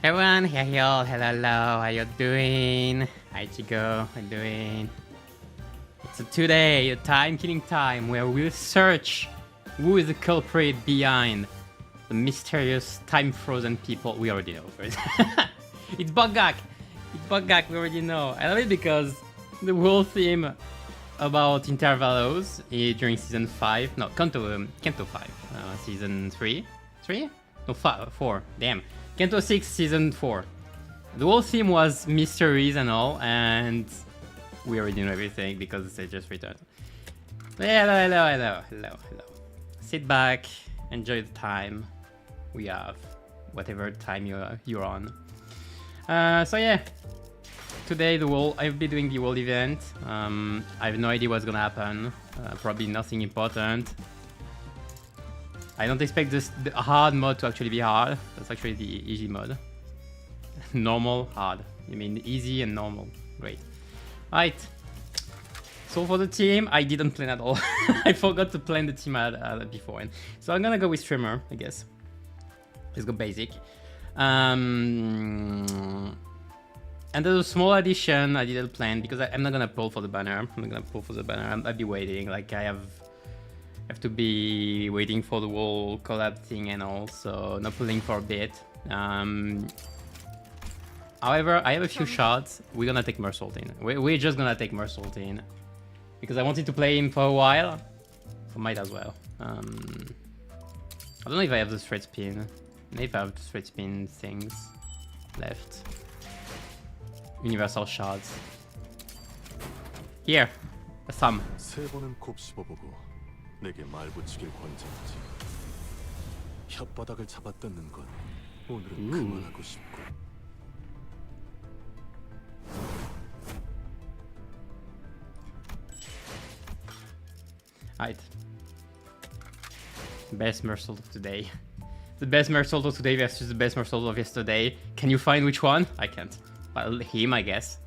Everyone, hello, how you doing? Hi Chico, how you doing? So today, a time-killing time where we'll search who is the culprit behind the mysterious time-frozen people. We already know. It's BokGak! It's BokGak, we already know. I love it because the whole theme about intervalos during season 5, no, Kanto 5, season 3? 3? No, 4, damn. Kanto 6, season 4. The whole theme was mysteries and all, and we already know everything because they just returned. Hello. Sit back, enjoy the time we have, whatever time you're on. So yeah, today I'll be doing the world event. I have no idea what's gonna happen. Probably nothing important. I don't expect the hard mode to actually be hard. That's actually the easy mode. Normal, hard. You mean easy and normal. Great. Alright. So for the team, I didn't plan at all. I forgot to plan the team before. So I'm gonna go with streamer, I guess. Let's go basic. And there's a small addition I didn't plan because I'm not gonna pull for the banner. I'm not gonna pull for the banner. I'll be waiting. Like I have to be waiting for the whole collab thing and all, so not pulling for a bit. However, I have a few shots. We're gonna take Mersaltine. We're just gonna take Mersaltine because I wanted to play him for a while, so might as well. I don't know if I have the straight spin. Maybe if I have the straight spin things left. Universal shards. Here, a thumb. 내게 말 붙이길 권장하지. 혓바닥을 잡아뜯는 건 오늘은 그만하고 싶고. Alright. Best Mersault of today. The best Mersault of today versus the best Mersault of yesterday. Can you find which one? I can't. Well, him, I guess.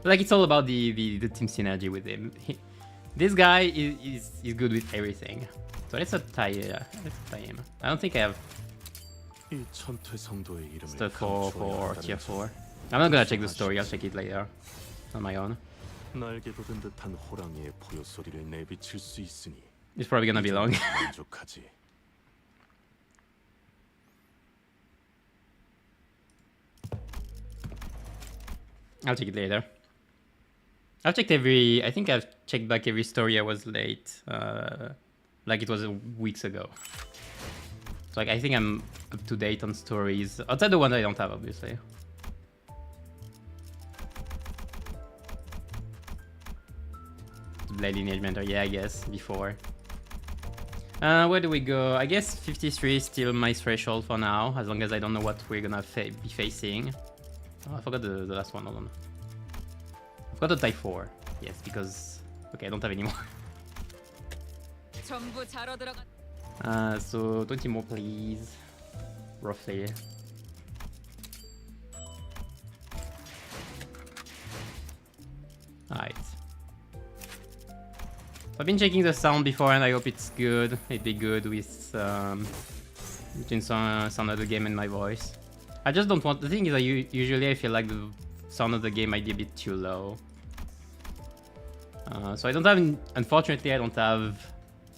But like, it's all about the team synergy with him. This guy is good with everything. So let's tie him. I don't think I have stuff for tier 4. I'm not gonna check the story, I'll check it later. On my own. It's probably gonna be long. I'll check it later. I've checked I think I've checked back every story I was late, like it was weeks ago. So like, I think I'm up to date on stories, outside the one I don't have, obviously. Blade Lineage Mentor, yeah, I guess, before. Where do we go? I guess 53 is still my threshold for now, as long as I don't know what we're gonna be facing. Oh, I forgot the last one, hold on. I've got a type 4. Yes, because... Okay, I don't have any more. So 20 more, please. Roughly. Alright. So I've been checking the sound before and I hope it's good. It'd be good with... between sound of the game and my voice. I just don't want... The thing is, usually I feel like the sound of the game might be a bit too low. So I don't have... Unfortunately, I don't have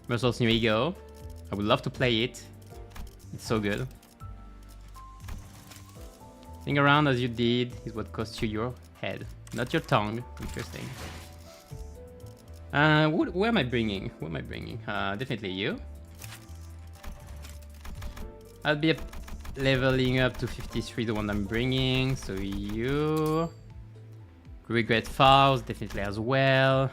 Mersault's New Ego. I would love to play it. It's so good. Think around as you did is what costs you your head, not your tongue. Interesting. Who am I bringing? Who am I bringing? Definitely you. I'll be leveling up to 53, the one I'm bringing. So you. Regret Files, definitely as well.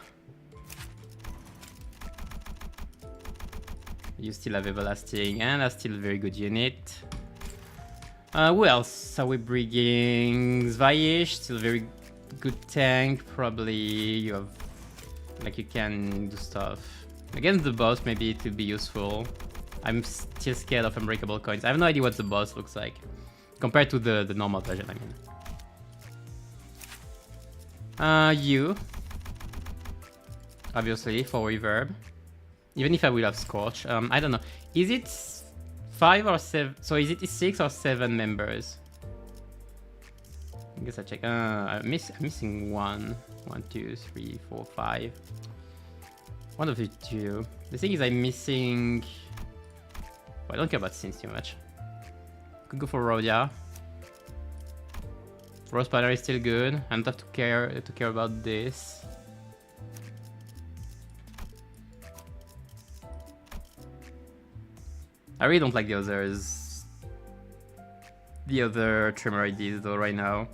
You still have Everlasting, and that's still a very good unit. Who else are we bringing? Zvaish, still a very good tank. Probably you have, like, you can do stuff. Against the boss, maybe it would be useful. I'm still scared of Unbreakable Coins. I have no idea what the boss looks like. Compared to the normal version, I mean. You. Obviously, for reverb. Even if I will have Scorch. I don't know. Is it 5 or 7? So is it 6 or 7 members? guess I check. I'm missing one. 1, 2, 3, 4, 5. One of the two. The thing is, I'm missing. Well, I don't care about scenes too much. Could go for Rhodia. Rose Banner is still good. I don't have to care about this. I really don't like the others. The other trimmer IDs though right now.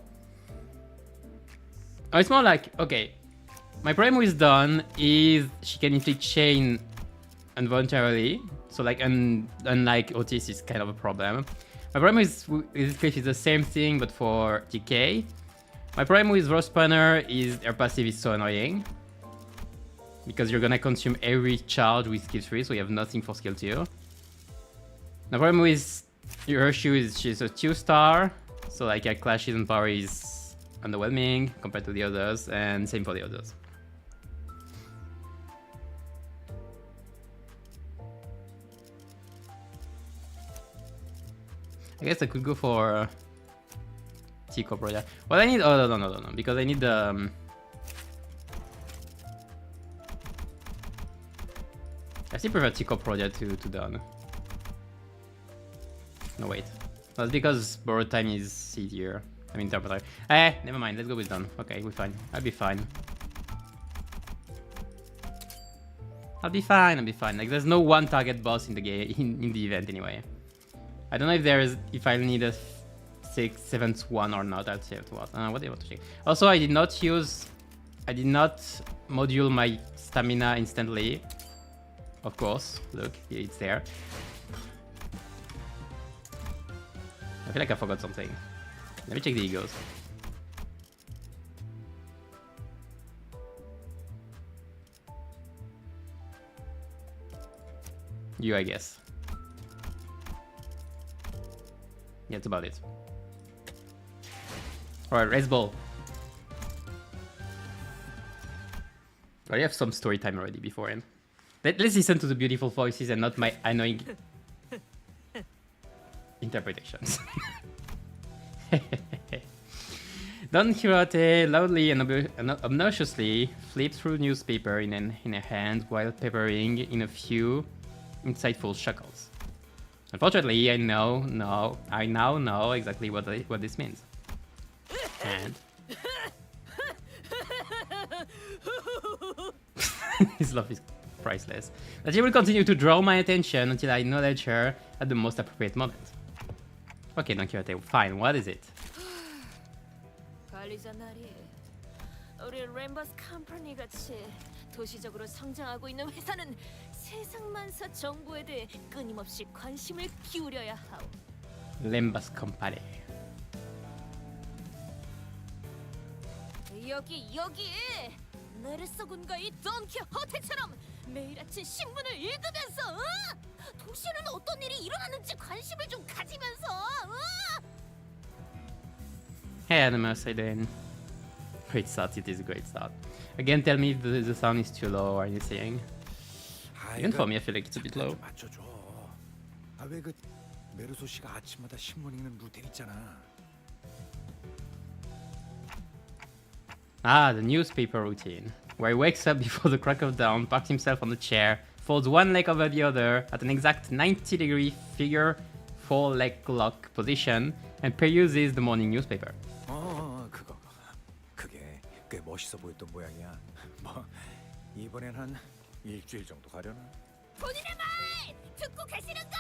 Oh, it's more like, okay. My problem with Dawn is she can inflict chain involuntarily. So like, unlike Otis is kind of a problem. My problem with Cliff is the same thing, but for DK. My problem with Rose Spanner is her passive is so annoying. Because you're gonna consume every charge with skill 3, so you have nothing for skill 2. The problem with her shoe is she's a 2-star, so like her clashes and power is underwhelming compared to the others, and same for the others. I guess I could go for Tico Project. Well, I need. Oh no, because I need the. I still prefer Tico Project to Dawn. No wait, that's because borrowed time is easier. I mean, interpreter. Never mind. Let's go with Dawn. Okay, we're fine. I'll be fine. I'll be fine. Like, there's no one target boss in the game in the event anyway. I don't know if I'll need a 6th, 7th one or not. I'll see what do you want to check? Also, I did not module my stamina instantly. Of course, look, it's there. I feel like I forgot something. Let me check the egos. You, I guess. Yeah, that's about it. Alright, race ball. I have some story time already beforehand. Let's listen to the beautiful voices and not my annoying interpretations. Don Quixote loudly and obnoxiously flipped through newspaper in a hand while peppering in a few insightful chuckles. Unfortunately, I now know exactly what this means. And his love is priceless. That she will continue to draw my attention until I acknowledge her at the most appropriate moment. Okay, Don Quixote, fine. What is it? 관리자 나리, 우리 램버스 컴퍼니 같이 도시적으로 성장하고 있는 회사는 세상만사 정보에 대해 끊임없이 관심을 기울여야 하오. Limbus Company. 여기 네르소군과 이 돈키호테처럼 매일 아침 신문을 읽으면서 도시에는 어떤 일이 일어나는지 관심을 좀 가지면서 Hey Animus, how you doing? Great start, it is a great start. Again, tell me if the sound is too low or anything. Even for me, I feel like it's a bit low. 맞춰줘. 왜 그 메르소 씨가 아침마다 신문 읽는 루틴 있잖아. Ah, the newspaper routine, where he wakes up before the crack of dawn, parks himself on the chair, folds one leg over the other at an exact 90-degree figure 4-leg lock position, and peruses the morning newspaper. 그게 꽤 멋있어 보였던 모양이야. 뭐 이번엔 한 일주일 정도 가려나? 본인의 말 듣고 계시는가?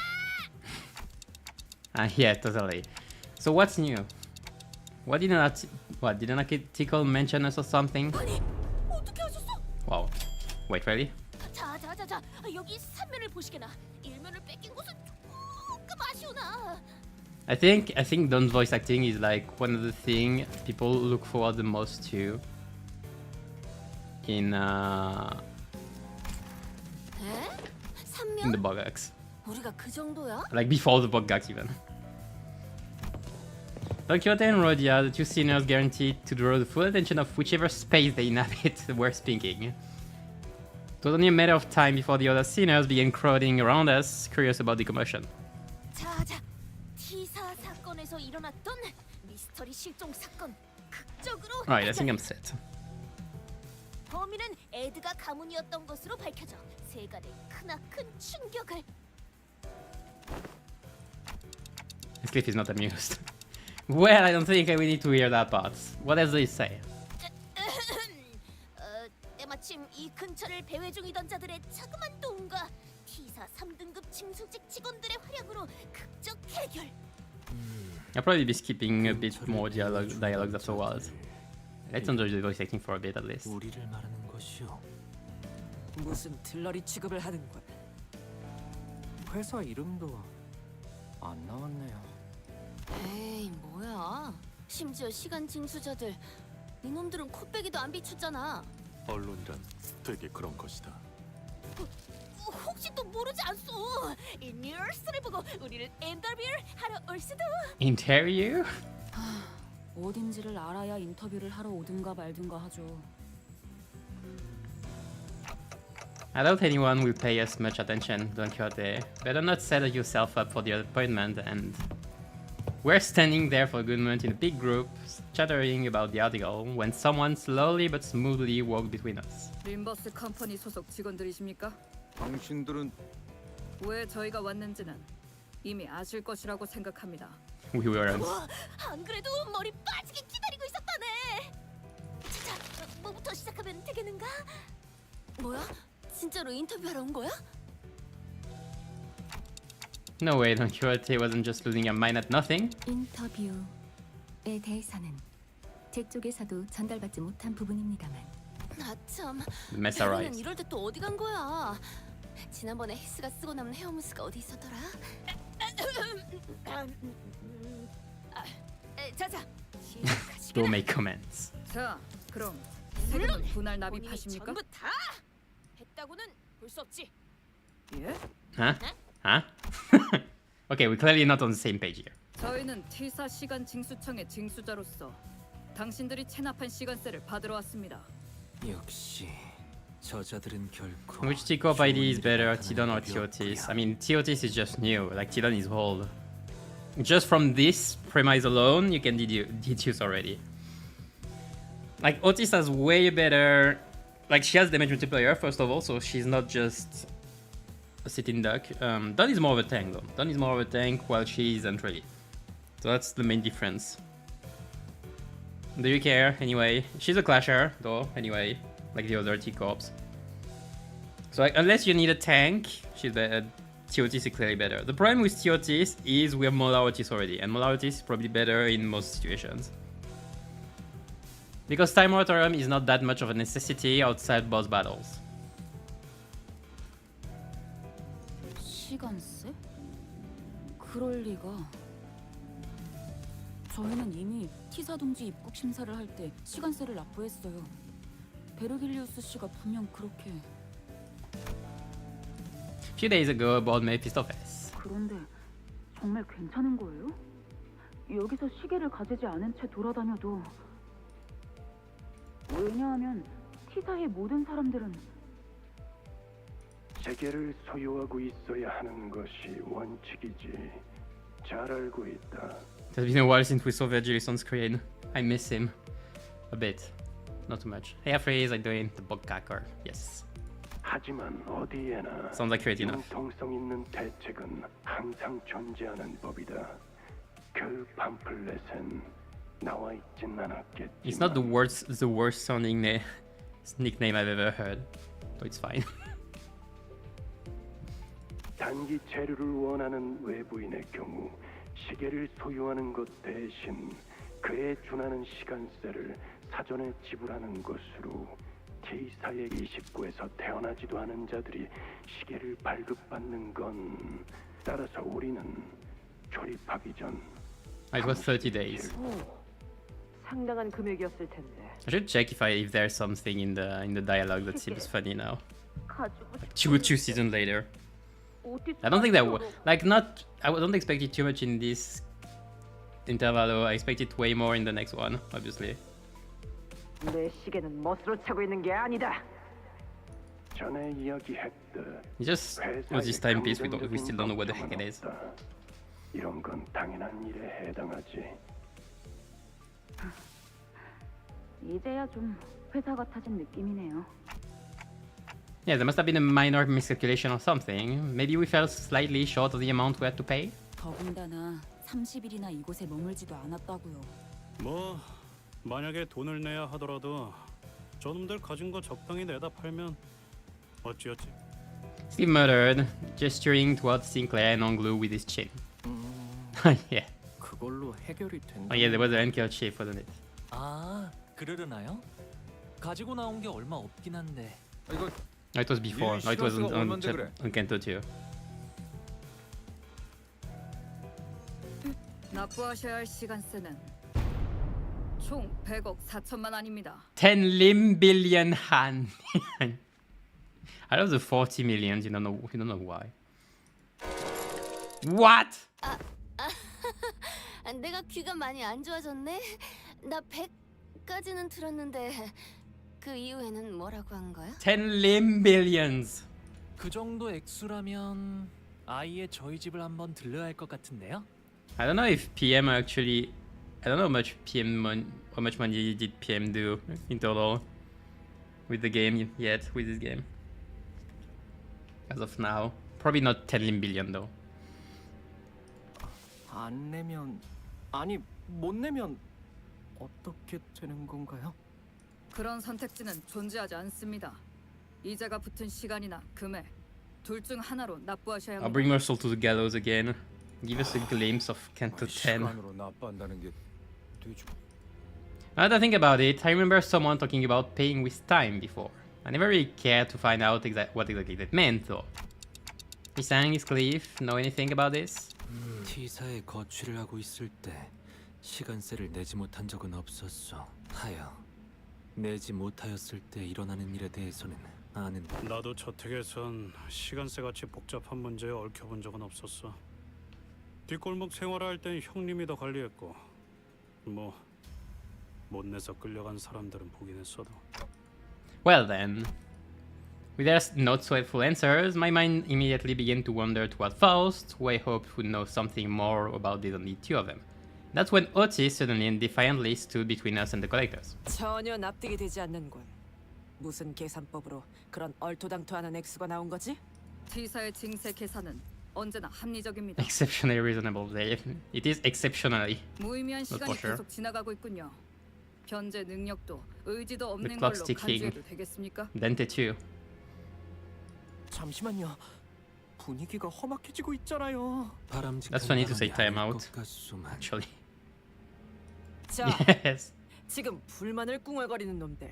Yeah, totally. So what's new? Did an article mention us or something? 아니, 어떻게 하셨어? Wow. Wait, really? 자, 여기 3면을 보시게나. 1면을 뺏긴 곳은 조금 아쉬우나. I think Don's voice acting is like one of the things people look forward the most to in the BokGaks. 우리가 그 정도야? Like before the BokGaks even. Don Quixote and Rhodia, the two sinners guaranteed to draw the full attention of whichever space they inhabit, were speaking. It was only a matter of time before the other sinners began crowding around us, curious about the commotion. 자, T사 사건에서 일어났던 미스터리 실종 사건. 극적으로 Alright, I think 해결. I'm set. 범인은 에드가 가문이었던 것으로 밝혀져 세간에 크나큰 충격을. Cliff is not amused. Well, I don't think we need to hear that part. What else do you say? 때마침 이 근처를 배회 중이던 자들의 자그만 도움과 T사 3등급 징수직 직원들의 활약으로 극적 해결. I'll probably be skipping a bit more dialogues afterwards. Let's enjoy the voice acting for a bit at least. 우리를 말하는 것이오. 무슨 들러리 취급을 하는 거야? 회사 이름도 안 나왔네요. 에이 뭐야? 심지어 시간 징수자들 이놈들은 코빼기도 안 비췄잖아. 언론이란 되게 그런 것이다. 혹시 또 모르지 않소? 이 뉴스를 보고 우리를 인터뷰를 하러 올 수도. Interview? 어딘지를 알아야 인터뷰를 하러 오든가 말든가 하죠. I doubt anyone will pay us much attention, Don Quixote. Better not set yourself up for the appointment. And we're standing there for a good moment in a big group, chattering about the article, when someone slowly but smoothly walked between us. 림버스 컴퍼니 소속 직원들이십니까? 당신들은 왜 저희가 왔는지는 이미 아실 것이라고 생각합니다. We weren't. 와, 안 그래도 머리 빠지게 기다리고 있었다네. 자, 뭐부터 시작하면 되겠는가? 뭐야? 진짜로 인터뷰하러 온 거야? No way, Don Quixote wasn't just losing your mind at nothing. 인터뷰에 대해서는 제 쪽에서도 전달받지 못한 부분입니다만 나 참. The mess 배우는 arrives. 이럴 때 또 어디 간 거야? 지난번에 헤스가 쓰고 남은 헤어무스가 어디 있었더라? 자자. Don't make comments. 자, 그럼 물론 세금은 분할 본인이 납입하십니까? 전부 다 했다고는 볼 수 없지. 예? Huh? Huh? Okay, we're clearly not on the same page here. 저희는 T사 시간 징수청의 징수자로서 당신들이 체납한 시간세를 받으러 왔습니다. 역시 저자들은 결코 Which T-Corp ID is better, Tidon or Tiotis? I mean, Tiotis is just new, like Tidon is old. Just from this premise alone, you can deduce already. Like, Otis has way better... Like, she has damage multiplier, first of all, so she's not just a sitting duck. Don is more of a tank, though. Don is more of a tank, while she isn't really. So that's the main difference. Do you care? Anyway, she's a clasher, though, anyway. Like the other T-Corps. So like, unless you need a tank, she's better. Tiotis is clearly better. The problem with Tiotis is we have Molar Otis already, and Molar Otis is probably better in most situations. Because Time Moratorium is not that much of a necessity outside boss battles. 시간세? 그럴 리가. 저희는 이미 T사 동지 입국 심사를 할 때 시간세를 납부했어요. 베르길리우스 씨가 분명 그렇게. A few days ago, about Mephistopheles. 그런데 정말 괜찮은 거예요? 여기서 시계를 가지지 않은 채 돌아다녀도. 왜냐하면 T사의 모든 사람들은 세계를 소유하고 있어야 하는 것이 원칙이지. 잘 알고 있다. It has been a while since we saw Vergilius on screen. I miss him. A bit. Not too much. Hey, Freeze, I'm doing the BokGak or yes. 하지만 어디에나 Sounds like creative enough. 융통성 있는 대책은 항상 존재하는 법이다. 그 팜플렛엔 나와 있진 않았겠지만 It's not the worst sounding nickname I've ever heard, so it's fine. 단기 체류를 원하는 외부인의 경우 시계를 소유하는 것 대신 그에 준하는 시간세를 사전에 지불하는 것으로 T사의 29에서 태어나지도 않은 자들이 시계를 발급받는 건 따라서 우리는 조립하기 전 It was 30 days. 상당한 금액이었을 텐데. I should check if there's something in the dialogue that seems funny now. 가지고 Like two seasons later. 어디 I don't think that like not. I don't expect it too much in this interval. I expect it way more in the next one, obviously. 내 시계는 멋으로 차고 있는 게 아니다. 전에 이야기했듯 It's just with this timepiece, we still don't know what the heck it is. 이런 건 당연한 일에 해당하지. 이제야 좀 회사 같아진 느낌이네요. Yeah, there must have been a minor miscalculation or something. Maybe we fell slightly short of the amount we had to pay. 더군다나 30일이나 이곳에 머물지도 않았다고요. 뭐 만약에 돈을 내야 하더라도 저놈들 가진 거 적당히 내다 팔면 어찌어찌. Steve murdered, gesturing towards Sinclair and Anglou with his chin. Yeah. 그걸로 해결이 된다. Oh yeah, there was an kill chief, wasn't it? 아, 그러려나요? 가지고 나온 게 얼마 없긴 한데. 이거 No, it was before. No, it was 그래. on Kento too. 납부하셔야 할 시간세는 총 100억 4천만 원입니다. 10 lim billion han. I love the 40 millions. You don't know why. What? 내가 귀가 많이 안 좋아졌네. 나 100까지는 들었는데 그 이후에는 뭐라고 한 거야? 10 lim billions. 그 정도 액수라면 아예 저희 집을 한번 들러야 할 것 같은데요? I don't know if PM actually. I don't know how much money did PM do in total with the game yet with this game. As of now, probably not 10 lim billion though. 안 내면 아니 못 내면 어떻게 되는 건가요? 그런 선택지는 존재하지 않습니다. 이자가 붙은 시간이나 금액 둘 중 하나로 납부하셔야 I'll 합니다. bring Mercer to the gallows again. Give us a glimpse of Kento 10. 시간으로 납부한다는 게 되죠. Now that I think about it, I remember someone talking about paying with time before. I never really cared to find out what exactly that meant though. Isang, is Cliff, know anything about this? T사에 거취를 하고 있을 때 시간세를 내지 못한 적은 없었어. 하여 내지 못하였을 때 일어나는 일에 대해서는 아는데. 나도 저택에선 시간세 같이 복잡한 문제에 얽혀본 적은 없었어. 뒷골목 생활할 땐 형님이 더 관리했고 뭐 못 내서 끌려간 사람들은 보긴 했어도. Well then, with their not so helpful answers, my mind immediately began to wander toward Faust, who I hoped would know something more about the only two of them. That's when Otis suddenly and defiantly stood between us and the collectors. 전혀 납득이 되지 않는군. 무슨 계산법으로 그런 얼토당토하는 액수가 나온 거지? T사의 징세 계산은 언제나 합리적입니다. Exceptionally reasonable, Dave. It is exceptionally. 무의미한 Not 시간이 for sure. 계속 지나가고 있군요. 현재 능력도 의지도 없는 The 걸로 clock's ticking. 간주해도 되겠습니까? Dente too. 잠시만요. 분위기가 험악해지고 있잖아요. 바람직한 That's funny to say 발언이 time 아닐 out. 것 같소만. Actually. 자, Yes. 지금 불만을 꿍얼거리는 놈들.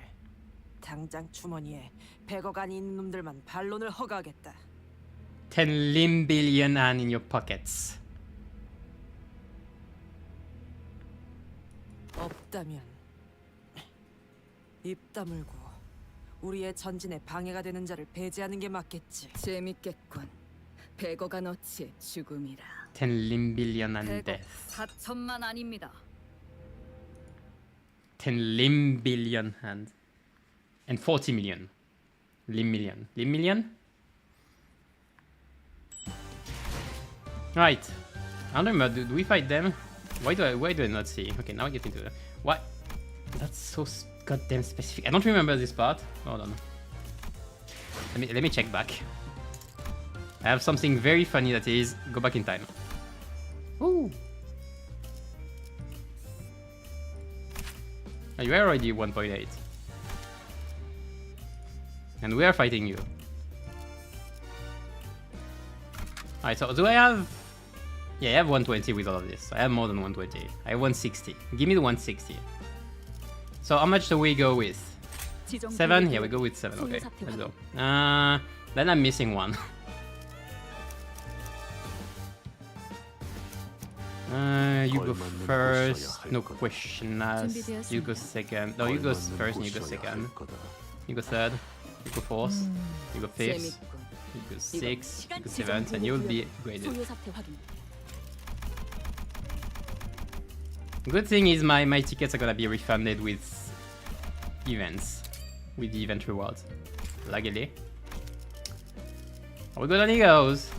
당장 주머니에 100억 안이 있는 놈들만 반론을 허가하겠다. 10 lim billion and in your pockets. 없다면 입 다물고 우리의 전진에 방해가 되는 자를 배제하는 게 맞겠지. 재밌겠군. 100억 안 어치의 죽음이라. 10 lim billion and 100억 death. 4천만 안입니다. 10 lim billion and 40 million. Lim million. Lim million? Right. I don't remember. Do we fight them? Why do I not see? Okay, now I get into that. What? That's so goddamn specific. I don't remember this part. Hold on. Let me check back. I have something very funny that is go back in time. Ooh. Oh, you are already 1.8. And we are fighting you. Alright, so do I have... Yeah, I have 120 with all of this. I have more than 120. I have 160. Give me the 160. So how much do we go with? 7? Yeah, we go with 7. Okay, let's go. Then I'm missing one. You go first. No question asked. You go second. No, you go first and you go second. You go third. You go fourth. You go fifth. You go sixth. You go seventh. And you'll be graded. Good thing is my tickets are gonna be refunded with events. With the event rewards. Luckily. We got any goes.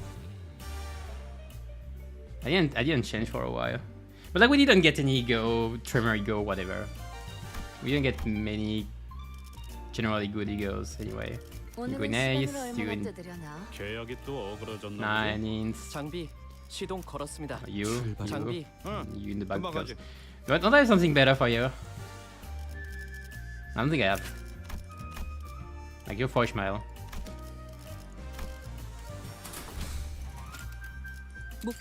I didn't change for a while. But like we didn't get any ego, Tremor ego, whatever. We didn't get many generally good eagles anyway. You go in ace, you go in 계약이 또 어그러졌나? 9 ins. 장비 시동 걸었습니다. You 장비 in the back. Don't I have something better for you? I don't think I have. Like your Ishmael.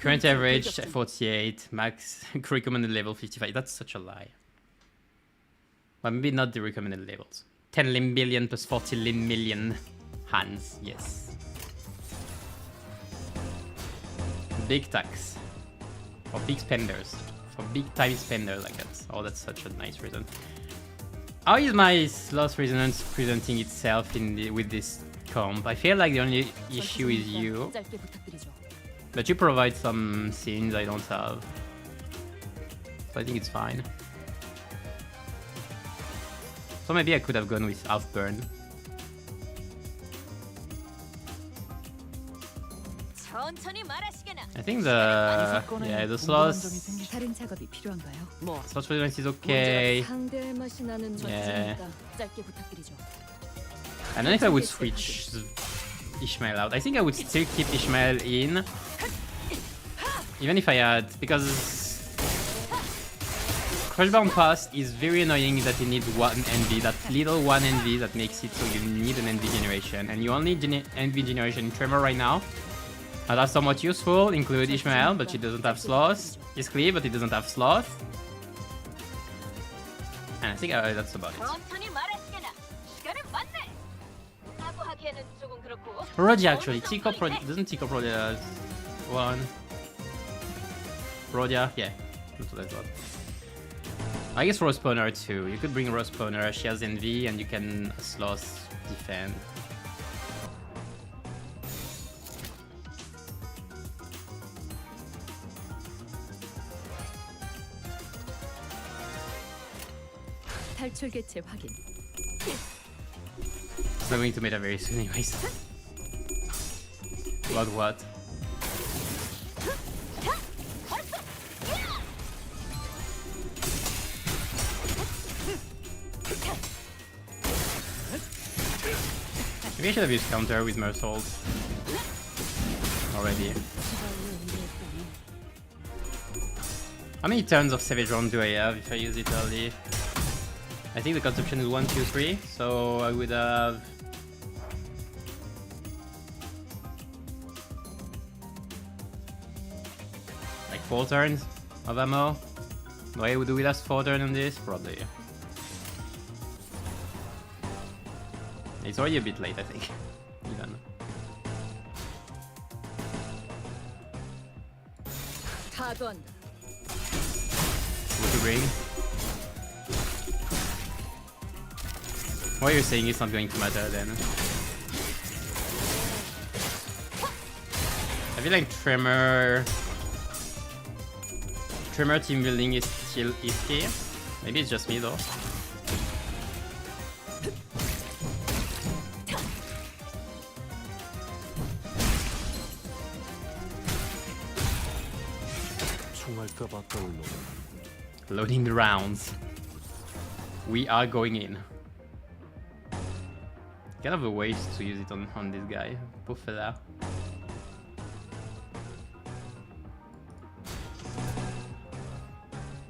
Current average 48, max recommended level 55. That's such a lie. But maybe not the recommended levels. 10 limb billion plus 40 limb million hands. Yes. Big tax. For big spenders. For big time spenders like that. Oh, that's such a nice reason. How is my sloth resonance presenting itself with this comp? I feel like the only issue is you. But you provide some scenes I don't have. So I think it's fine. So maybe I could have gone with half burn. I think the sloth resonance is okay. Yeah. I don't know if I would switch Ishmael out. I think I would still keep Ishmael in, even if I had, because Crushbound Pass is very annoying that you need one NV, that little one NV that makes it so you need an NV generation, and you only need NV generation in Tremor right now. That's somewhat useful, include Ishmael, but she doesn't have Sloth. He's clear, but he doesn't have Sloth. And I think that's about it. Roddy actually, Tico Pro doesn't Tico Pro one. Rodia, yeah, that's what I thought. I guess Rose Spawner too. You could bring Rose Spawner, she has NV, and you can Sloth defend. 탈출 개체 확인. It's not going to meta very soon anyways. About what? Maybe I should have used counter with Mersault already. How many turns of Savage Round do I have if I use it early? I think the consumption is 1, 2, 3, so I would have like 4 turns of ammo. Do we last 4 turns on this? Probably. It's already a bit late, I think. Even. What to bring? What you're saying is not going to matter then. I feel like Tremor team building is still iffy. Maybe it's just me though. Loading the rounds. We are going in. Kind of a waste to use it on this guy. Poor fella.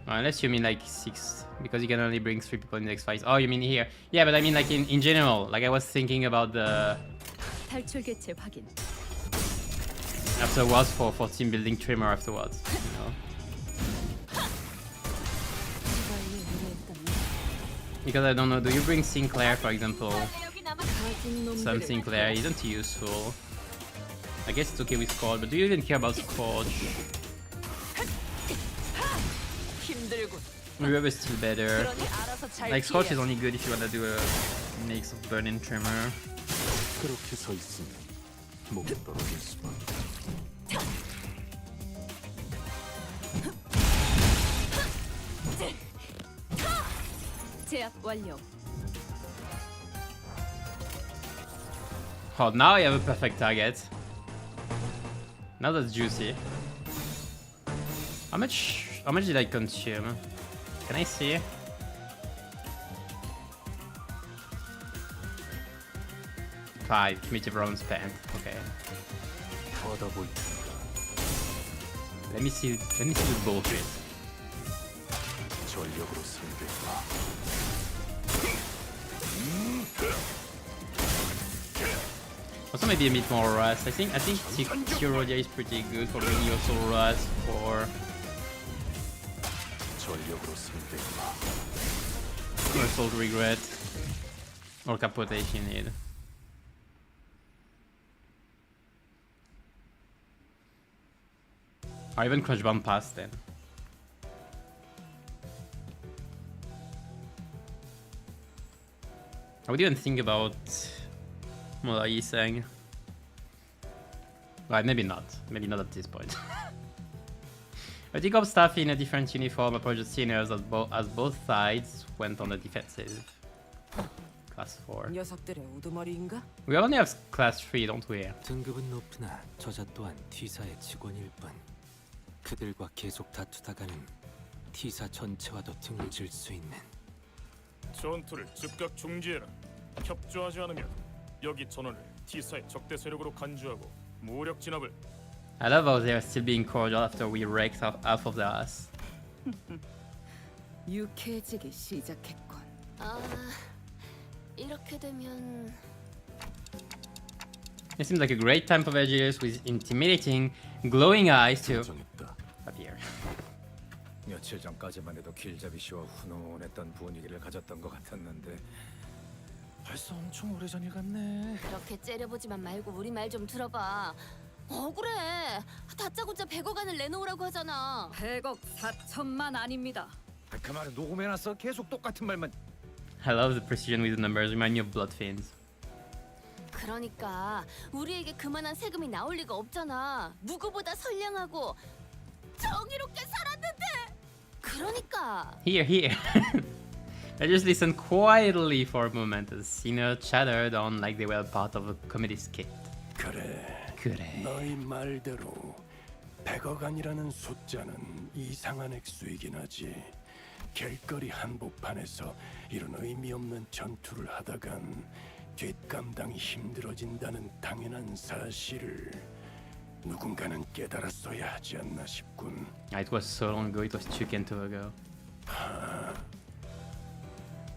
Unless you mean like 6, because you can only bring 3 people in the X-Files. Oh, you mean here? Yeah, but I mean like in general. Like I was thinking about the afterwards for team building Tremor afterwards. You know? Because I don't know, do you bring Sinclair for example? Some Sinclair isn't useful. I guess it's okay with Scourge, but do you even care about Scourge? Reverb is still better. Like Scourge is only good if you wanna do a mix of Burn and Tremor. Oh, now I have a perfect target. Now that's juicy. How much did I consume? Can I see? 5 cumulative rounds spent. Okay. 얻어 볼 Let me see the bullshit. 전력으로 상대해봐. Also maybe a bit more rust. I think Tyrodia is pretty good for bringing also rust for 전력으로 상대해봐. Assault Regret or Capote if you need. Or even Crush Bomb past then. I would even think about what are you saying? Right, maybe not. Maybe not at this point. I think of stuff in a different uniform approach the sinners as both sides went on the defensive. Class 4. 녀석들의 우두머리인가? We only have class 3, don't we? 등급은 높으나 저자 또한 T사의 직원일 뿐. 그들과 계속 다투다가는 T사 전체와도 등을 질 수 있는. 전투를 즉각 중지해라. 협조하지 않으면 여기 전원을 T사의 적대 세력으로 간주하고 무력 진압을. I love how they're still being cordial after we wrecked half of their ass. 유쾌해지기 시작했군. 아, 이렇게 되면 It seems like a great time for Vegas with intimidating, glowing eyes to 정했다. appear. 며칠 전까지만 해도 길잡이 씨와 훈훈했던 분위기를 가졌던 것 같았는데 벌써 엄청 오래전 일 같네. 그렇게 째려보지만 말고 우리 말 좀 들어봐. 억울해. 다짜고짜 100억 원을 내놓으라고 하잖아. 100억 4천만 아닙니다. 그 말은 녹음해놨어. 계속 똑같은 말만. I love the precision with the numbers, remind me of Bloodfiends. 그러니까 우리에게 그만한 세금이 나올 리가 없잖아. 누구보다 선량하고 정의롭게 살았는데. 그러니까. Here. I just listened quietly for a moment as Cena chattered on like they were part of a comedy skit. 그래. 너희 말대로 100억 원이라는 숫자는 이상한 액수이긴 하지. 길거리 한복판에서 이런 의미 없는 전투를 하다간 뒷감당이 힘들어진다는 당연한 사실을 누군가는 깨달았어야 하지 않나 싶군. It was so long ago, it was 2 ago.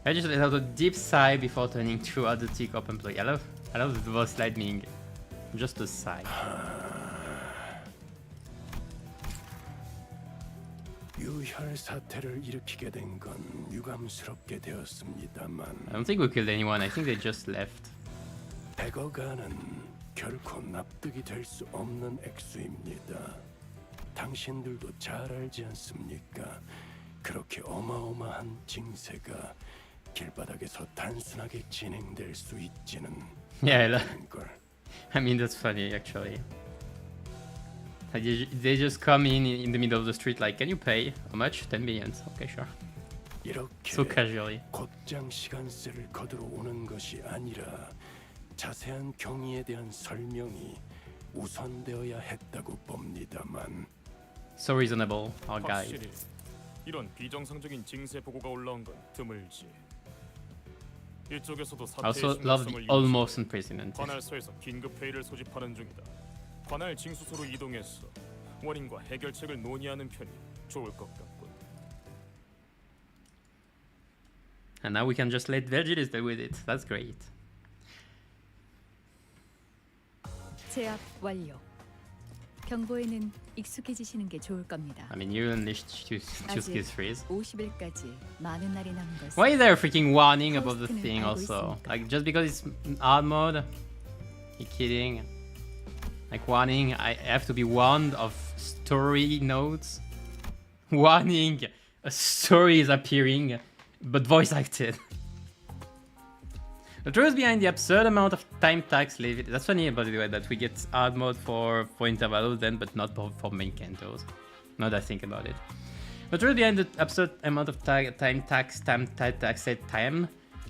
I just let out a deep sigh before turning throughout the teacup and play. I love the voice lightning. Just a sigh. 유혈 사태를 일으키게 된 건 유감스럽게 되었습니다만 I don't think we killed anyone. I think they just left. 100억 원은 결코 납득이 될 수 없는 액수입니다. 당신들도 잘 알지 않습니까? 그렇게 어마어마한 징세가 길바닥에서 단순하게 진행될 수 있지는 Yeah, 않다는 걸. I mean that's funny actually. Like, they just come in the middle of the street like, can you pay? How much? 10 millions. Okay, sure. 이렇게 So casually. 곧장 시간세를 거두러 오는 것이 아니라 자세한 경위에 대한 설명이 우선되어야 했다고 봅니다만. So reasonable, our guy. 확실히 이런 비정상적인 징세 보고가 올라온 건 드물지. 이쪽에서도 I also 사태의 love the 심각성을 almost unprecedented. 관할서에서 긴급 회의를 소집하는 중이다. 관할 징수소로 이동해서 원인과 해결책을 논의하는 편이 좋을 것 같군. And now we can just let Vergilius deal with it. That's great. 제압 완료. 경보에는 익숙해지시는 게 좋을 겁니다. I mean, you unleashed two skills freeze. 50일까지 많은 날이 남은 것을. Why is there a freaking warning above the thing also? Like, just because it's hard mode? You kidding? Like, warning, I have to be warned of story notes? Warning, a story is appearing, but voice acted. The truth behind the absurd amount of time tax levied. That's funny, by the way, that we get hard mode for intervalos then, but not for main cantos. Now that I think about it. The truth behind the absurd amount of time tax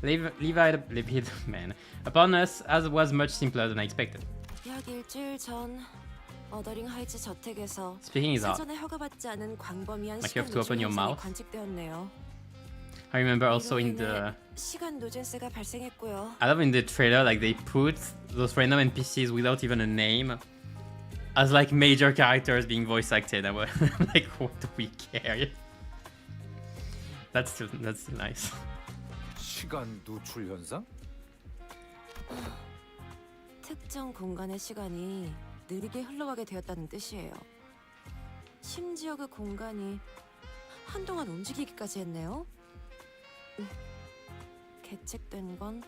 levied, man, upon us as was much simpler than I expected. 약 일주일 전 어더링 하이츠 저택에서 Speaking is hard. 사전에 허가받지 않은 광범위한 Like you have 시간 to open your 유출 mouth. 현상이 관측되었네요. I remember also in the 시간 노잼세가 발생했고요. I love in the trailer like they put those random NPCs without even a name as like major characters being voice acted. I'm like, what do we care? That's nice. 시간 누출 현상? 특정 공간의 시간이 느리게 흘러가게 되었다는 뜻이에요. 심지어 그 공간이 한동안 움직이기까지 했네요. 계책된 건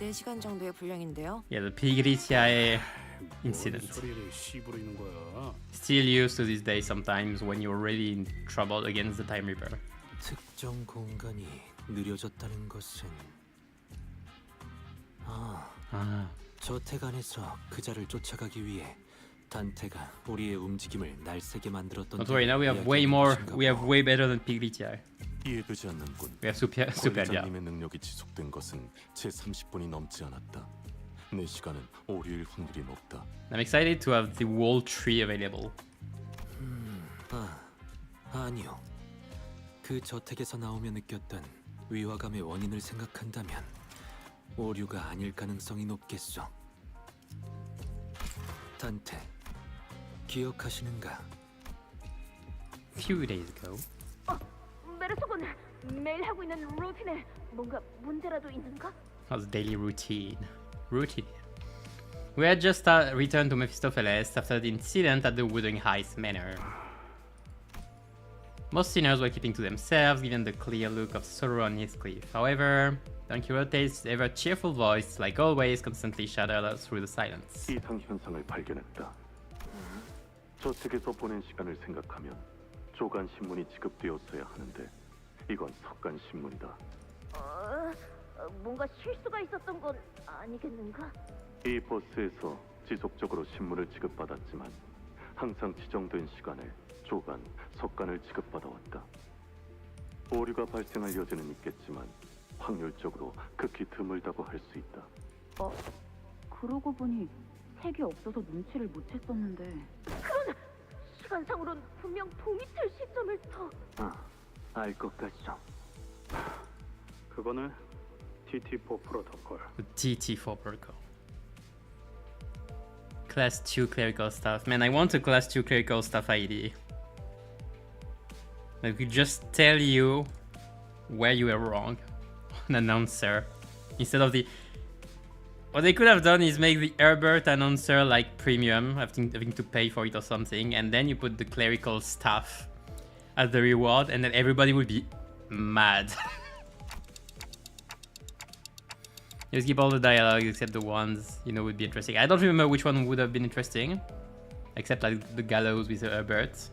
4시간 정도의 분량인데요. Yeah, the Pigritia 뭔 incident. 소리를 씨부리는 거야? Still used to this day sometimes when you're really in trouble against the Time Reaper. 특정 공간이 느려졌다는 것은 저택 안에서 그자를 쫓아가기 위해 단테가 우리의 움직임을 날새게 만들었던. Don't worry, now we have way more. We have way better than Pigritia. 이해되지 않는군. We have super yeah. 관리자님의 능력이 지속된 것은 제 30분이 넘지 않았다. 내 시간은 오류일 확률이 높다. I'm excited to have the wall tree available. 아니요. 그 저택에서 나오며 느꼈던 위화감의 원인을 생각한다면 오류가 아닐 가능성이 높겠소. 단테, 기억하시는가? Few days ago. 메르소군 매일 하고 있는 루틴에 뭔가 문제라도 있는가? How's daily routine? We had just returned to Mephistopheles after the incident at the Wooden Heist Manor. Most sinners were keeping to themselves, given the clear look of sorrow on Heathcliff. However, Don Quixote's ever cheerful voice, like always, constantly shuddered through the silence. 이상 현상을 발견했다. 저택에서 보낸 시간을 생각하면 조간 신문이 지급되었어야 하는데 이건 석간 신문이다. 뭔가 실수가 있었던 건 아니겠는가? 이 버스에서 지속적으로 신문을 지급받았지만 항상 지정된 시간에 조간, 석간을 지급받아왔다. 오류가 발생할 여지는 있겠지만 확률적으로 극히 드물다고 할 수 있다. 그러고 보니 색이 없어서 눈치를 못 챘었는데. 그런 시간상으론 분명 도미틀 시점을 더. 알 것 같소. 그거는 TT4 프로토콜. The TT4 protocol. Class 2 clerical staff. Man, I want a class 2 clerical staff ID. That could just tell you where you were wrong. An announcer. Instead of the... What they could have done is make the Herbert announcer like premium, having to pay for it or something, and then you put the clerical staff as the reward, and then everybody would be mad. Just keep all the dialogues except the ones you know would be interesting. I don't remember which one would have been interesting, except like the gallows with the Herbert.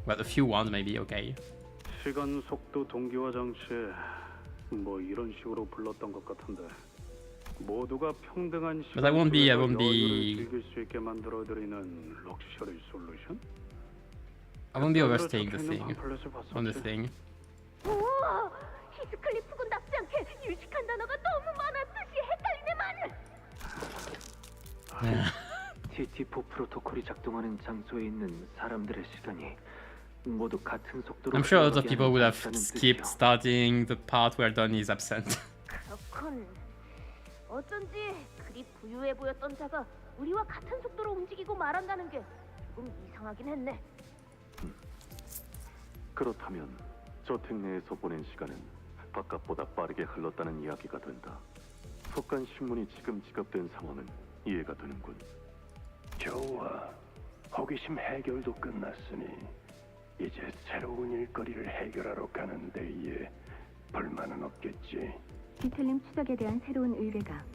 Well, a few ones maybe, okay. 시간 속도 동기화 장치 뭐 이런 식으로 불렀던 것 같은데 모두가 평등한 But I won't be 여유를 즐길 수 있게 만들어드리는 럭셔리 솔루션? I won't be overstaying the thing. On the thing. 우와! 히스클리프군 답지 않게 유식한 단어가 너무 많았듯이 헷갈리네만. TT4 프로토콜이 작동하는 장소에 있는 사람들의 시간이 모두 같은 속도로. I'm sure a lot of people would have skipped starting the part where Don is absent. 그렇군. 어쩐지 그리 부유해 보였던 자가 우리와 같은 속도로 움직이고 말한다는 게 조금 이상하긴 했네. 그렇다면 저택 내에서 보낸 시간은 바깥보다 빠르게 흘렀다는 이야기가 된다. 석간 신문이 지금 지급된 상황은 이해가 되는군. 좋아. 호기심 해결도 끝났으니 이제 새로운 일거리를 해결하러 가는 데에 불만은 없겠지. 디텔링 추적에 대한 새로운 의뢰가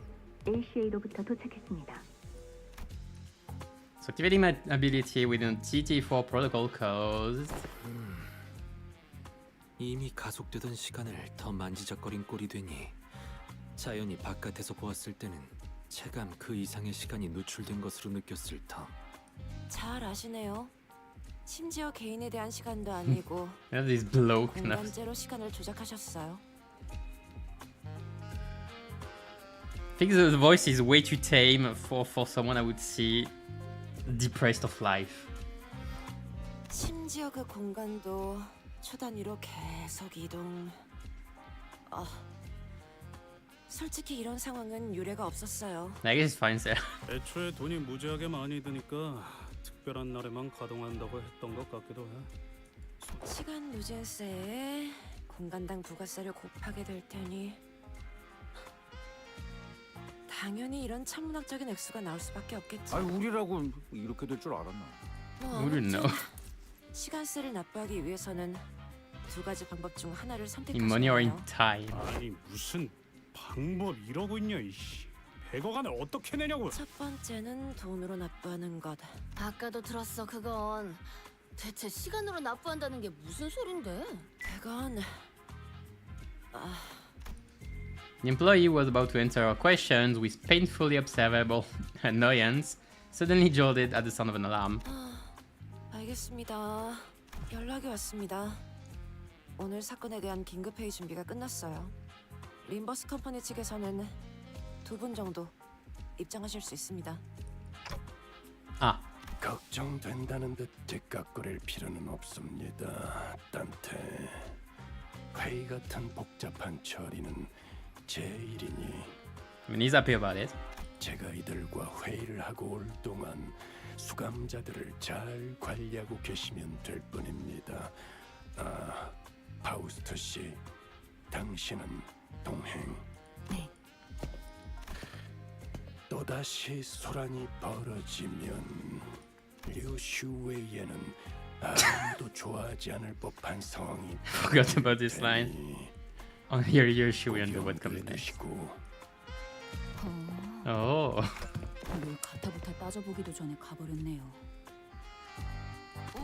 ACA로부터 도착했습니다. So activating my ability within TT4 protocol codes. 이미 가속되던 시간을 더 만지작거린 꼴이 되니 자연히 바깥에서 보았을 때는 체감 그 이상의 시간이 누출된 것으로 느꼈을 터. 잘 아시네요. 심지어 개인에 대한 시간도 아니고 There's this bloke. 공간제로 시간을 조작하셨어요. I think the voice is way too tame for someone I would see depressed of life. 심지어 그 공간도 초 단위로 계속 이동. 솔직히 이런 상황은 유례가 없었어요. I guess it's fine, sir. 애초에 돈이 무지하게 많이 드니까 특별한 날에만 가동한다고 했던 것 같기도 해. 시간 누진세에 공간당 부가세를 곱하게 될 테니 당연히 이런 천문학적인 액수가 나올 수밖에 없겠지. 우리라고 이렇게 될 줄 알았나? We didn't know. 시간세를 납부하기 위해서는 두 가지 방법 중 하나를 In money or in 선택하셔야 해요. time? 아니 무슨 방법 이러고 있냐 이씨. 100억 안에 어떻게 내냐고. 첫 번째는 돈으로 납부하는 것. 아까도 들었어 그건. 대체 시간으로 납부한다는 게 무슨 소린데? 그건 The employee was about to answer our questions with painfully observable annoyance, suddenly jolted at the sound of an alarm. 알겠습니다. 연락이 왔습니다. 오늘 사건에 대한 긴급회의 준비가 끝났어요. 림버스 컴퍼니 측에서는 2분 정도 입장하실 수 있습니다. 걱정된다는 듯 뒷각거릴 필요는 없습니다. 딴테 회의 같은 복잡한 처리는 제 일이니 I mean, he's happy about it. 제가 이들과 회의를 하고 올 동안 수감자들을 잘 관리하고 계시면 될 뿐입니다. 파우스트 씨, 당신은 동행. 네. 또다시 소란이 벌어지면 류슈웨이에는 아무도 좋아하지 않을 법한 상황이 Forgot about this line. Oh, here she will know what comes next. Oh. 뭘 가타부타 따져보기도 전에 가버렸네요.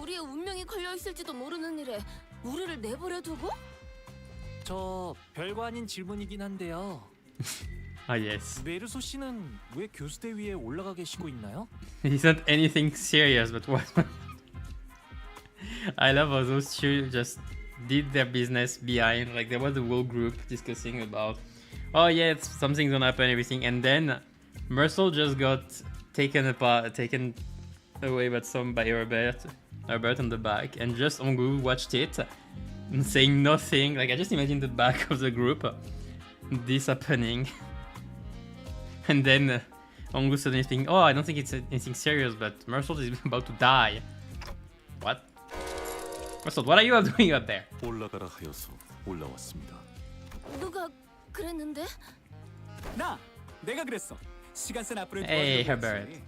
우리의 운명이 걸려 있을지도 모르는 일에 우리를 내버려 두고? 저 별거 아닌 질문이긴 한데요. Yes. 메르소 씨는 왜 교수대 위에 올라가 계시고 있나요? It's not anything serious, but what? I love how those two just did their business behind. Like there was a whole group discussing about, oh yeah, something's gonna happen, everything, and then Mercel just got taken away by Herbert on the back, and just Ongu watched it, saying nothing. Like I just imagine the back of the group, this happening, and then Ongu suddenly thinking, oh, I don't think it's anything serious, but Mercel is about to die. What? Mercel, what are you doing up there? 올라가라 하여서 올라왔습니다. 누가 그랬는데? 내가 그랬어. 시간세 납부를 Hey, 도와주려고 Herbert. 했지.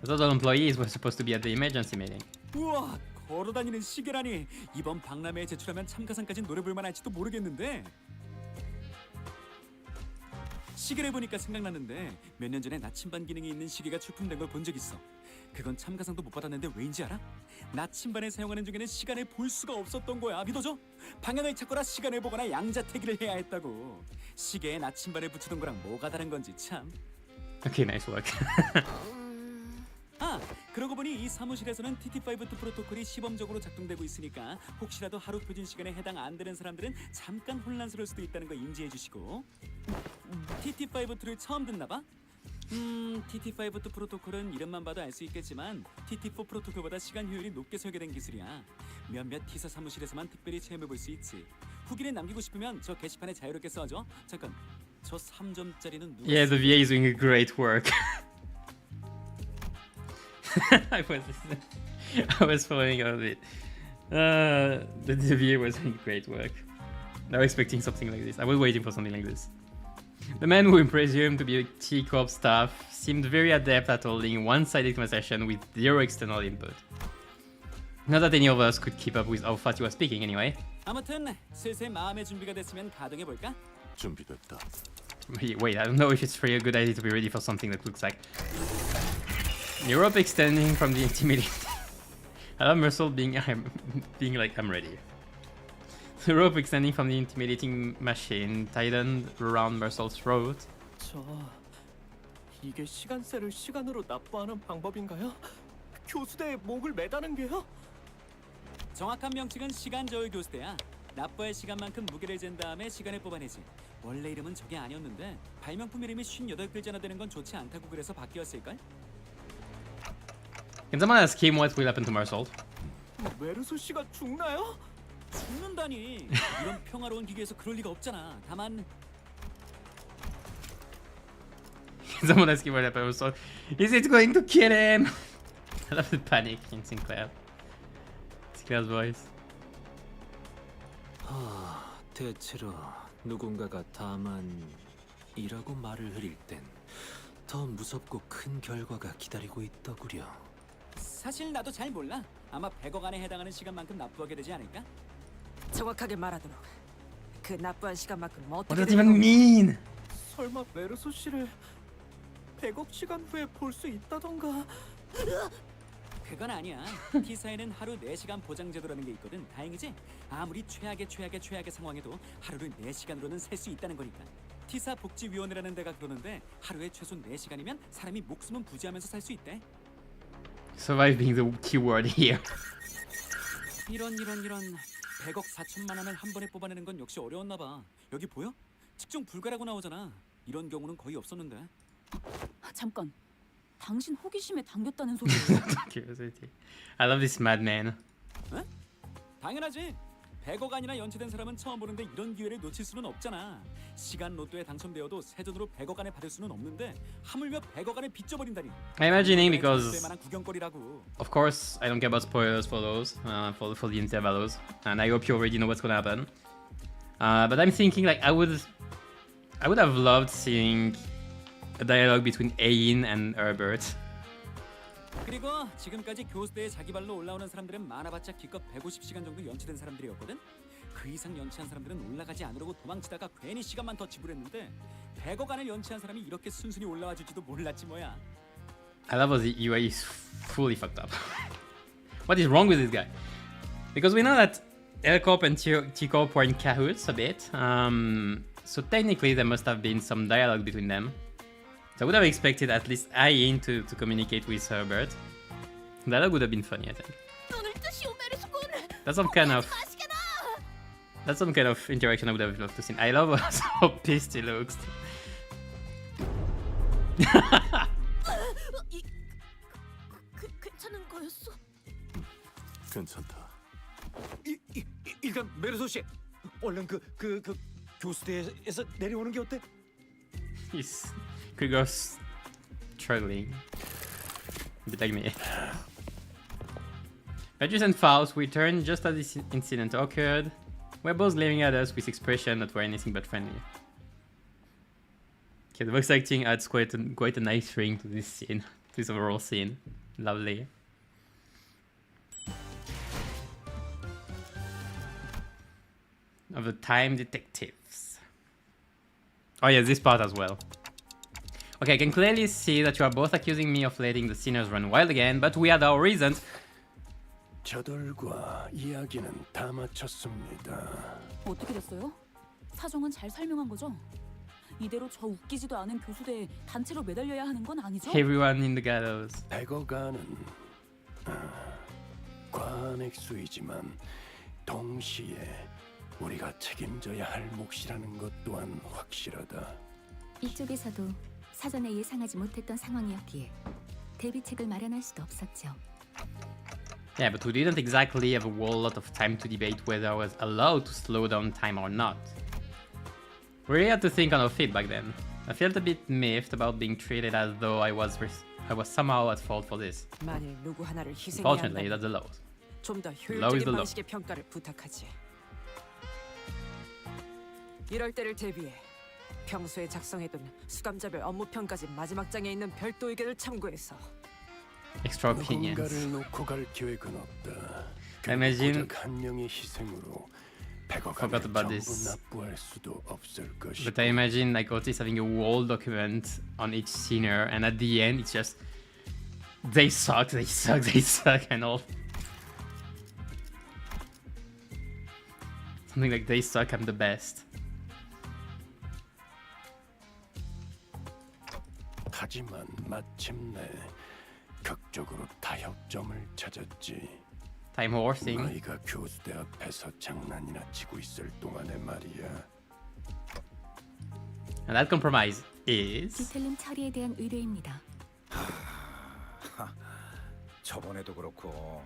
I thought all employees were supposed to be at the emergency meeting. 우와, 걸어다니는 시계라니. 이번 박람회에 제출하면 참가상까지 노려볼만 할지도 모르겠는데. 시계를 보니까 생각났는데 몇 년 전에 나침반 기능이 있는 시계가 출품된 걸 본 적 있어. 그건 참가상도 못 받았는데 왜인지 알아? 나침반에 사용하는 중에는 시간을 볼 수가 없었던 거야. 믿어줘? 방향을 찾거나 시간을 보거나 양자태기를 해야 했다고. 시계에 나침반을 붙이던 거랑 뭐가 다른 건지 참. Okay, nice work. 그러고 보니 이 사무실에서는 TT5 프로토콜이 시범적으로 작동되고 있으니까 혹시라도 하루 표준 시간에 해당 안 되는 사람들은 잠깐 혼란스러울 수도 있다는 거 인지해 주시고. TT5를 처음 듣나 봐? TT5 프로토콜은 이름만 봐도 알 수 있겠지만 TT4 프로토콜보다 시간 효율이 높게 설계된 기술이야. 몇몇 T사 사무실에서만 특별히 체험해 볼 수 있지. 후기를 남기고 싶으면 저 게시판에 자유롭게 써줘. 잠깐, 저 3점짜리는 누가? Yeah, the VA is doing a great work. I was following on it. The VA was doing great work. I was expecting something like this. I was waiting for something like this. The man who presumed to be a T Corp staff seemed very adept at holding one-sided conversation with zero external input. Not that any of us could keep up with how fast he was speaking anyway. 아무튼 슬슬 마음의 준비가 됐으면 가동해 볼까? 준비됐다. Wait, I don't know if it's really a good idea to be ready for something that looks like Europe extending from the intimidating. I love Mercel being like I'm ready. The rope extending from the intimidating machine tightened around Mercel's throat. 이게 시간세를 시간으로 납부하는 방법인가요? 교수대에 목을 매다는 게요? 정확한 명칭은 시간 저울 교수대야. 납부할 시간만큼 무게를 잰 다음에 시간을 뽑아내지. 원래 이름은 저게 아니었는데 발명품 이름이 58글자나 되는 건 좋지 않다고 그래서 바뀌었을걸? Can someone ask him what will happen to Marshall? 메르소 씨가 죽나요? 죽는다니. 이런 평화로운 기계에서 그럴 리가 없잖아. 다만 Can someone ask him what happened to Marshall? Is it going to kill him? I love the panic in Sinclair. Sinclair's voice. 대체로 누군가가 다만이라고 말을 흐릴 땐 더 무섭고 큰 결과가 기다리고 있더구려. 사실 나도 잘 몰라. 아마 100억 안에 해당하는 시간만큼 납부하게 되지 않을까? 정확하게 말하도록 그 납부한 시간만큼 What 어떻게 does it even mean? 설마 메르소 씨를 100억 시간 후에 볼 수 있다던가? 그건 아니야. T사에는 하루 4시간 보장 제도라는 게 있거든. 다행이지? 아무리 최악의 상황에도 하루를 4시간으로는 셀 수 있다는 거니까. T사 복지위원회라는 데가 그러는데 하루에 최소 4시간이면 사람이 목숨은 부지하면서 살 수 있대. Survive being the keyword here. 이런 100억 4천만 원을 한 번에 뽑아내는 건 역시 어려웠나 봐. 여기 보여? 측정 불가라고 나오잖아. 이런 경우는 거의 없었는데. 잠깐. 당신 호기심에 당겼다는 소리예요? Curiosity. I love this madman. 에? 당연하지. 100억 안이나 연체된 사람은 처음 보는데 이런 기회를 놓칠 수는 없잖아. 시간 로또에 당첨되어도 세전으로 100억 안에 받을 수는 없는데 하물며 100억 안에 빚져버린다니. I'm imagining because, 만한 구경거리라고. of course, I don't care about spoilers for those, for the intervalos, and I hope you already know what's gonna happen. But I'm thinking like I would have loved seeing a dialogue between Ain and Herbert. 그리고 지금까지 교수대에 자기 발로 올라오는 사람들은 많아봤자 기껏 150시간 정도 연체된 사람들이었거든. 그 이상 연체한 사람들은 올라가지 않으려고 도망치다가 괜히 시간만 더 지불했는데 100억 안을 연체한 사람이 이렇게 순순히 올라와 줄지도 몰랐지 뭐야. I love how the UA is fully fucked up. What is wrong with this guy? Because we know that L-Corp and T-Corp were in cahoots a bit, so technically there must have been some dialogue between them. So I would have expected at least Ain to communicate with Herbert. That would have been funny, I think. That's some kind of interaction I would have loved to see. I love how pissed he looks. 괜찮은 거였어? 괜찮다. 일단 메르소 씨, 얼른 그 교수대에서 내려오는 게 어때? He's Krieger's struggling. A bit like me. Petrus and Faust return just as this incident occurred. We're both glaring at us with expression that were anything but friendly. Okay, the voice acting adds quite a nice ring to this scene, to this overall scene. Lovely. Of the time detectives. Oh yeah, this part as well. Okay, I can clearly see that you are both accusing me of letting the sinners run wild again, but we had our reasons. 저들과 이야기는 다 마쳤습니다. 어떻게 됐어요? 사정은 잘 설명한 거죠? 이대로 저 웃기지도 않은 교수대에 단체로 매달려야 하는 건 아니죠? Everyone in the gallows. 100억 안은 과한 액수이지만 동시에 우리가 책임져야 할 몫이라는 것 또한 확실하다. 이쪽에서도 사전에 예상하지 못했던 상황이었기에 대비책을 마련할 수도 없었죠. Yeah, but we didn't exactly have a whole lot of time to debate whether I was allowed to slow down time or not. We really had to think on our feet back then. I felt a bit miffed about being treated as though I was somehow at fault for this. 만일 누구 하나를 희생해야 Unfortunately, 한다면 that's the law. 좀 더 Low is the 효율적인 law. 방식의 평가를 부탁하지. 이럴 때를 대비해 평소에 작성해둔 수감자별 업무 평가지 마지막 장에 있는 별도 의견을 참고해서 Extra opinions. 누군가를 놓고 갈 계획은 없다. Imagine- 고작 한 명의 희생으로 100억 Forgot 안을 about 전부 this. 납부할 수도 없을 것이고. But I imagine like Otis having a whole document on each sinner, and at the end it's just they suck, and all. Something like they suck, I'm the best. 하지만 마침내 극적으로 타협점을 찾았지. Time horsing. 너희가 교수대 앞에서 장난이나 치고 있을 동안에 말이야. And that compromise is 디텔링 처리에 대한 의뢰입니다. 저번에도 그렇고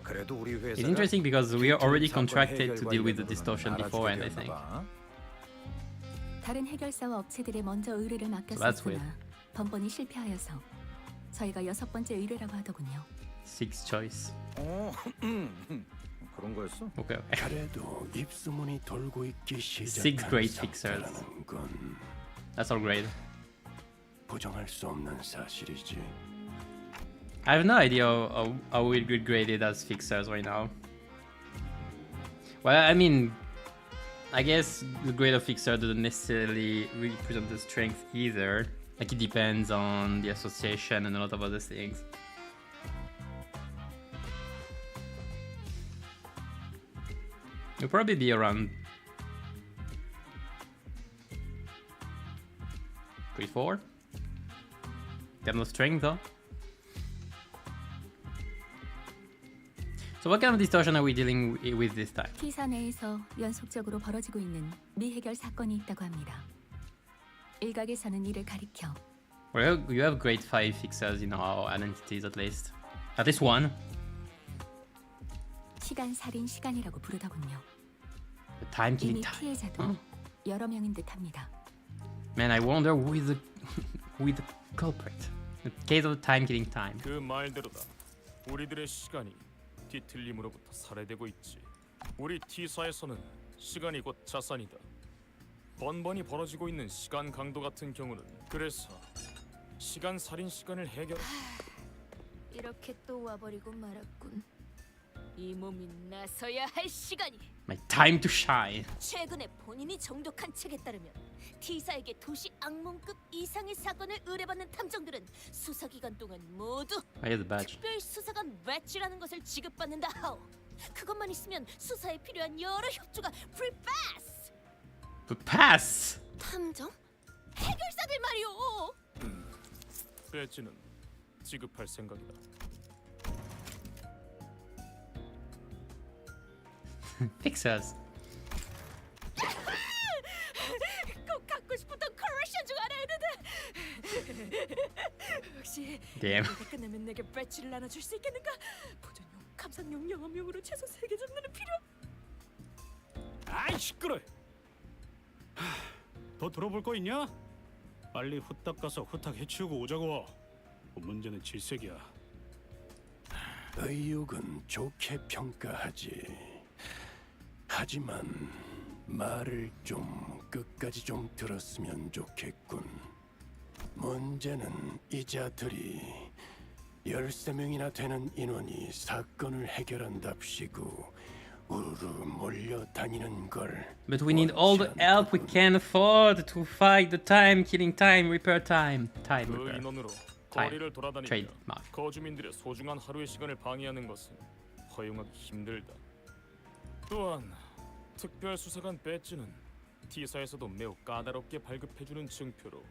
그래도 우리 회사 It's interesting because we are already contracted to deal with the distortion beforehand, I think. 다른 해결사와 업체들에 먼저 의뢰를 that's weird. 맡겼었으나 번번이 실패하여서 저희가 6번째 의뢰라고 하더군요. Sixth choice. 그런 거였어? Okay, okay. 그래도 입소문이 돌고 있기 Six 시작한 great fixers. 상태라는 건 That's all great. 부정할 수 없는 사실이지. I have no idea how we're graded as fixers right now. Well, I mean, I guess the grade of fixer doesn't necessarily represent the strength either. Like it depends on the association and a lot of other things. It'll probably be around 3-4. They have no strength though. So what kind of distortion are we dealing with this time? T사 내에서 연속적으로 벌어지고 있는 미해결 사건이 있다고 합니다. 일각에서는 이를 가리켜 Well, you have grade 5 fixers in our identities at least. At least one. 시간 살인 시간이라고 부르더군요. The time killing 이미 time. 피해자도 여러 명인 듯합니다. Man, I wonder who is the who is the culprit. The case of time killing time. 그 말대로다. 우리들의 시간이 뒤틀림으로부터 살해되고 있지. 우리 T사에서는 시간이 곧 자산이다. 번번이 벌어지고 있는 시간 강도 같은 경우는 그래서 시간 살인 시간을 해결. 이렇게 또 와버리고 말았군. 이 몸이 나서야 할 시간이. My time to shine. 최근에 본인이 정독한 책에 따르면 T사에게 도시 악몽급 이상의 사건을 의뢰받는 탐정들은 수사 기간 동안 모두 I get the badge. 특별 수사관 배지라는 것을 지급받는다 하오. 그것만 있으면 수사에 필요한 여러 협조가 free pass. The pass. 탐정? 해결사들 말이오. 배지는 지급할 생각이다. Fixers. 꼭 갖고 싶었던 컬렉션 중 하나였는데. 혹시 Damn. 내가 끝나면 내게 배지를 나눠줄 수 있겠는가? 보존용, 감상용, 영업용으로 최소 3개 정도는 필요. 아이 시끄러. 더 들어볼 거 있냐? 빨리 후딱 가서 후딱 해치우고 오자고. 문제는 질색이야. 의욕은 좋게 평가하지. 하지만 말을 좀 끝까지 좀 들었으면 좋겠군. 문제는 이자들이 13명이나 되는 인원이 사건을 해결한답시고 우르르 몰려다니는 걸. But we need all the help we can afford to fight the time killing time repair time. Time 그 repair. 인원으로 Time. 거리를 돌아다니며 Trademark. 거주민들의 소중한 하루의 시간을 방해하는 것은 허용하기 힘들다. 또한 특별 수사관 배지는 T사에서도 매우 까다롭게 발급해주는 증표로.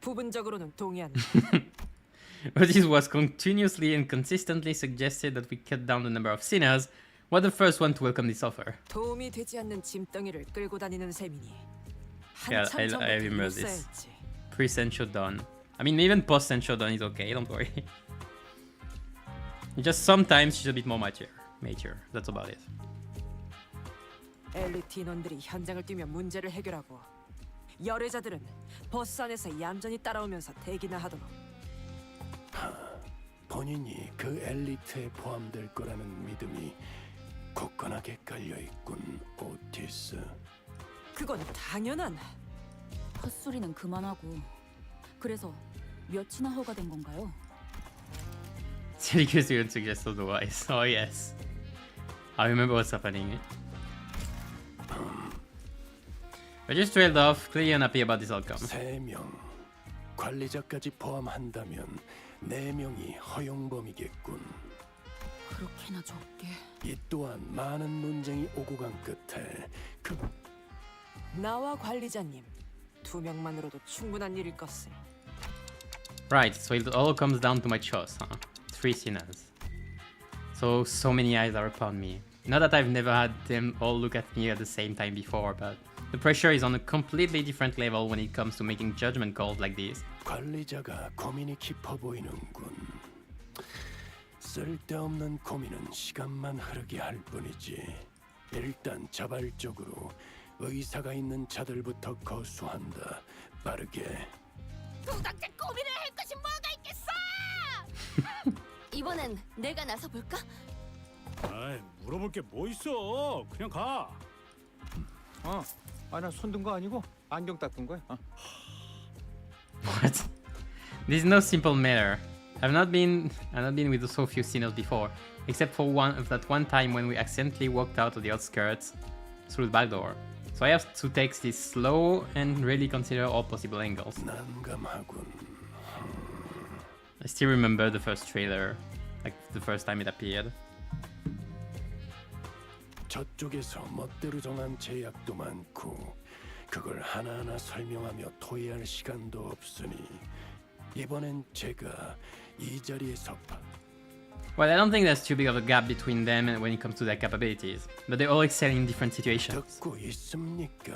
부분적으로는 동의한다. But this was continuously and consistently suggested that we cut down the number of sinners. We're the first one to welcome this offer. 도움이 되지 않는 짐덩이를 끌고 다니는 셈이니 Yeah, 한참 I 전부터 remember this. 일사였지. Pre-Sensual Dawn. I mean, even post-Sensual Dawn is okay, don't worry. Just sometimes she's a bit more mature. That's about it. 엘리트 인원들이 현장을 뛰며 문제를 해결하고 열애자들은 버스 안에서 얌전히 따라오면서 대기나 하도록. 본인이 그 엘리트에 포함될 거라는 믿음이 굳건하게 깔려있군, 오티스. 그건 당연한. 헛소리는 그만하고. 그래서 몇이나 허가된 건가요? Because you suggest otherwise. Oh yes. I remember what's happening. I just trailed off, clearly unhappy about this outcome. 3명, 관리자까지 포함한다면 4명이 허용범이겠군. 그렇게나 적게. 이 또한 많은 논쟁이 오고 간 끝에 그 나와 관리자님 2명만으로도 충분한 일일 것을. Right, so it all comes down to my choice, huh? 3 sinners. So many eyes are upon me. Not that I've never had them all look at me at the same time before, but the pressure is on a completely different level when it comes to making judgment calls like this. 관리자가 고민이 깊어 보이는군. 쓸데없는 고민은 시간만 흐르게 할 뿐이지. 일단 자발적으로 의사가 있는 자들부터 거수한다. 빠르게. 도당체 고민을 할 것이 뭐가 있겠어! 이번엔 내가 나서 볼까? 아이, 물어볼 게 뭐 있어? 그냥 가. 나 손 든 거 아니고 안경 닦은 거야. What? This is no simple matter. I've not been with so few sinners before, except for that one time when we accidentally walked out of the outskirts through the back door. So I have to take this slow and really consider all possible angles. 난감하군. I still remember the first trailer, like the first time it appeared. 저쪽에서 멋대로 정한 제약도 많고 그걸 하나하나 설명하며 토의할 시간도 없으니 이번엔 제가 이 자리에서 Well, I don't think there's too big of a gap between them and when it comes to their capabilities, but they all excel in different situations. 듣고 있습니까?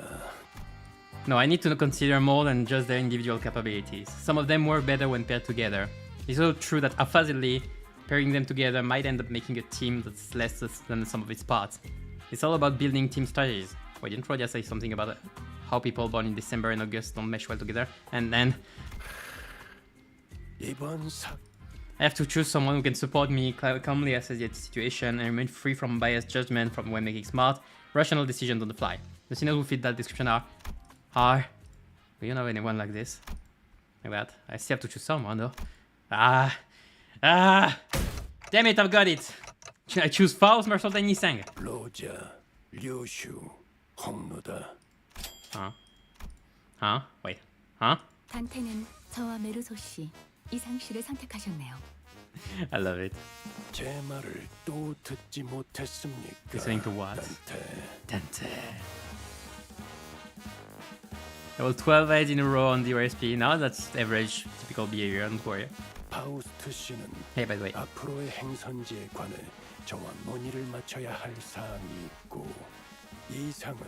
No, I need to consider more than just their individual capabilities. Some of them work better when paired together. It's also true that haphazardly pairing them together might end up making a team that's less than the sum of its parts. It's all about building team strategies. Wait, didn't Rodia say something about how people born in December and August don't mesh well together? And then I have to choose someone who can support me, calmly assess the situation, and remain free from biased judgment from when making smart, rational decisions on the fly. The sinners who fit that description are... Do you know anyone like this? Like that? I still have to choose someone though. Damn it, I've got it! Should I choose Faust, Marshall, and Yisang? 로자, 류슈, 홍루다. Wait. 단테는 저와 메르소 씨, 이상 씨를 선택하셨네요. I love it. 제 말을 또 듣지 못했습니까? Listening to what? 단테. There was 12 heads in a row on the OSP. Now that's average, typical behavior, don't worry. 파우스트 씨는 Hey, by the way. 앞으로의 행선지에 관해 저와 논의를 마쳐야 할 사항이 있고 이 상은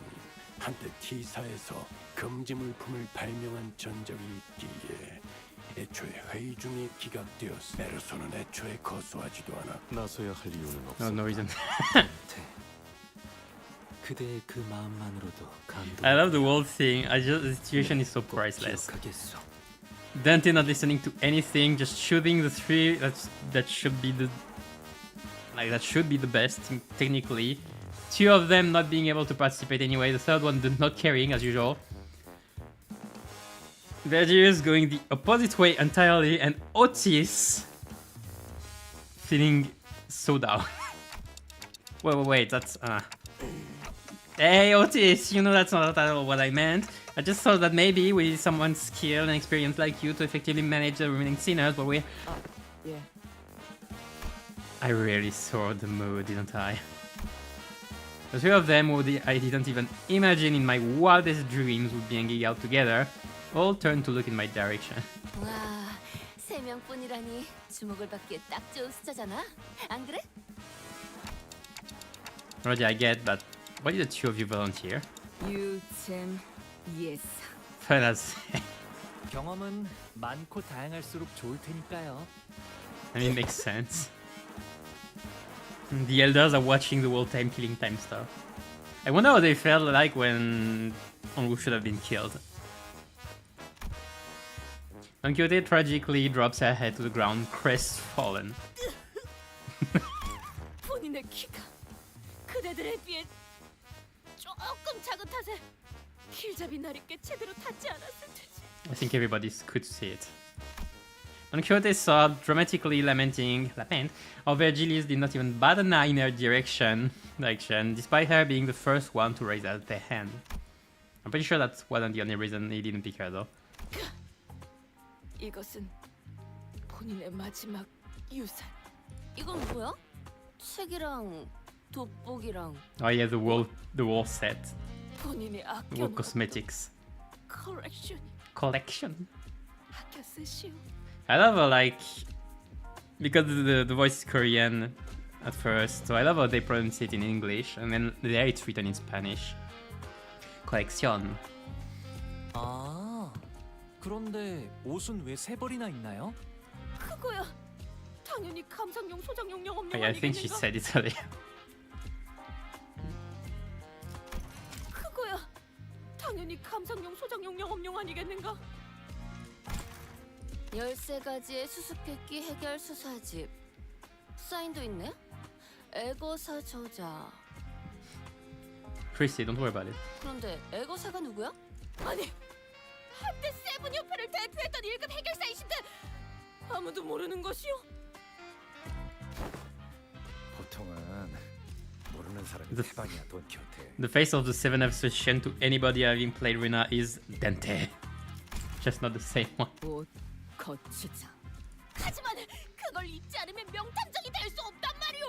한때 T사에서 금지 물품을 발명한 전적이 있기에 애초에 회의 중에 기각되었어. 메르소는 애초에 거수하지도 않아. 나서야 할 이유는 없어. No reason. 그대의 그 마음만으로도 감동. I love the whole thing. The situation is so priceless. 기억하겠소. Dante not listening to anything, just shooting the three. That should be the best technically. Two of them not being able to participate anyway. The third one not caring as usual. Vergilius going the opposite way entirely, and Otis feeling so down. wait, that's Hey Otis, you know that's not at all what I meant. I just thought that maybe with someone skilled and experienced like you to effectively manage the remaining sinners, but we... Yeah. I really saw the mood, didn't I? The three of them who I didn't even imagine in my wildest dreams would be hanging out together, all turned to look in my direction. 와, 세 명뿐이라니 주목을 받기에 딱 좋은 숫자잖아. 안 그래? Roger, I get, but why did the two of you volunteer? You, Tim, yes. That's... 경험은 많고 다양할수록 좋을 테니까요. I mean, it makes sense. The elders are watching the whole Killing Time stuff. I wonder how they felt like when Onwu should have been killed. Don Quixote tragically drops her head to the ground, crestfallen. 본인의 키가 그대들에 비해 조금 작은 탓에 길잡이 날이 꽤 제대로 닿지 않았을 테지. I think everybody could see it. Don Quixote saw dramatically lament how Vergilius did not even bat an eye in her direction, despite her being the first one to raise out their hand. I'm pretty sure that wasn't the only reason he didn't pick her though. 이것은 본인의 마지막 유산. 이건 뭐야? 책이랑 돋보기랑 Oh yeah, the wall set. 본인이 The wall 아껴놓은 cosmetics. collection. Collection. 아껴 쓰시오. I love how because the voice is Korean at first, so I love how they pronounce it in English, and then there it's written in Spanish. Collection. 아, 그런데 옷은 왜 세 벌이나 있나요? 그거야. 당연히 감상용 소장용 영업용 Oh, yeah, I think she 아니겠는가? said it earlier. 그거야. 당연히 감상용 소장용 영업용 아니겠는가? 13가지의 수수께끼 해결 수사집. 사인도 있네. 애거사 저자. Chrissy, don't worry about it. 그런데 애거사가 누구야? 아니, 한때 세븐 협회를 대표했던 1급 해결사이신데 아무도 모르는 것이요? 보통은 모르는 사람이 The- 태반이야, 돈키호테. The face of the 7th association to anybody having played Rina is Dante. Just not the same one. 옷 거치장. 하지만 그걸 입지 않으면 명탐정이 될 수 없단 말이오.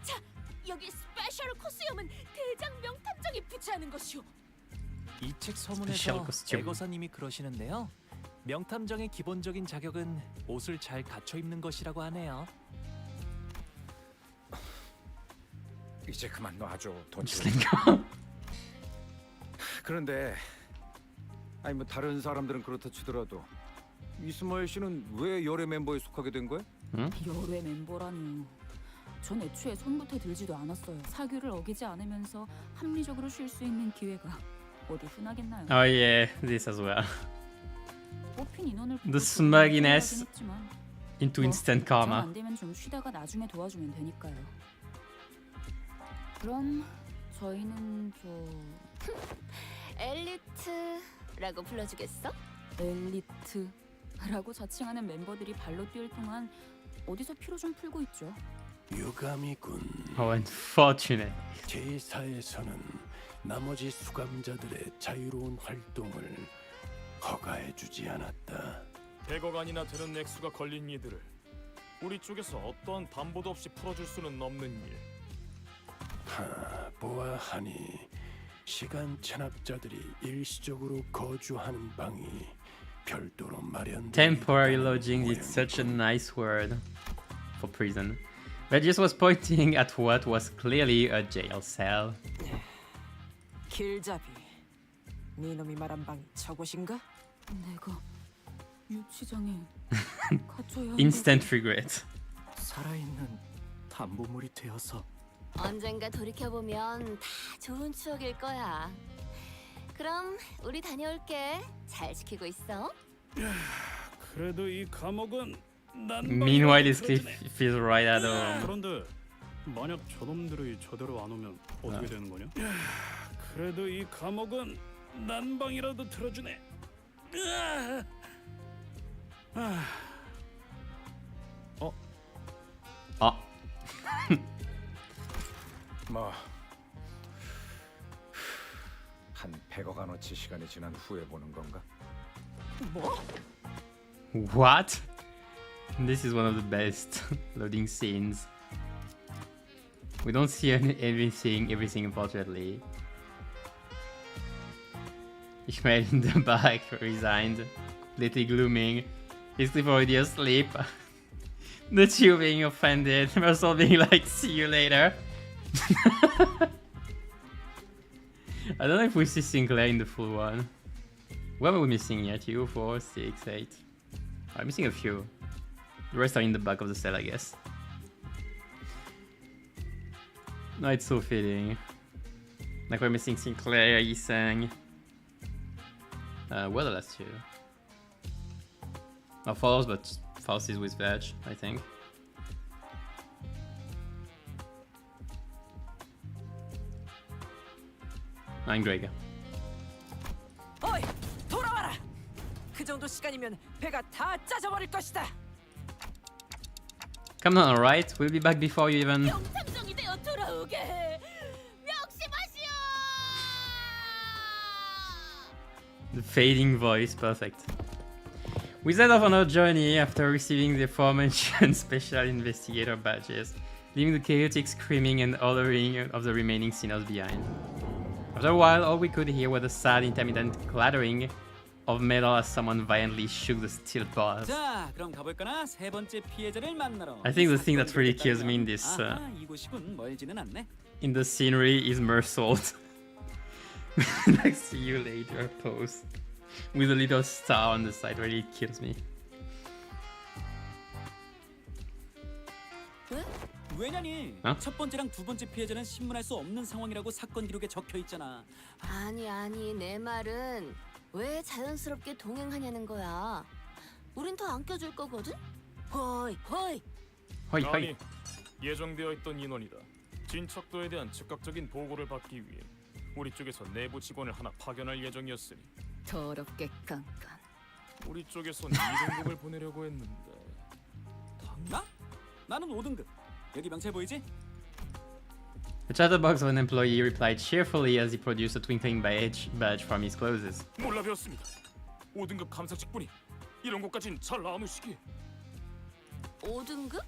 자, 여기 스페셜 코스염은 대장 명탐정이 부채하는 것이오. 이 책 Special 서문에서 costume. 애거사님이 그러시는데요. 명탐정의 기본적인 자격은 옷을 잘 갖춰 입는 것이라고 하네요. 이제 그만 놔줘, Just 돈키호테. let go. 그런데 아니 뭐 다른 사람들은 그렇다 치더라도 이스마엘 씨는 왜 열애 멤버에 속하게 된 거야? 열애 멤버라뇨. 전 애초에 손부터 들지도 않았어요. 사규를 어기지 않으면서 합리적으로 쉴 수 있는 기회가 어디 흔하겠나요? Oh yeah, this as well. 뽑힌 인원을 보고 The smugginess 좋아하긴 했지만 into 뭐, instant 정 karma. 안 되면 좀 쉬다가 나중에 도와주면 되니까요. 그럼 저희는 엘리트라고 불러주겠어? 엘리트라고 자칭하는 멤버들이 발로 뛸 동안 어디서 피로 좀 풀고 있죠. 유감이군. How unfortunate. 제4에서는 나머지 수감자들의 자유로운 활동을 허가해주지 않았다. 100억안이나 되는 액수가 걸린 이들을 우리 쪽에서 어떠한 담보도 없이 풀어줄 수는 없는 일. 보아하니 시간 체납자들이 일시적으로 거주하는 방이 별도로 마련돼 Temporary 있다는 lodging is such a 모양이군. nice word for prison. Regis was pointing at what was clearly a jail cell. 길잡이. 네 놈이 말한 방이 저곳인가? 내가 유치장에 갇혀야 한다고. Instant regret. 살아있는 담보물이 되어서 언젠가 돌이켜보면 다 좋은 추억일 거야. 그럼 우리 다녀올게. 잘 지키고 있어. 그래도 이 감옥은 난 Meanwhile, this cliff feels right at home. 그런데 만약 저놈들이 저대로 안 오면 어떻게 되는 거냐? 그래도 이 감옥은 난방이라도 틀어주네. Oh, 뭐 한 100억안어치 시간이 지난 후에 보는 건가? what? This is one of the best loading scenes. We don't see everything unfortunately. Ishmael in the back, resigned, completely glooming. Is Cliff already asleep? The two being offended, Mercer being like, see you later. I don't know if we see Sinclair in the full one. What are we missing here? 2, 4, 6, 8. I'm missing a few. The rest are in the back of the cell, I guess. No, it's so fitting. Like we're missing Sinclair, Yisang. Where are the last two? Oh, Faust, but Faust is with Veg, I think. I'm Greg. 어이, 돌아와라. 그 정도 시간이면 배가 다 짜져버릴 것이다. Come on, alright? We'll be back before you even... 명탐정이 되어 돌아오게 해. 명심하시오. The fading voice, perfect. We set off on our journey after receiving the aforementioned special investigator badges, leaving the chaotic screaming and hollering of the remaining sinners behind. After a while, all we could hear was the sad, intermittent clattering of metal as someone violently shook the steel bars. 자, 그럼 가볼까나? 세 번째 피해자를 만나러. I think the thing that really kills me in this 아하, 이곳이군. 멀지는 않네. in the scenery is Mersault. Like, see you later pose with a little star on the side really kills me. 왜? 왜냐니? 어? 첫 번째랑 두 번째 피해자는 신문할 수 없는 상황이라고 사건 기록에 적혀 있잖아. 아니 내 말은 왜 자연스럽게 동행하냐는 거야. 우린 더 안 껴줄 거거든. 호이. 허이 허이. 아니, 예정되어 있던 인원이다. 진척도에 대한 즉각적인 보고를 받기 위해 우리 쪽에서 내부 직원을 하나 파견할 예정이었으니 더럽게 깐깐. 우리 쪽에선 2등급을 보내려고 했는데 나? 나는 5등급. 여기 명찰 보이지? The chatterbox of an employee replied cheerfully as he produced a twinkling badge from his clothes. 몰라 배웠습니다. 5등급 감사 직분이 이런 곳까진 잘 아무시기에. 5등급?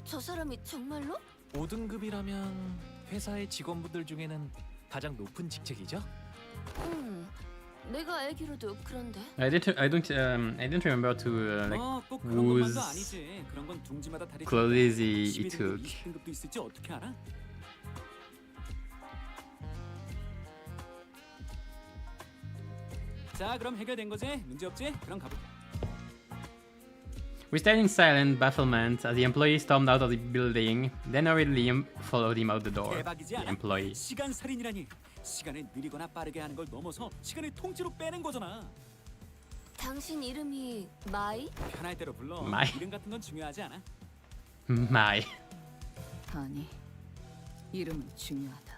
저 사람이 정말로? 5등급이라면 회사의 직원분들 중에는 가장 높은 직책이죠? 내가 알기로도 그런데. I didn't remember to like 꼭 그런 것만도 whose 아니지. 그런 건 둥지마다 다르지. clothes he 12등급, took. 20등급도 있을지 어떻게 알아? 자, 그럼 해결된 거지? 문제 없지? 그럼 가볼게. We stayed in silent bafflement as the employee stormed out of the building. Then hurriedly followed him out the door. 대박이지 The 않아? employee. 시간 살인이라니. 시간을 느리거나 빠르게 하는 걸 넘어서 시간을 통째로 빼는 거잖아. 당신 이름이 마이? 편할 대로 불러. 마이. 이름 같은 건 중요하지 않아. My. 아니, 이름은 중요하다.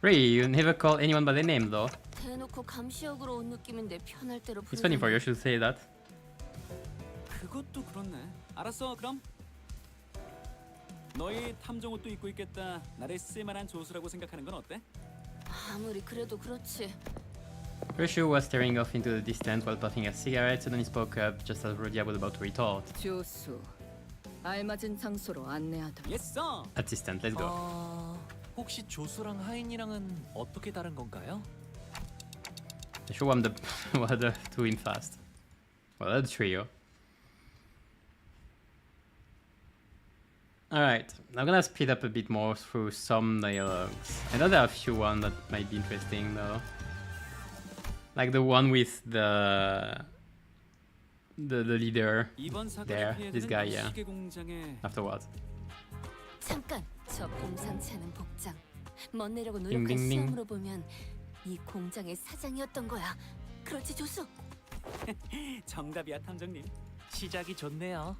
Really, you never call anyone by their name though. 대놓고 감시역으로 온 느낌인데 편할 대로 It's funny for you should say that. 그것도 그렇네. 알았어, 그럼. 너희 탐정 옷도 입고 있겠다. 나를 쓸만한 조수라고 생각하는 건 어때? 아무리 그래도 그렇지. Rushu was staring off into the distance while puffing a cigarette. Suddenly spoke up just as Rodia was about to retort. 조수, 알맞은 장소로 안내하다. 예써. Assistant, let's go. 혹시 조수랑 하인이랑은 어떻게 다른 건가요? Show them what they're doing fast. Well, that's the trio. Alright, I'm gonna speed up a bit more through some dialogues. I know there are a few ones that might be interesting though. Like the one with the leader 이번 사건의 there, this 피해자는 guy, yeah. 시계 공장에 Afterwards. 잠깐, 저 범상치 않은 복장. 멋내려고 노력한 딩딩딩. 시험으로 보면 이 공장의 사장이었던 거야. 그렇지, 조수? 정답이야, 탐정님. 시작이 좋네요.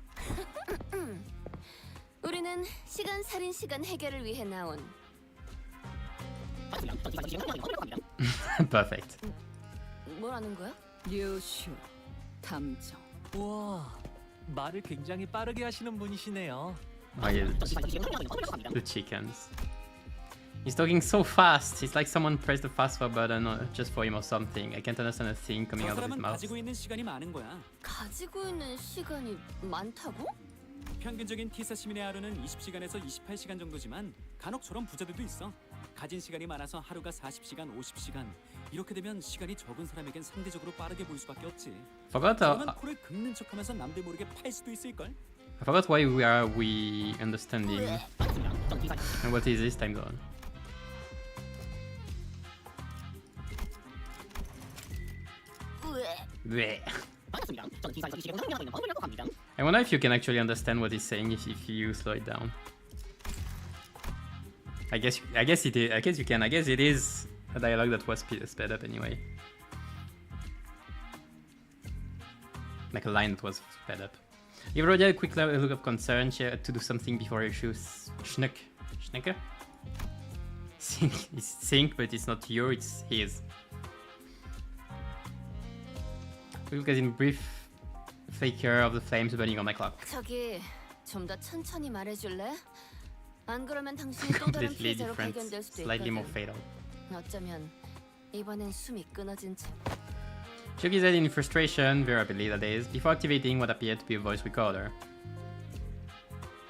우리는 시간 살인 시간 해결을 위해 나온. Perfect. 뭐라는 거야? 류슈 탐정. 우와, 말을 굉장히 빠르게 하시는 분이시네요. Oh yeah, the chickens. He's talking so fast. It's like someone pressed the fast forward button just for him or something. I can't understand a thing coming 저 out of his 사람은 mouth. 가지고 있는 시간이 많은 거야. 가지고 있는 시간이 많다고? 평균적인 T사 시민의 하루는 20시간에서 28시간 정도지만 간혹 저런 부자들도 있어. 가진 시간이 많아서 하루가 40시간, 50시간. 이렇게 되면 시간이 적은 사람에겐 상대적으로 빠르게 보일 수밖에 없지. Forgot 그러면 코를 긁는 척하면서 남들 모르게 팔 수도 있을 걸. I forgot why we understanding. And what is this time zone? Bleh. I wonder if you can actually understand what he's saying if you slow it down. I guess it is. I guess you can. I guess it is a dialogue that was sped up anyway. Like a line that was sped up. Give Rodia a quick look of concern. She had to do something before her shoes. Schnecker? Sink, but it's not you, it's his. Look at in brief flicker of the flames burning on my clock. 저기 좀 더 천천히 말해줄래? 안 그러면 당신이 또 다른 Completely 피해자로 different, 발견될 수도 slightly more 있거든. fatal. 어쩌면 이번엔 숨이 끊어진 채. Shook his head in frustration, very rapidly that is, before activating what appeared to be a voice recorder.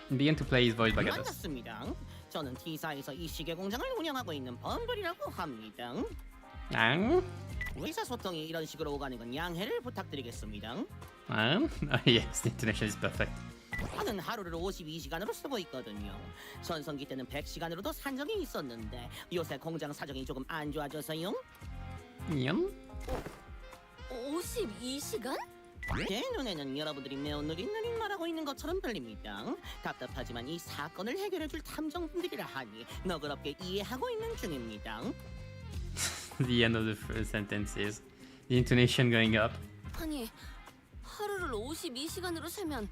And began to play his voice back at us. 반갑습니다. 저는 T사에서 이 시계 공장을 운영하고 있는 범블이라고 합니다. 앙? 의사소통이 이런 식으로 오가는 건 양해를 부탁드리겠습니다. 앙? Oh yes, the intonation is perfect. 저는 하루를 52시간으로 쓰고 있거든요. 전성기 때는 100시간으로도 산정이 있었는데 요새 공장 사정이 조금 안 좋아져서요. Yum? 52시간? 제 눈에는 여러분들이 매우 느릿느릿 말하고 있는 것처럼 들립니다. 답답하지만 이 사건을 해결해줄 탐정분들이라 하니 너그럽게 이해하고 있는 중입니다. The end of the first sentence is the intonation going up. 아니, 하루를 52시간으로 세면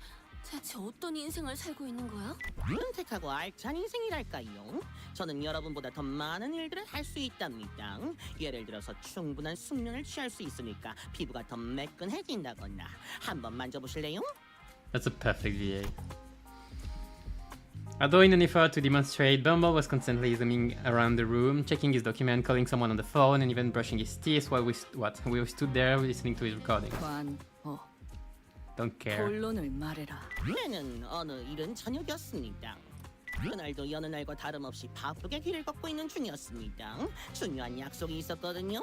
대체 어떤 인생을 살고 있는 거야? 선택하고 알찬 인생이랄까요? 저는 여러분보다 더 많은 일들을 할 수 있답니다. 예를 들어서 충분한 숙면을 취할 수 있으니까 피부가 더 매끈해진다거나. 한번 만져보실래요? That's a perfect VA. Although in an effort to demonstrate, Bumble was constantly zooming around the room, checking his document, calling someone on the phone, and even brushing his teeth while we stood there listening to his recording. Don't care. 본론을 말해라. 내는 어느 이른 저녁이었습니다. 그날도 여느 날과 다름없이 바쁘게 길을 걷고 있는 중이었습니다. 중요한 약속이 있었거든요.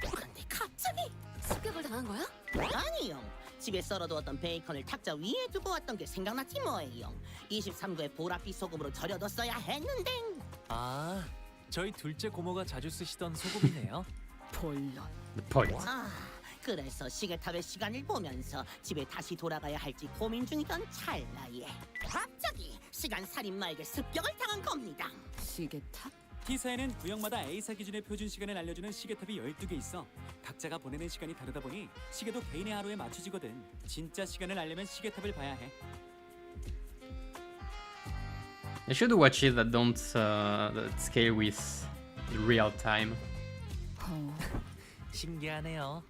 그런데 갑자기 습격을 당한 거야? 아니요. 집에 썰어두었던 베이컨을 탁자 위에 두고 왔던 게 생각났지 뭐예요. 23구에 보랏빛 소금으로 절여뒀어야 했는데. 아, 저희 둘째 고모가 자주 쓰시던 소금이네요. 본론. The point. 그래서 시계탑의 시간을 보면서 집에 다시 돌아가야 할지 고민 중이던 찰나에 갑자기 시간 살인마에게 습격을 당한 겁니다. 시계탑? T사에는 구역마다 A사 기준의 표준 시간을 알려주는 시계탑이 12개 있어. 각자가 보내는 시간이 다르다 보니 시계도 개인의 하루에 맞춰지거든. 진짜 시간을 알려면 시계탑을 봐야 해. I should watch it that don't that scale with real time. 신기하네요.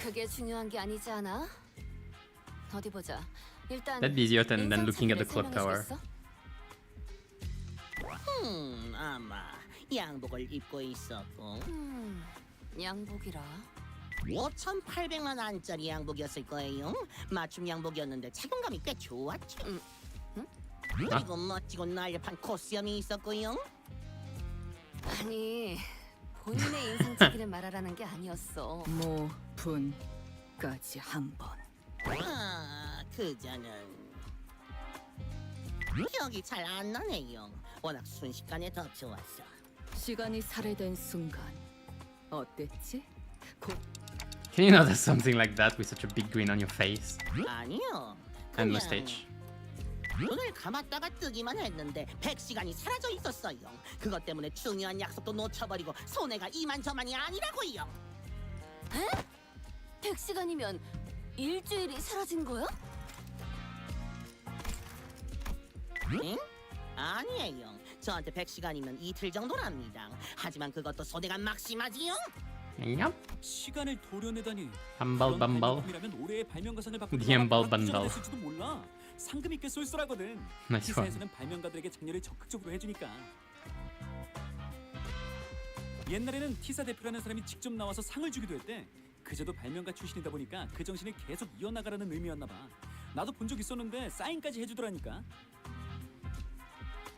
그게 중요한 게 아니지 않아? 어디 보자. 일단 That'd be easier than looking at the 인상 clock tower. 차이를 아마 양복을 입고 있었고 양복이라. 5,800만 원짜리 양복이었을 거예요. 맞춤 양복이었는데 착용감이 꽤 좋았죠. 그리고 멋지고 날렵한 코스염이 있었고요. 아니, 본인의 인상착의를 말하라는 게 아니었어. 분까지 한 번. 그자는 기억이 잘 안 나네요. 워낙 순식간에 덮쳐왔어. 시간이 살해된 순간 어땠지? Can you notice something like that with such a big grin on your face 아니요. and mustache? 눈을 감았다가 뜨기만 했는데 100시간이 사라져 있었어요. 그것 때문에 중요한 약속도 놓쳐버리고 손해가 이만저만이 아니라고요. 에? 100시간이면 일주일이 사라진 거야? 응? 아니에요. 저한테 100시간이면 이틀 정도랍니다. 하지만 그것도 손해가 막심하지요. Yup. 시간을 도려내다니. Humble bumble. 발명품이라면 올해의 발명가상을 받고 The humble bundle. 됐을지도 몰라. 상금이 꽤 쏠쏠하거든. Nice one. T사에서는 발명가들에게 장려를 적극적으로 해주니까. 옛날에는 T사 대표라는 사람이 직접 나와서 상을 주기도 했대. 그저도 발명가 출신이다 보니까 그 정신을 계속 이어나가라는 의미였나 봐. 나도 본 적 있었는데 사인까지 해주더라니까.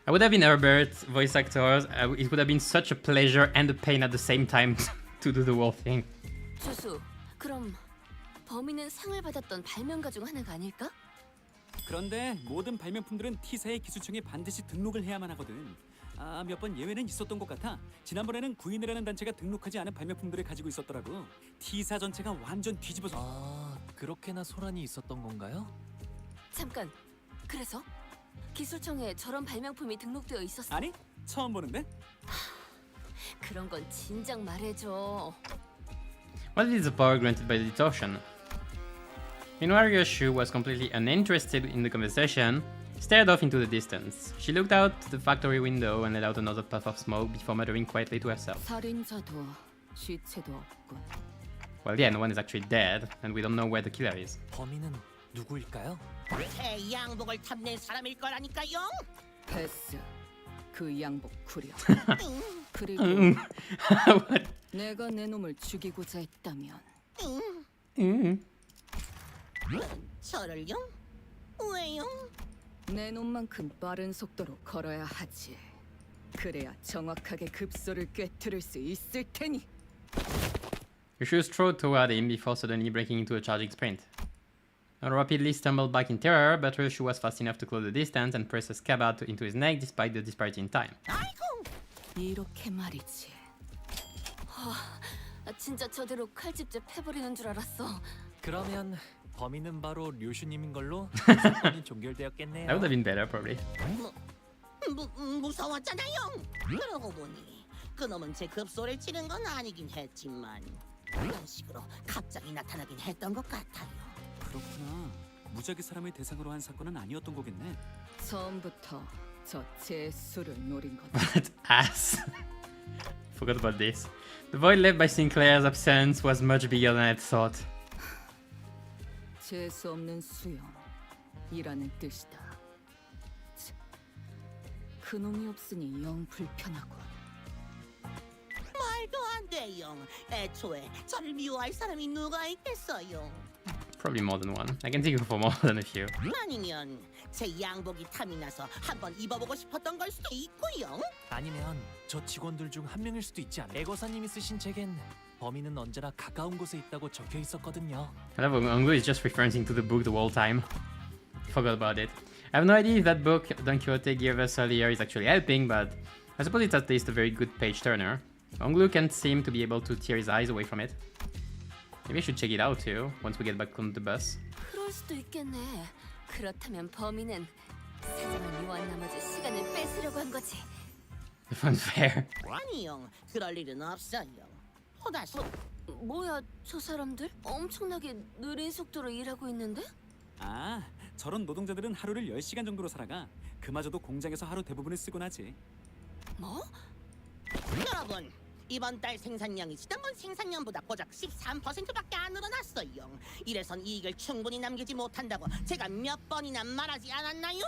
I would have been Herbert, voice actors. It would have been such a pleasure and a pain at the same time to do the whole thing. 주수, 그럼 범인은 상을 받았던 발명가 중 하나가 아닐까? 그런데 모든 발명품들은 T사의 기술청에 반드시 등록을 해야만 하거든. 몇 번 예외는 있었던 것 같아. 지난번에는 구인이라는 단체가 등록하지 않은 발명품들을 가지고 있었더라고. T사 전체가 완전 뒤집어서. 그렇게나 소란이 있었던 건가요? 잠깐, 그래서? 기술청에 저런 발명품이 등록되어 있었어? 아니, 처음 보는데? 그런 건 진작 말해줘. What is the power granted by the distortion? Meanwhile, Yoshu was completely uninterested in the conversation, stared off into the distance. She looked out the factory window and let out another puff of smoke before muttering quietly to herself. 살인자도 시체도 없군. Well, yeah, no one is actually dead, and we don't know where the killer is. 범인은 누구일까요? 제 양복을 탐낸 사람일 거라니까요. 패스. 그 양복 구려. 그리고 What? 내가 내 놈을 죽이고자 했다면 저를요? 왜요? 내 놈만큼 빠른 속도로 걸어야 하지. 그래야 정확하게 급소를 꿰뚫을 수 있을 테니. Yoshu strode toward him before suddenly breaking into a charging sprint. I rapidly stumbled back in terror, but Yoshu was fast enough to close the distance and press a scabbard into his neck despite the disparity in time. 이렇게 말이지. 진짜 저대로 칼집제 패버리는 줄 알았어. 그러면 범인은 바로 류슈님인 걸로 사건이 종결되었겠네요. That would have been better, probably. 무서웠잖아요. 그러고 보니 그놈은 제 급소를 치른 건 아니긴 했지만 이런 식으로 갑자기 나타나긴 했던 것 같아요. 그렇구나. 무작위 사람을 대상으로 한 사건은 아니었던 거겠네. 처음부터 저 재수를 노린 거다. What ass. Forgot about this. The void left by Sinclair's absence was much bigger than I thought. 재수 없는 수영이라는 뜻이다. 그놈이 없으니 영 불편하고. 말도 안 돼요. 애초에 저를 미워할 사람이 누가 있겠어요. Probably more than one. I can think of more than a few. 아니면 제 양복이 탐이 나서 한번 입어보고 싶었던 걸 수도 있고요. 아니면 저 직원들 중 한 명일 수도 있지 않아요? 애거사님이 쓰신 책엔 범인은 언제나 가까운 곳에 있다고 적혀 있었거든요. I love Ongu is just referencing to the book the whole time. Forgot about it. I have no idea if that book Don Quixote gave us earlier is actually helping, but I suppose it's at least a very good page turner. Ongu can't seem to be able to tear his eyes away from it. Maybe I should check it out too, once we get back on the bus. 그럴 수도 있겠네. 그렇다면 범인은 사장을 미워한 나머지 시간을 뺏으려고 한 거지. Unfair. 아니요, 그럴 일은 없어요. 호다시 뭐야, 저 사람들? 엄청나게 느린 속도로 일하고 있는데? 아, 저런 노동자들은 하루를 10시간 정도로 살아가. 그마저도 공장에서 하루 대부분을 쓰곤 하지. 뭐? 여러분, 이번 달 생산량이 지난번 생산량보다 고작 13%밖에 안 늘어났어요. 이래선 이익을 충분히 남기지 못한다고 제가 몇 번이나 말하지 않았나요?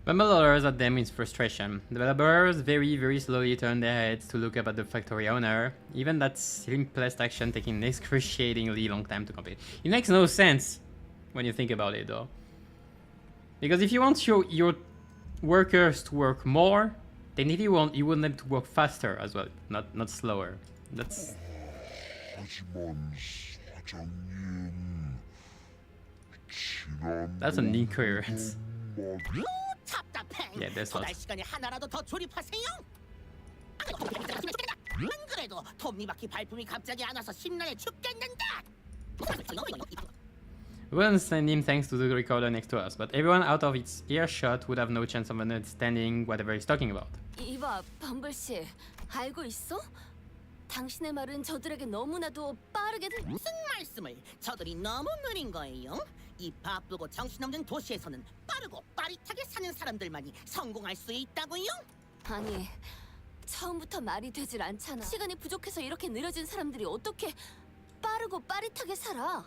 Bumblers at them in frustration. The laborers very slowly turn their heads to look up at the factory owner, even that simplest action taking an excruciatingly long time to complete. It makes no sense when you think about it though. Because if you want your workers to work more, then if you want them to work faster as well, not slower. That's an incoherence. 답답해. Yeah, that's 더 what. 날 시간에 하나라도 더 조립하세요. 안 그래도 톱니바퀴 발품이 갑자기 안 와서 심란해 죽겠는데. We wouldn't send him thanks to the recorder next to us, but everyone out of its earshot would have no chance of understanding whatever he's talking about. 이봐, 범블씨. 알고 있어? 당신의 말은 저들에게 너무나도 빠르게 무슨 말씀을? 저들이 너무 느린 거예요. 이 바쁘고 정신없는 도시에서는 빠르고 빠릿하게 사는 사람들만이 성공할 수 있다고요? 아니, 처음부터 말이 되질 않잖아. 시간이 부족해서 이렇게 느려진 사람들이 어떻게 빠르고 빠릿하게 살아?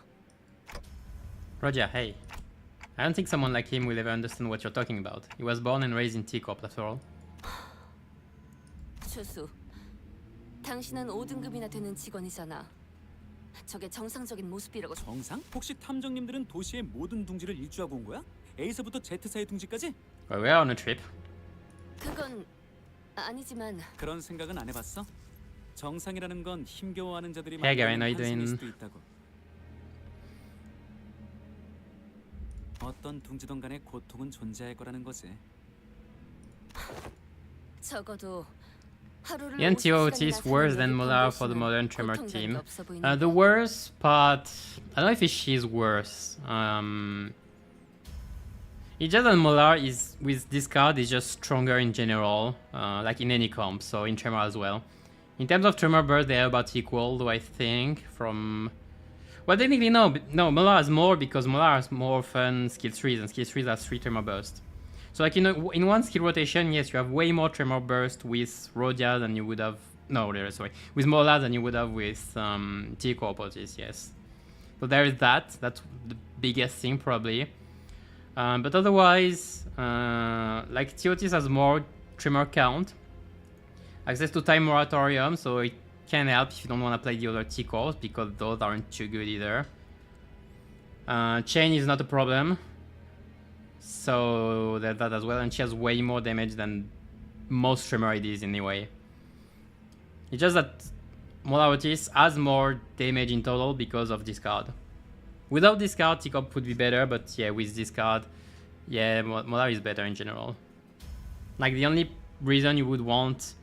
Roger, hey. I don't think someone like him will ever understand what you're talking about. He was born and raised in Teacorp, after all. 추수, 당신은 5등급이나 되는 직원이잖아. 저게 정상적인 모습이라고. 정상? 혹시 탐정님들은 도시의 모든 둥지를 일주하고 온 거야? A서부터 Z사의 둥지까지? Well, we're on a trip. 그건 아니지만. 그런 생각은 안 해봤어? 정상이라는 건 힘겨워하는 자들이 Hey, Gavin, how you 환승일 doing? 수도 있다고. 어떤 둥지든 간에 고통은 존재할 거라는 거지. 적어도 하루를 ENTOT is worse than Molar for the modern Tremor team. The worst part, I don't know if she's worse. It's just that Molar is with this card is just stronger in general, like in any comp, so in Tremor as well. In terms of Tremor burst, they are about equal, though I think from. Well, technically no, Molar has more because Molar has more often skill trees, and skill trees have 3 Tremor burst. So like in one skill rotation, yes, you have way more Tremor burst with Rodia than you would have. No, sorry, with Molar than you would have with T-Corp, yes. So there is that. That's the biggest thing probably. But otherwise, like Teotis has more Tremor count, access to Time Moratorium, so it can help if you don't want to play the other T-Corps because those aren't too good either. Chain is not a problem. So there's that as well, and she has way more damage than most Tremor IDs anyway. It's just that Molarotis has more damage in total because of this card. Without this card, T-Corp would be better, but yeah, with this card, yeah, Molar is better in general. Like the only reason you would want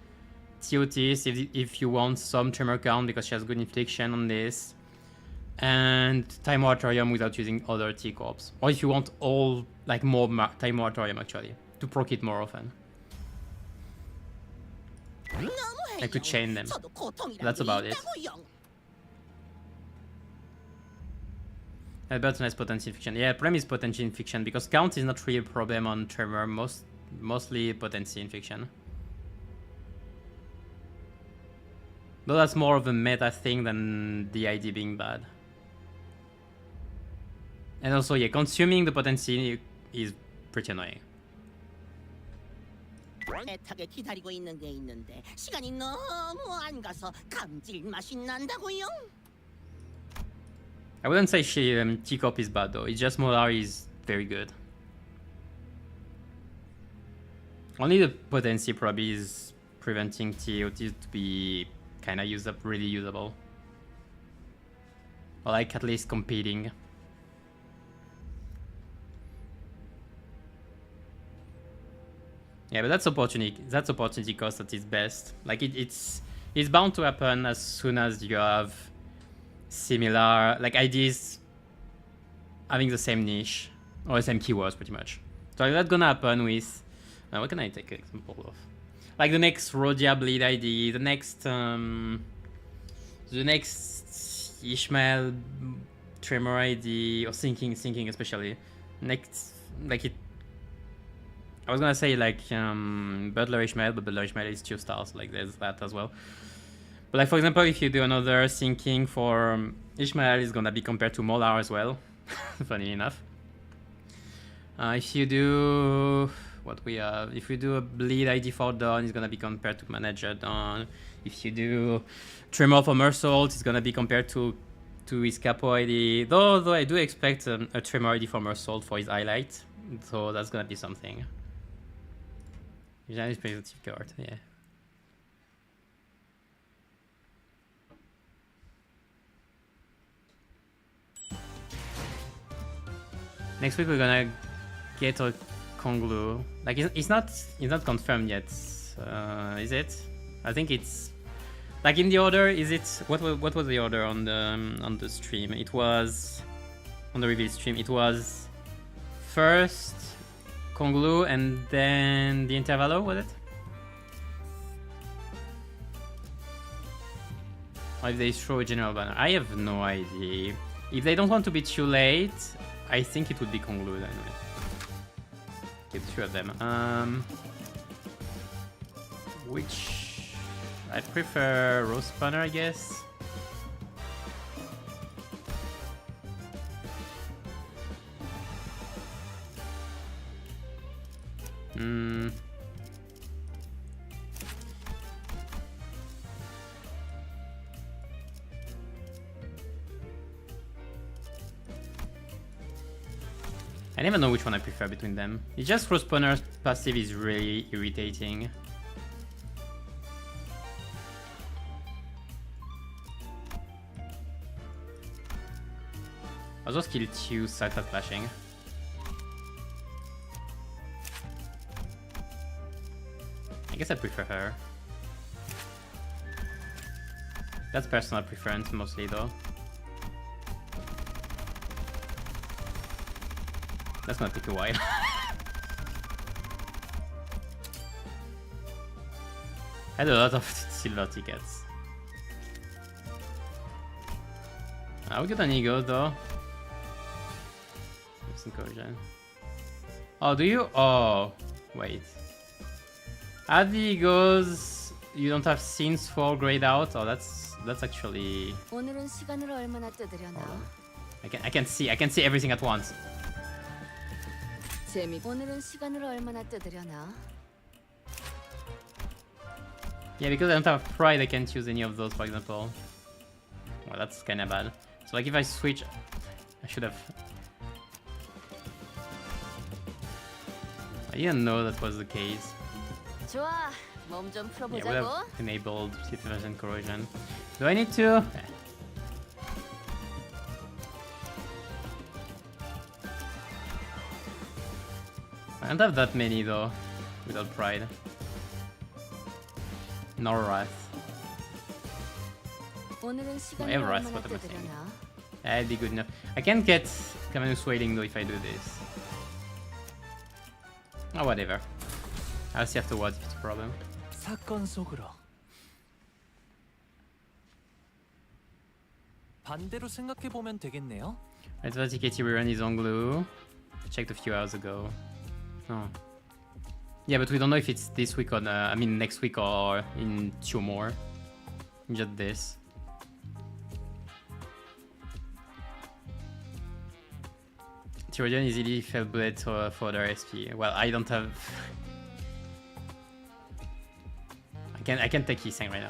T-Otis if you want some tremor count because she has good infliction on this. And Time Moratorium without using other T-Corps. Or if you want all, like more Time Moratorium actually, to proc it more often. Like to chain them. That's about it. Herbert has potency infliction. Yeah, problem is potency infliction because count is not really a problem on tremor, mostly potency infliction. Though that's more of a meta thing than the ID being bad. And also, yeah, consuming the potency is pretty annoying. 애타게 기다리고 있는 게 있는데 시간이 너무 안 가서 감질맛이 난다고요. I wouldn't say T-Cop is bad though, it's just Molar is very good. Only the potency probably is preventing T-Otis to be kinda really usable. Or like at least competing. Yeah, but that's opportunity cost at its best. Like it's bound to happen as soon as you have similar like IDs having the same niche or the same keywords pretty much. So that's gonna happen with what can I take an example of? Like the next Rodia bleed ID, the next Ishmael Tremor ID or sinking especially. Next like it I was gonna say like Butler Ishmael, but Butler Ishmael is 2 stars, like there's that as well. But like for example, if you do another sinking for Ishmael, it's gonna be compared to Molar as well, funny enough. If you do if you do a bleed ID for Dawn, it's gonna be compared to Manager Dawn. If you do Tremor for Mersault, it's gonna be compared to his Capo ID. Though I do expect a Tremor ID for Mersault for his highlight, so that's gonna be something. Janis positive card, yeah. Next week we're gonna get a Konglu. Like it's not confirmed yet, is it? I think it's like in the order. Is it what was the order on the stream? It was on the reveal stream. It was first Konglu and then the Intervalo, was it? Or if they throw a general banner. I have no idea. If they don't want to be too late, I think it would be Konglu anyway. Get 3 of them. Which I prefer Rose Banner, I guess. I never know which one I prefer between them. It's just Rose Spawner's passive is really irritating. Also skill 2 side flashing. I guess I prefer her. That's personal preference mostly though. That's gonna take a while. I had a lot of silver tickets. We got an ego though. Incursion. Oh, do you? Oh, wait. At the egos, you don't have scenes for grayed out. Oh, that's actually. 오늘은 시간을 얼마나 뜯으려나? I can see everything at once. 오늘은 시간을 얼마나 뜯으려나? Yeah, because I don't have pride, I can't use any of those, for example. Well, that's kind of bad. So like if I switch, I should have. I didn't know that was the case. 좋아, 몸 좀 Yeah, would 풀어보자고. have enabled T-Version corrosion. Do I need to? I don't have that many though, without pride. No wrath. 오늘은 시간이 Whatever, 얼마나 what am I saying? 뜨더려나? That'd be good enough. I can't get Camanus waiting though if I do this. Oh, whatever. I'll see afterwards if it's a problem. 사건 속으로. 반대로 생각해 보면 되겠네요. Adversity rerun is on glue. Checked a few hours ago. Oh. Yeah, but we don't know if it's this week or I mean next week or in 2 more. Just this. Tyrion easily fell bullet for the SP. Well, I don't have. I can't take his thing right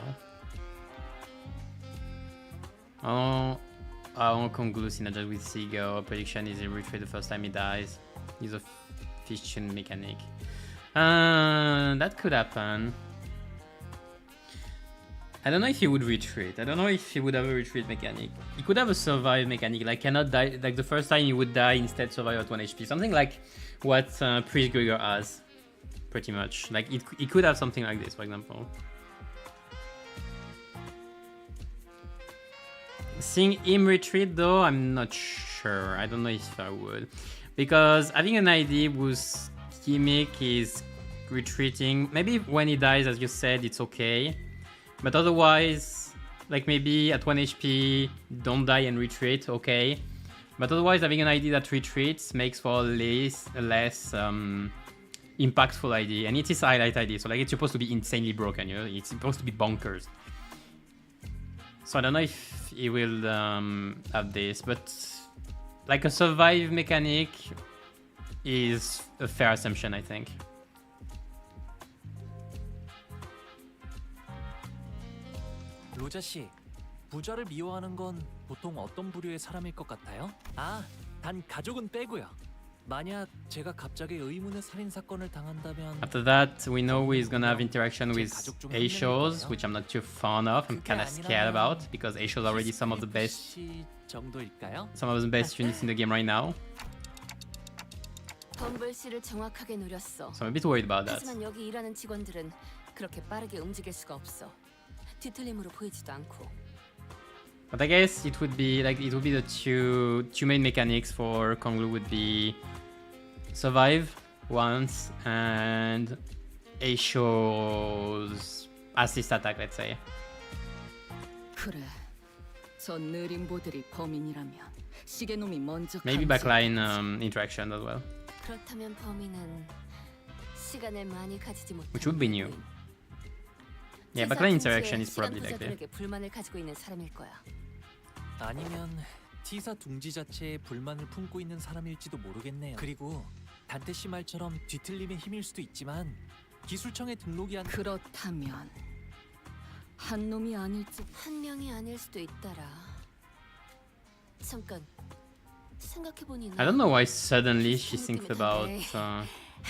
now. Oh, Konglu synergize with Seagull. Prediction is he retreat the first time he dies. He's a fission mechanic. That could happen. I don't know if he would retreat. I don't know if he would have a retreat mechanic. He could have a survive mechanic, like cannot die. Like the first time he would die, instead survive at 1 HP. Something like what Priest Gregor has, pretty much. Like it could have something like this, for example. Seeing him retreat though, I'm not sure. I don't know if I would. Because having an ID whose gimmick is retreating, maybe when he dies, as you said, it's okay. But otherwise, like maybe at 1 HP, don't die and retreat, okay. But otherwise, having an ID that retreats makes for a less impactful ID. And it is highlight ID, so like it's supposed to be insanely broken, you know? It's supposed to be bonkers. So I don't know if he will have this, but like a survive mechanic is a fair assumption, I think. 로자 씨, 부자를 미워하는 건 보통 어떤 부류의 사람일 것 같아요? 아, 단 가족은 빼고요. 만약 제가 갑자기 의문의 살인 사건을 당한다면 After that, we know he's gonna have interaction with A-shows, which I'm not too fond of. I'm kind of scared about because A-shows are already some of the best units in the game right now. 덤블씨를 정확하게 노렸어. So I'm a bit worried about that. 하지만 여기 일하는 직원들은 그렇게 빠르게 움직일 수가 없어. 뒤틀림으로 보이지도 않고. But I guess it would be like the two main mechanics for Konglu would be survive once and A-show's assist attack, let's say. 그래. 저 느림보들이 범인이라면 시계놈이 먼저 Maybe backline interaction as well, 그렇다면 범인은 시간을 많이 가지지 못한 which would be new. Yeah, backline interaction is probably like that. 불만을 가지고 있는 사람일 거야. 아니면 T사 둥지 자체에 불만을 품고 있는 사람일지도 모르겠네요. 그리고 단테 씨 말처럼 뒤틀림의 힘일 수도 있지만 기술청에 등록이 안 그렇다면 한 놈이 아닐지 한 명이 아닐 수도 있더라. 잠깐 생각해보니 I don't know why suddenly she thinks about.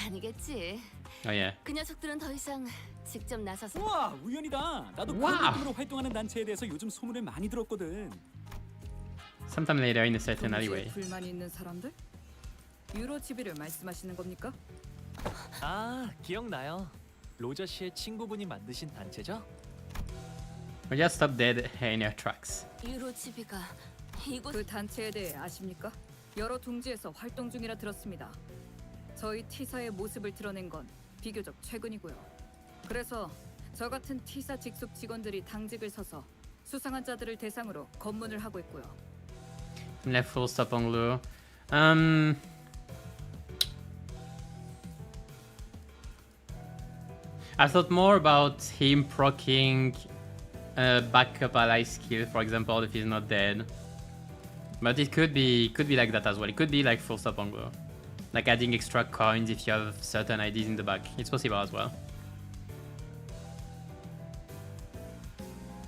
아니겠지. Oh yeah. 그 녀석들은 더 이상 직접 나서서. 우와, 우연이다. 나도 그런 느낌으로 활동하는 단체에 대해서 요즘 소문을 많이 들었거든. Sometime later in a certain alleyway. 불만이 있는 사람들? 유로 지비를 말씀하시는 겁니까? 아, 기억나요. 로저 씨의 친구분이 만드신 단체죠? We just stop dead in your tracks. 유로 지비가 이곳 그 단체에 대해 아십니까? 여러 둥지에서 활동 중이라 들었습니다. 저희 T사의 모습을 드러낸 건 비교적 최근이고요. 그래서 저 같은 T사 직속 직원들이 당직을 서서 수상한 자들을 대상으로 검문을 하고 있고요. Left full stop on glue. I thought more about him proccing backup ally skill, for example, if he's not dead. But it could be like that as well. It could be like full stop on glue, like adding extra coins if you have certain IDs in the back. It's possible as well.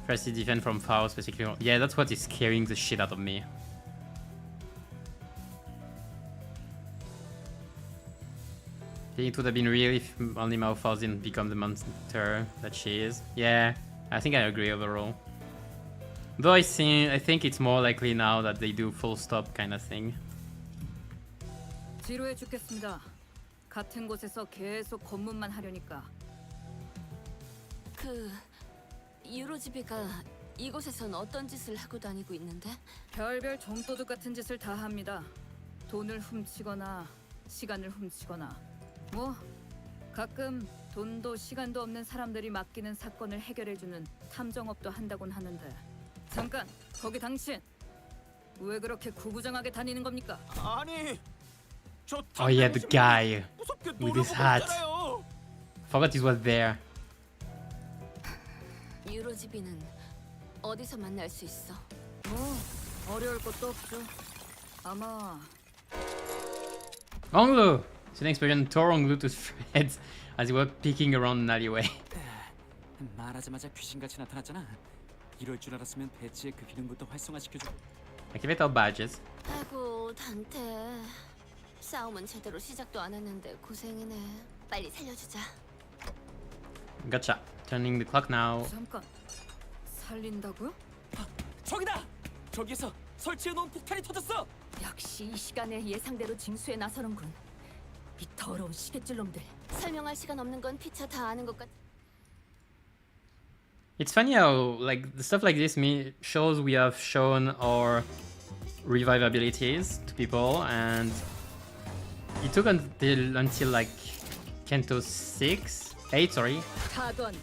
First, defend from Faust, basically. Yeah, that's what is scaring the shit out of me. I think it would have been real if only Malphite didn't become the monster that she is. Yeah, I think I agree overall. Though I think it's more likely now that they do full stop kind of thing. 지루해 죽겠습니다. 같은 곳에서 계속 검문만 하려니까. 그 유로지비가 이곳에선 어떤 짓을 하고 다니고 있는데? 별별 좀도둑 같은 짓을 다 합니다. 돈을 훔치거나 시간을 훔치거나 뭐 가끔 돈도 시간도 없는 사람들이 맡기는 사건을 해결해주는 탐정업도 한다곤 하는데 잠깐 거기 당신 왜 그렇게 구부정하게 다니는 겁니까? 아니 저 Oh yeah, the guy 무섭게 with his hat. 있잖아요. Forgot it was there. 유로지비는 어디서 만날 수 있어? 뭐 어려울 것도 없죠. 아마 Onglu! Sitting experience tore Onglu to shreds as he was peeking around an alleyway. 말하자마자 귀신같이 나타났잖아. 이럴 줄 알았으면 배치의 그 기능부터 활성화시켜줘. Activate all badges. 아이고 단테. 싸움은 제대로 시작도 안 했는데 고생이네. 빨리 살려주자. Gotcha. Turning the clock now. 잠깐 살린다고요? 저기다! 저기에서 설치해놓은 폭탄이 터졌어! 역시 이 시간에 예상대로 징수에 나서는군. 이 더러운 시계줄 놈들. 설명할 시간 없는 건 피차 다 아는 것 같. It's funny how like the stuff like this shows we have shown our revive abilities to people, and it took until like Kento 8, sorry. 타던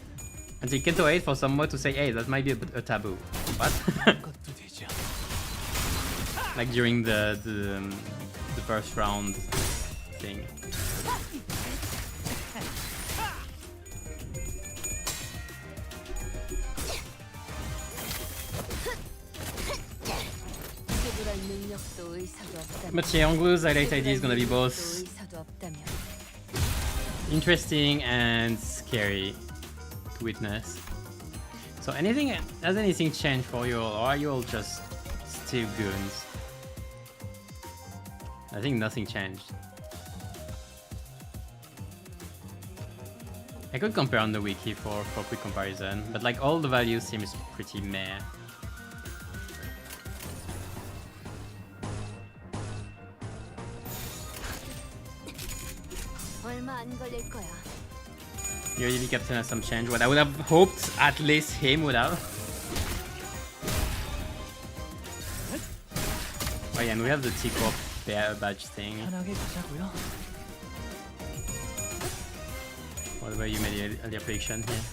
Until Kento 8 for someone to say, hey, that might be a taboo. What? Like during the first round thing. But yeah, Onglu's highlight ID is gonna be both interesting and scary to witness. So has anything changed for you all, or are you all just still goons? I think nothing changed. I could compare on the wiki for quick comparison, but like all the values seems pretty meh. Your EV captain has some change. What I would have hoped at least him would have. Oh yeah, and we have the T-Corp badge thing. Whatever you made the earlier prediction here.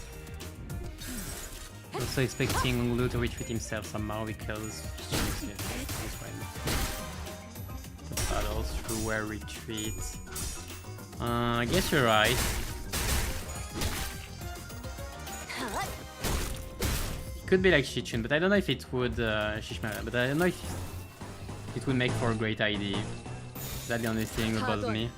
Also expecting Onglu to retreat himself somehow because the battles through where retreat. I guess you're right. Could be like Shichun, but I don't know if it would Shishmara, but I don't know if it would make for a great ID. That's the only thing that bothers me.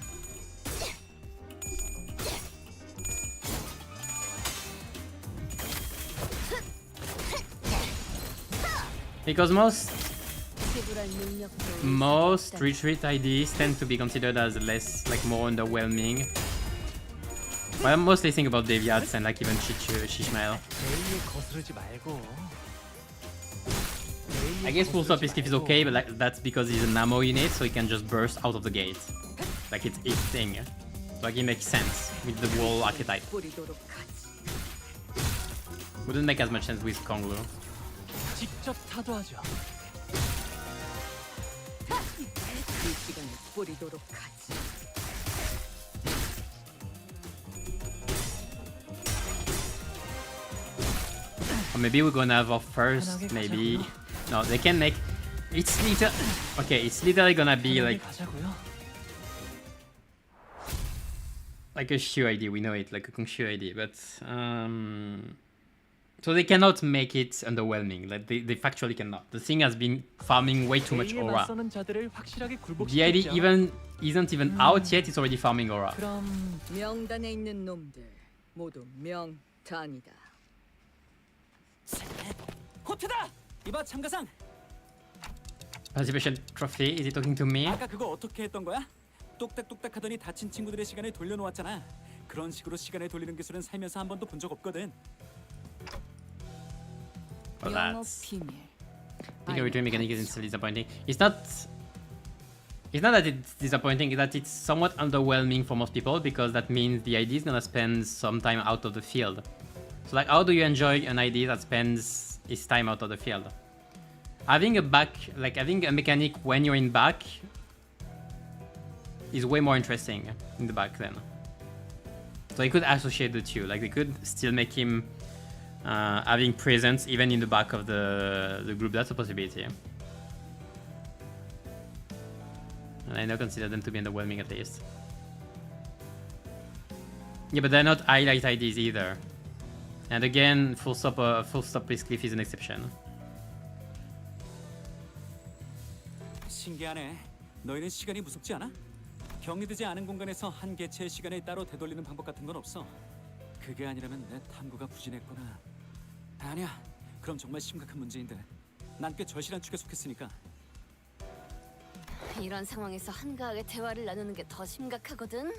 Because most retreat IDs tend to be considered as less, like more underwhelming. But I'm mostly thinking about Deviats and like even Shishmael. I guess full stop Peacekeep is okay, but like that's because he's an ammo unit, so he can just burst out of the gate. Like it's his thing. So like it makes sense with the wall archetype. Wouldn't make as much sense with Konglu. 직접 타도하죠. Or maybe we're gonna have our first, maybe. No, they can make. It's literally gonna be like a Shu ID, we know it, like a Kongshu ID, but so they cannot make it underwhelming, like they factually cannot. The thing has been farming way too much aura. The ID isn't even out yet, it's already farming aura. 명단에 있는 놈들 모두 명단이다. 호트다! 이봐 참가상! Participation trophy, is he talking to me? 아까 그거 어떻게 했던 거야? 똑딱똑딱 하더니 다친 친구들의 시간을 돌려놓았잖아. 그런 식으로 시간을 돌리는 기술은 살면서 한 번도 본 적 없거든. Well, that's... The return mechanic is still disappointing. It's not that it's disappointing, it's that it's somewhat underwhelming for most people, because that means the ID is gonna spend some time out of the field. So like, how do you enjoy an ID that spends its time out of the field? Having a back, like having a mechanic when you're in back is way more interesting in the back then. So they could associate the two, like they could still make him having presence even in the back of the group. That's a possibility. And I now consider them to be underwhelming at least. Yeah, but they're not highlight IDs either. And again, full stop with Cliff is an exception. 신기하네. 너희는 시간이 무섭지 않아? 경유되지 않은 공간에서 한 개체의 시간을 따로 되돌리는 방법 같은 건 없어. 그게 아니라면 내 탐구가 부진했구나. 아니야. 그럼 정말 심각한 문제인데. 난 꽤 절실한 축에 속했으니까. 이런 상황에서 한가하게 대화를 나누는 게 더 심각하거든.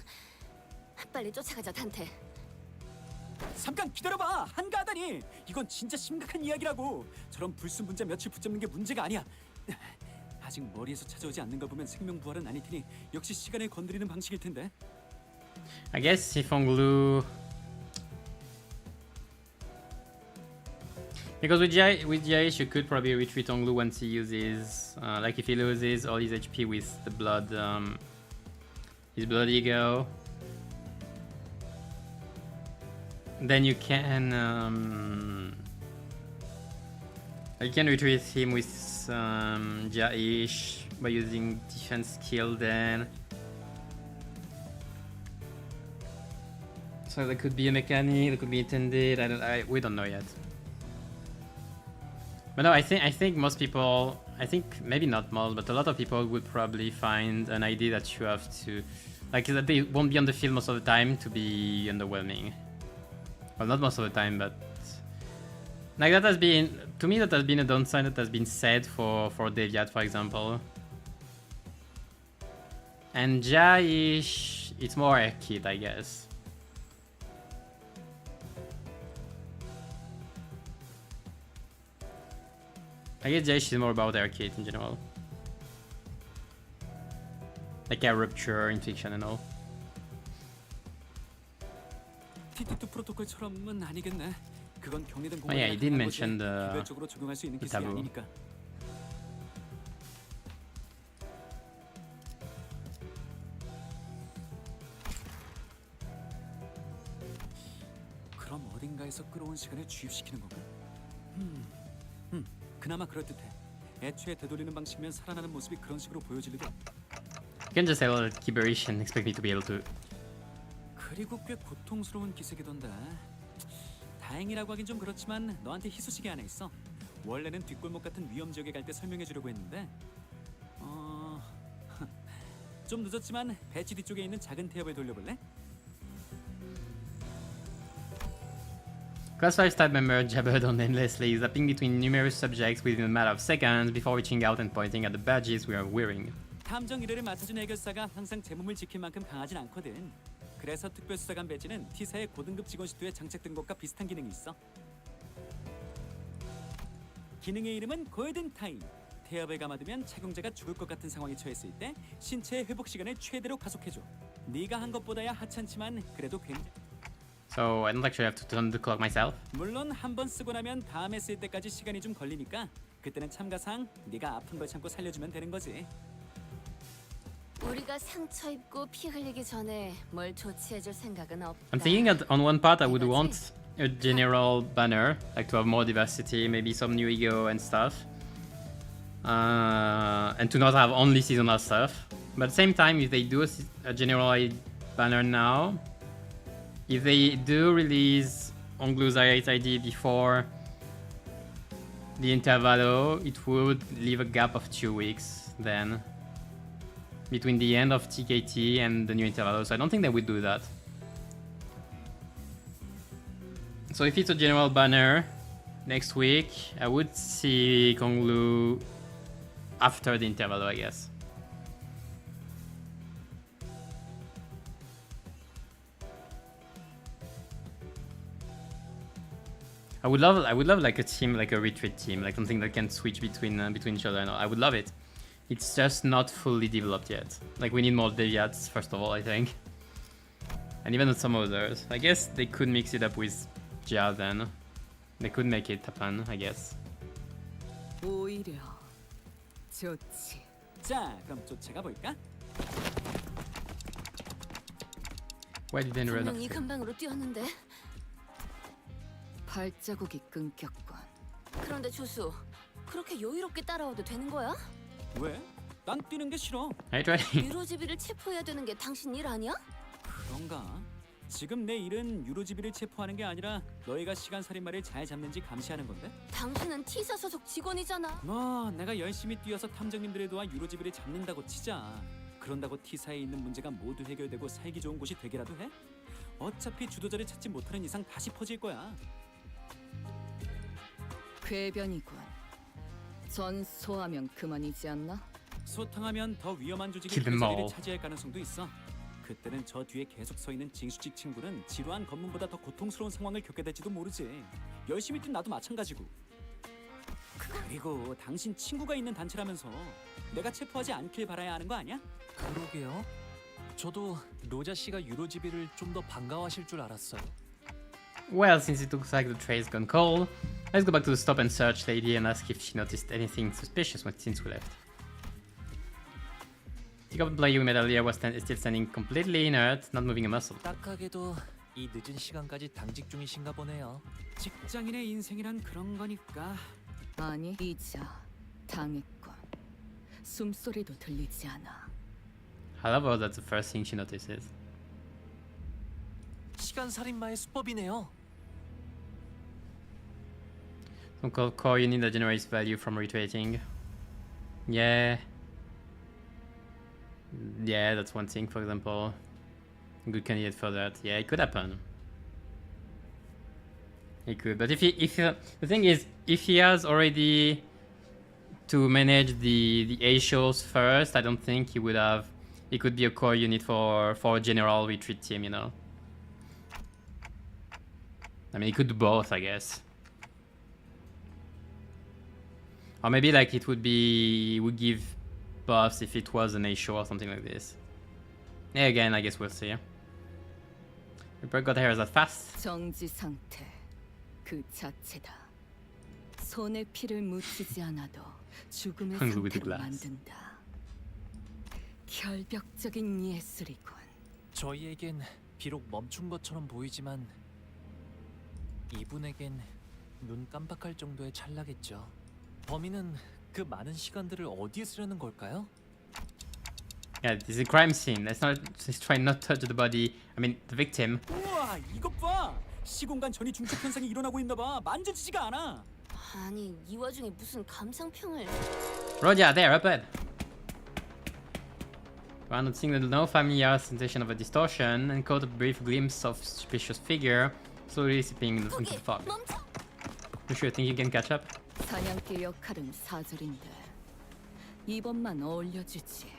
빨리 쫓아가자, 단테. 잠깐 기다려봐. 한가하다니. 이건 진짜 심각한 이야기라고. 저런 불순 분자 며칠 붙잡는 게 문제가 아니야. 아직 머리에서 찾아오지 않는 걸 보면 생명 부활은 아닐 테니 역시 시간을 건드리는 방식일 텐데. I guess if Onglu, because with Jaish you could probably retreat Onglu once he uses, like if he loses all his HP with the blood, his blood ego. Then you can retreat him with Jaish by using defense skill then. So there could be a mechanic, there could be intended, we don't know yet. But no, I think most people, I think maybe not most, but a lot of people would probably find an idea that you have to, like that they won't be on the field most of the time to be underwhelming. Well, not most of the time, but like that has been, to me that has been a downside that has been said for Deviat, for example. And Jaish, it's more a kid, I guess. I guess Jaish is more about arcade in general. Like a rupture, infliction and all. TT2 프로토콜처럼은 아니겠네. 그건 경리된 Oh yeah, he did mention 개별적으로 적용할 수 있는 기술이 taboo. 아니니까. 그럼 어딘가에서 끌어온 시간을 주입시키는 건가? 그나마 그럴듯해. 애초에 되돌리는 방식이면 살아나는 모습이 그런 식으로 보여질 리도. You can just sell gibberish and expect me to be able to. 그리고 꽤 고통스러운 기색이던데. 다행이라고 하긴 좀 그렇지만 너한테 희소식이 하나 있어. 원래는 뒷골목 같은 위험 지역에 갈 때 설명해 주려고 했는데 좀 늦었지만 배치 뒤쪽에 있는 작은 태엽을 돌려볼래? Class 5 stab member jabbered on endlessly, zapping between numerous subjects within a matter of seconds before reaching out and pointing at the badges we are wearing. 탐정 일회를 맡아준 해결사가 항상 제 몸을 지킬 만큼 강하진 않거든. 그래서 특별수사관 배지는 T사의 고등급 직원 시트에 장착된 것과 비슷한 기능이 있어. 기능의 이름은 골든 타임. 태엽을 감아두면 착용자가 죽을 것 같은 상황에 처했을 때 신체의 회복 시간을 최대로 가속해줘. 네가 한 것보다야 하찮지만 그래도 굉장히. So I don't actually have to turn the clock myself. 물론 한 번 쓰고 나면 다음에 쓸 때까지 시간이 좀 걸리니까 그때는 참가상 네가 아픈 걸 참고 살려주면 되는 거지. 우리가 상처 입고 피 흘리기 전에 뭘 조치해줄 생각은 없다. I'm thinking that on one part I would want a general banner, like to have more diversity, maybe some new ego and stuff. And to not have only seasonal stuff. But at the same time, if they do a general banner now, if they do release Onglu's ID before the intervalo, it would leave a gap of 2 weeks then between the end of TKT and the new intervalo. So I don't think they would do that. So if it's a general banner next week, I would see Konglu after the intervalo, I guess. I would love like a team, like a retreat team, like something that can switch between each other. And all. I would love it. It's just not fully developed yet. Like we need more Deviats first of all, I think, and even some others. I guess they could mix it up with jail then. They could make it happen, I guess. 오히려 좋지. 자, 그럼 쫓아가 볼까? Why didn't run 분명 이 off? 근방으로 뛰었는데. 발자국이 끊겼군. 그런데 조수, 그렇게 여유롭게 따라와도 되는 거야? 왜? 난 뛰는 게 싫어. Are you ready? 유로지비를 체포해야 되는 게 당신 일 아니야? 그런가? 지금 내 일은 유로지비를 체포하는 게 아니라 너희가 시간 살인마를 잘 잡는지 감시하는 건데? 당신은 T사 소속 직원이잖아. 뭐 내가 열심히 뛰어서 탐정님들을 도와 유로지비를 잡는다고 치자. 그런다고 T사에 있는 문제가 모두 해결되고 살기 좋은 곳이 되기라도 해? 어차피 주도자를 찾지 못하는 이상 다시 퍼질 거야. 궤변이군. 전소하면 그만이지 않나? 소탕하면 더 위험한 조직이 Kill 그 them 자리를 all. 차지할 가능성도 있어. 그때는 저 뒤에 계속 서 있는 징수직 친구는 지루한 검문보다 더 고통스러운 상황을 겪게 될지도 모르지. 열심히 뛴 나도 마찬가지고. 그리고 당신 친구가 있는 단체라면서 내가 체포하지 않길 바라야 하는 거 아니야? 그러게요. 저도 로자 씨가 유로지비를 좀 더 반가워하실 줄 알았어요. Well, since it looks like the trail's gone cold, let's go back to the stop and search lady and ask if she noticed anything suspicious since we left. The goblin player we met earlier was still standing completely inert, not moving a muscle. 딱하게도 이 늦은 시간까지 당직 중이신가 보네요. 직장인의 인생이란 그런 거니까. 아니, 이자 당했군. 숨소리도 들리지 않아. I love how that's the first thing she notices. 시간 살인마의 수법이네요. Some core unit that generates value from retweeting. Yeah. Yeah, that's one thing, for example. Good candidate for that. Yeah, it could happen. It could, but the thing is, if he has already to manage the A shows first, I don't think he would have. It could be a core unit for a general retreat team, you know. I mean, he could do both, I guess. Or maybe like it would give buffs if it was an A show or something like this. Yeah, again, I guess we'll see. Herbert got here that fast. 정지 상태 그 자체다. 손에 피를 묻히지 않아도 죽음의 Hungry with the 상태로 glass. 만든다. 결벽적인 예술이군. 저희에겐 비록 멈춘 것처럼 보이지만 이분에겐 눈 깜빡할 정도의 찰나겠죠. 범인은 그 많은 시간들을 어디에 쓰려는 걸까요? Yeah, this is a crime scene. Let's try not to touch the body. I mean, the victim. 우와, 이것 봐. 시공간 전이 중첩 현상이 일어나고 있나 봐. 만져지지가 않아. 아니, 이 와중에 무슨 감상평을... Roger, there, Herbert. While noticing the no familiar sensation of a distortion and caught a brief glimpse of suspicious figure slowly slipping into the fog. 멈춰! You sure think you can catch up? 사냥개 역할은 사절인데 이번만 어울려주지.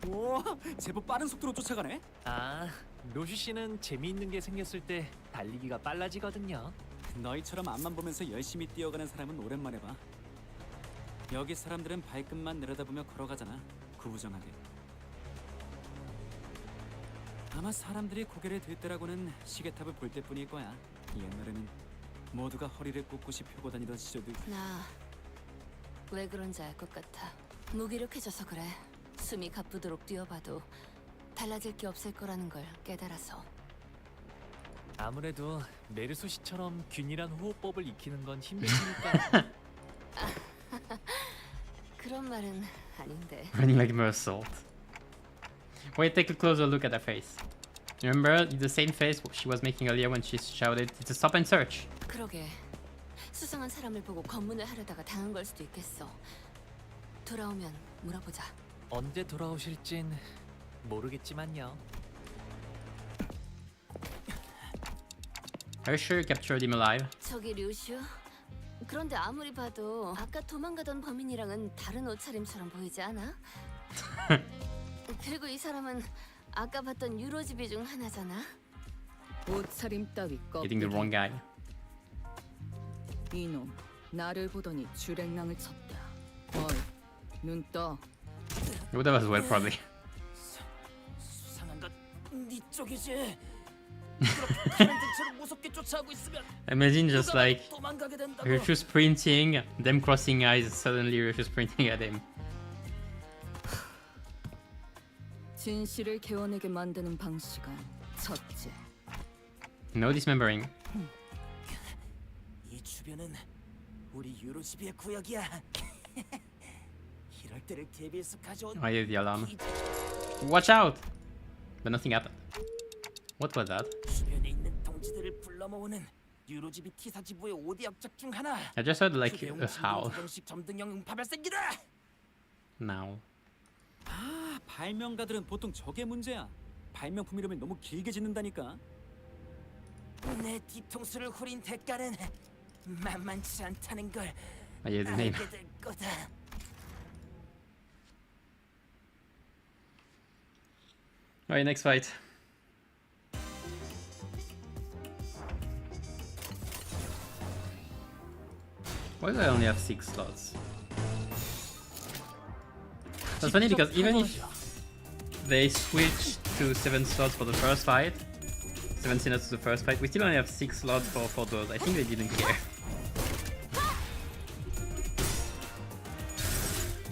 오, 제법 빠른 속도로 쫓아가네. 아, 로슈 씨는 재미있는 게 생겼을 때 달리기가 빨라지거든요. 너희처럼 앞만 보면서 열심히 뛰어가는 사람은 오랜만에 봐. 여기 사람들은 발끝만 내려다보며 걸어가잖아. 구부정하게. 아마 사람들이 고개를 들 때라고는 시계탑을 볼 때뿐일 거야. 옛날에는 모두가 허리를 꼿꼿이 펴고 다니던 시절도 있고. 나 왜 그런지 알 것 같아. 무기력해져서 그래. 숨이 가쁘도록 뛰어봐도 달라질 게 없을 거라는 걸 깨달아서. 아무래도 메르소 씨처럼 균일한 호흡법을 익히는 건 힘들 테니까. 그런 말은 아닌데. Running like mersault. Wait, take a closer look at her face. Remember the same face she was making earlier when she shouted, "It's a stop and search." 그러게. 수상한 사람을 보고 검문을 하려다가 당한 걸 수도 있겠어. 돌아오면 물어보자. 언제 돌아오실진 모르겠지만요. Are you sure you captured him alive? 저기 류슈? 그런데 아무리 봐도 아까 도망가던 범인이랑은 다른 옷차림처럼 보이지 않아? 그리고 이 사람은 아까 봤던 유로지비 중 하나잖아. 옷차림 따위 Getting the wrong guy. 이놈 나를 보더니 주랭랑을 쳤다. 어이, 눈 떠. It would have as well, probably. 수상한 건 네 쪽이지. Imagine just like Rufus sprinting, them crossing eyes, suddenly Rufus sprinting at him. 진실을 개원에게 만드는 방식은 첫째. No dismembering. 이 주변은 우리 유로시비의 구역이야. 이럴 때를 대비해서 가져온. I hear the alarm. Watch out! But nothing happened. What was that? 주변에 있는 동지들을 불러 모으는 유로지비 T사지부의 5대 역작 중 하나. I just heard like a howl. 정식 점등형 음파 발생기다. Now. 아, 발명가들은 보통 저게 문제야. 발명품이라면 너무 길게 짓는다니까. 내 뒤통수를 후린 대가는 만만치 않다는 걸 I hear the name. 알게 될 거다. Alright, next fight. Why do I only have 6 slots? That's funny because even if they switch to 7 slots for the first fight, 7 slots to the first fight, we still only have 6 slots for those. I think they didn't care.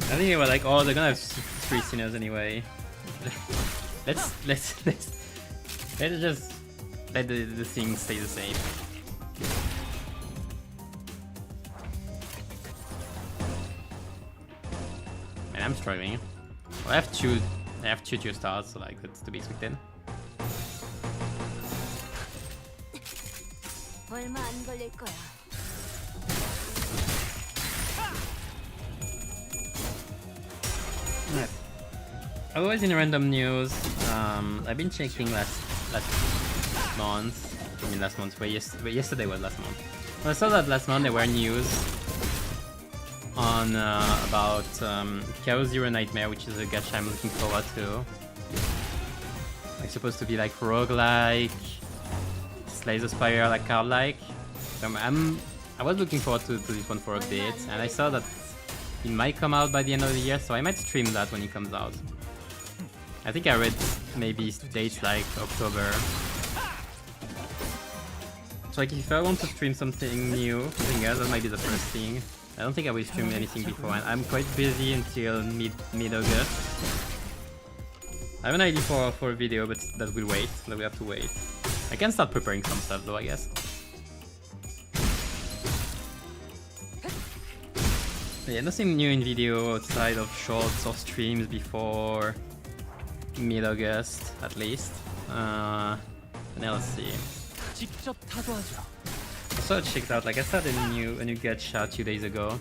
I think they were like, oh, they're gonna have 3 sinners anyway. let's just let the thing stay the same. Man, I'm struggling. Well, I have two 2 stars, so like that's to be expected. 얼마 안 걸릴 거야. Right. Otherwise, in random news, I've been checking last month. I mean, last month. Yesterday was last month. Well, I saw that last month there were news on about Chaos Zero Nightmare, which is a gacha I'm looking forward to. Like supposed to be like roguelike, Slay the Spire like card-like. So I was looking forward to this one for a bit, and I saw that it might come out by the end of the year, so I might stream that when it comes out. I think I read maybe dates like October. So like if I want to stream something new, something else, that might be the first thing. I don't think I will stream anything before, and I'm quite busy until mid-August. I have an idea for a video, but that will wait. That we have to wait. I can start preparing some stuff though, I guess. But yeah, nothing new in video outside of shorts or streams before mid-August, at least. Now let's see. Also checked out, like I started a new gacha 2 days ago.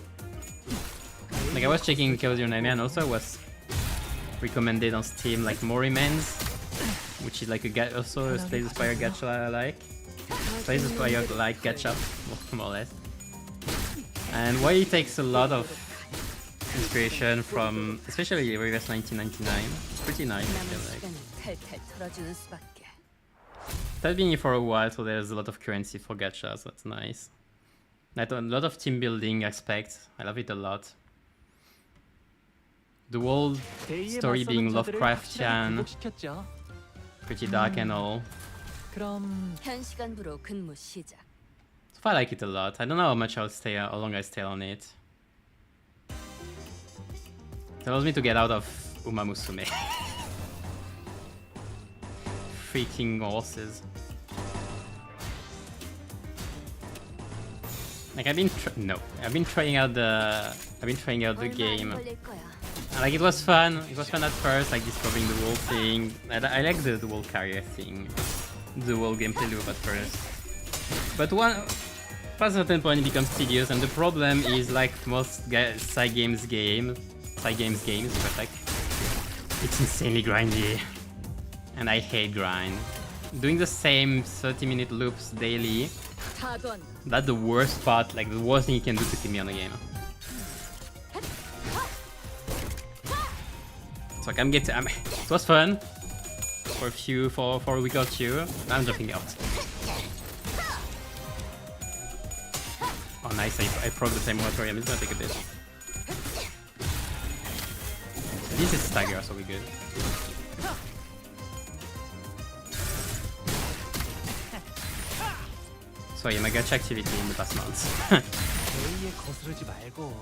Like I was checking Chaos Zero Nightmare, and also was recommended on Steam like Mori Men's, which is like also a Slay the Spire gacha like. Slay the Spire like gacha, more or less. And why it takes a lot of inspiration from, especially Reverse 1999. It's pretty nice, I feel like. I've been here for a while, so there's a lot of currency for gacha, so that's nice. A lot of team building aspects, I love it a lot. The whole story being Lovecraftian, pretty dark and all. 현 시간부로 근무 시작. So I like it a lot. I don't know how much how long I stay on it. It allows me to get out of Uma Musume. Freaking horses. Like I've been trying out the game. Like it was fun. It was fun at first, like discovering the whole thing. I like the whole career thing, the whole gameplay loop at first. But past a certain point it becomes tedious, and the problem is like most side games, but like it's insanely grindy, and I hate grind. Doing the same 30-minute loops daily. That's the worst part, like the worst thing you can do to keep me on the game. So like it was fun for a week or two. I'm dropping out. Oh nice, I broke the time moratorium. It's gonna take a bit. This is stagger, so we're good. So yeah, my gacha activity in the past months. 제의에 거스르지 말고.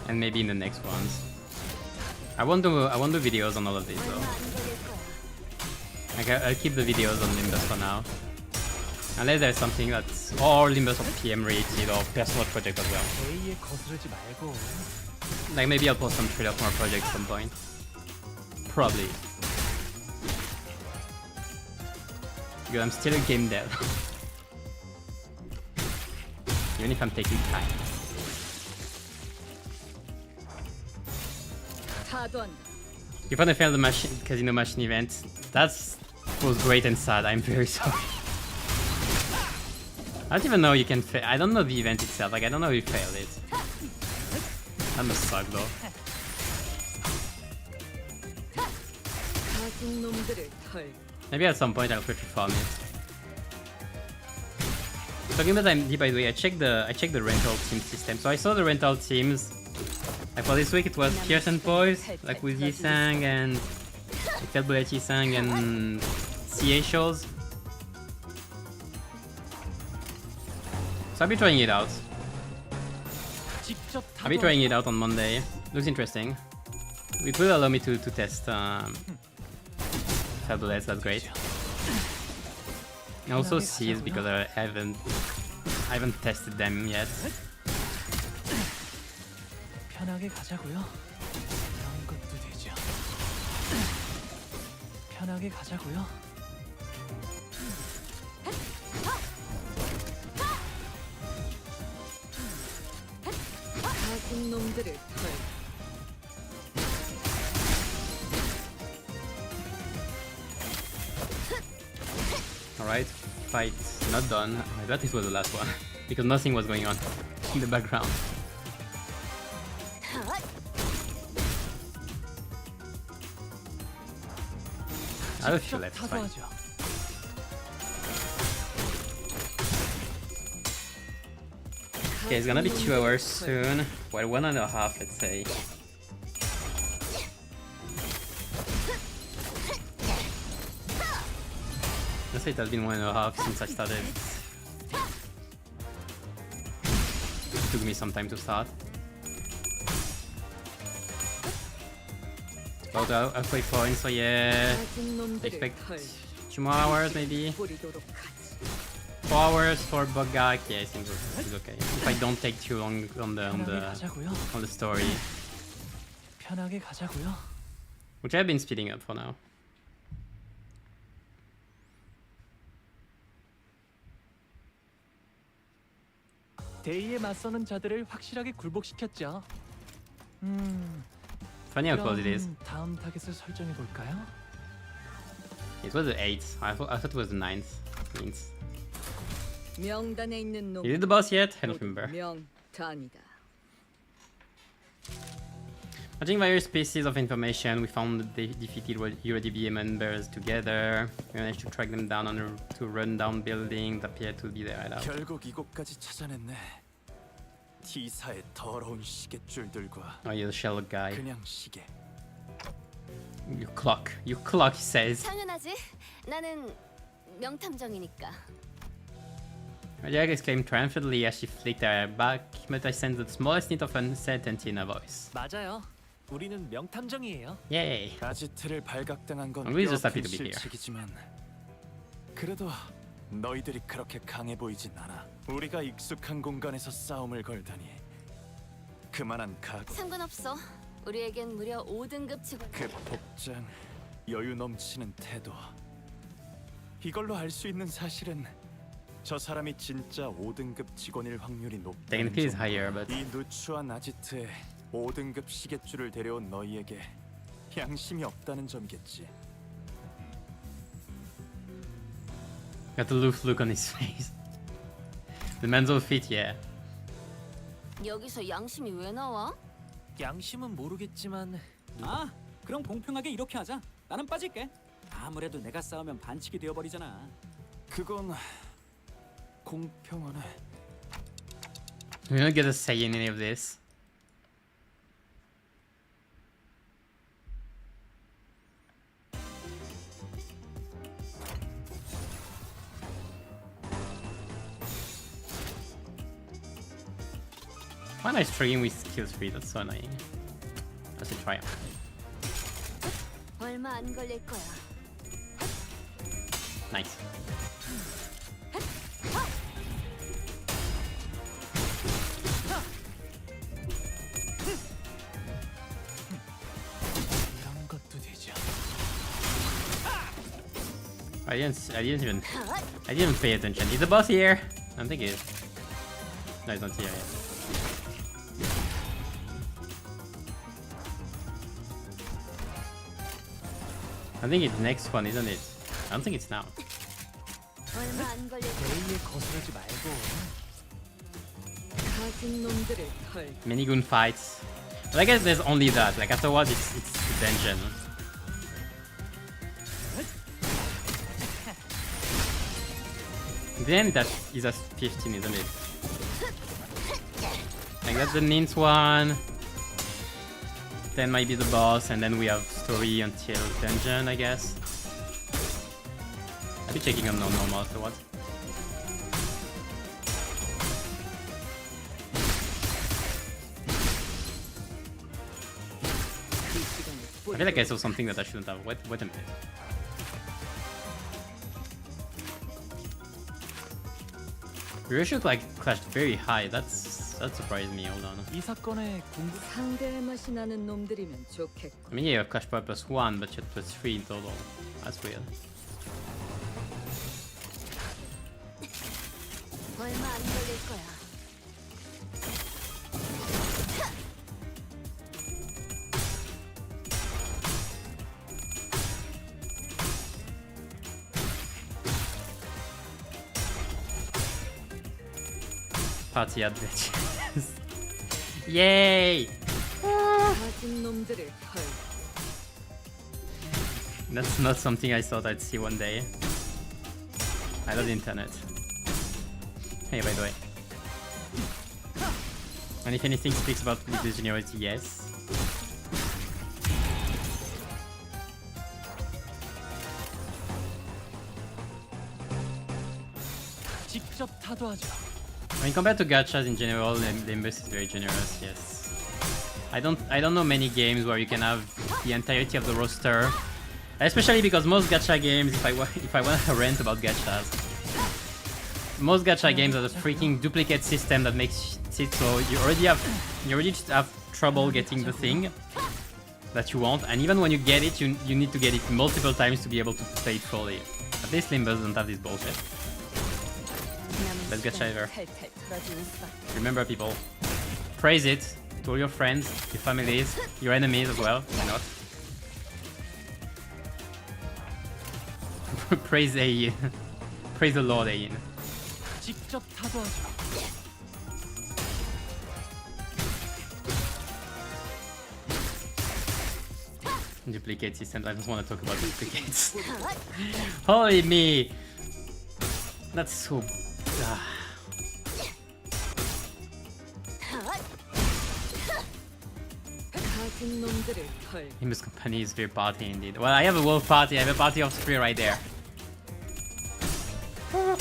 And maybe in the next ones. I won't do videos on all of these though. I'll keep the videos on Limbus for now. Unless there's something that's or Limbus or PM related or personal project as well. 제의에 거스르지 말고. Like maybe I'll post some trailer for my project at some point. Probably. Because I'm still a game dev. Even if I'm taking time. If I failed the casino machine event, that was great and sad. I'm very sorry. I don't even know you can fail. I don't know the event itself. Like I don't know if you failed it. That must suck though. Maybe at some point I'll try to farm it. Talking about IMD, by the way, I checked the rental team system. So I saw the rental teams. Like for this week, it was Pearson Boys, like with Yisang and Bullet Yisang and CA shows. So I'll be trying it out. I'll be trying it out on Monday. Looks interesting. It will allow me to test Bullets, that's great. And also Seas because I haven't tested them yet. 편하게 가자고요. 그런 것도 되죠. 편하게 가자고요. 작은 놈들을 털. Alright, fight not done. I thought this was the last one because nothing was going on in the background. I have a few left, fine. Okay, it's gonna be 2 hours soon. Well, 1.5, let's say. Let's say it has been 1.5 since I started. It took me some time to start. About halfway point, so yeah. I expect 2 more hours maybe. 4 hours for BokGak, yeah, it seems okay. If I don't take too long on the story. 편하게 가자고요. Which I've been speeding up for now. 대의에 맞서는 자들을 확실하게 굴복시켰죠. Funny how close it is. 다음 타겟을 설정해 볼까요? It was the 8th. I thought it was the 9th. Means. 명단에 있는 놈. Is it the boss yet? I don't remember. 명단이다. Matching various pieces of information, we found that they defeated URDBA members together. We managed to track them down on a run-down building that appeared to be their hideout. 결국 이곳까지 찾아냈네. T사의 더러운 시계줄들과 Oh, you're the shell guy. 그냥 시계. You clock, he says. 당연하지. 나는 명탐정이니까. Jack exclaimed triumphantly as she flicked her hair back, but I sensed the smallest hint of uncertainty in her voice. 맞아요. 우리는 명탐정이에요. Yay! 아지트를 발각당한 건 I'm really just 꽤 happy 큰 to be here. 실책이지만 그래도 너희들이 그렇게 강해 보이진 않아. 우리가 익숙한 공간에서 싸움을 걸다니 그만한 각오. 상관없어. 우리에겐 무려 5등급 직원. 그 복장, 여유 넘치는 태도. 이걸로 알 수 있는 사실은 저 사람이 진짜 5등급 직원일 확률이 높다는 Technically it's higher, but 이 누추한 아지트에 5등급 시계줄을 데려온 너희에게 양심이 없다는 점이겠지. got the aloof look on his face. The mental fit, yeah. 여기서 양심이 왜 나와? 양심은 모르겠지만 아, 그럼 공평하게 이렇게 하자. 나는 빠질게. 아무래도 내가 싸우면 반칙이 되어버리잖아. 그건 공평하네. We don't get a say in any of this. Why am I struggling with skill 3? That's so annoying. Let's try. 얼마 안 걸릴 거야. Nice. I didn't even pay attention. Is the boss here? I don't think he is. No, he's not here yet. I think it's next one, isn't it? I don't think it's now. 얼마 안 걸릴 A에 거스르지 말고. 가진 놈들을 털. Minigun fights. But I guess there's only that. Like afterwards, it's dungeon. Then that is a 15, isn't it? Like that's the ninth one. Then might be the boss, and then we have story until dungeon, I guess. I'll be checking on normal afterwards. I feel like I saw something that I shouldn't have. Wait a minute. We should like clashed very high. That surprised me. Hold on. 이 사건의 공부 상대의 맛이 나는 놈들이면 좋겠고. I mean, yeah, you have clash power +1, but you had +3 in total. That's weird. 얼마 안 걸릴 거야. Party at bitches. Yay! 가진 놈들을 털. That's not something I thought I'd see one day. I love the internet. Hey, by the way. And if anything speaks about this generosity, yes. 직접 타도하죠. I mean, compared to gachas in general, Limbus is very generous. Yes. I don't know many games where you can have the entirety of the roster, especially because most gacha games. If I want to rant about gachas, most gacha games have a freaking duplicate system that makes it so you already have trouble getting the thing that you want, and even when you get it, you need to get it multiple times to be able to play it fully. At least Limbus doesn't have this bullshit. Let's get Shiver. Remember, people, praise it to all your friends, your families, your enemies as well. Why not? Praise Ain. Praise the Lord Ain. 직접 타도하죠. Duplicate systems. I just want to talk about duplicates. Holy me! That's so. Limbus Company is very party indeed. Well, I have a wolf party. I have a party of 3 right there.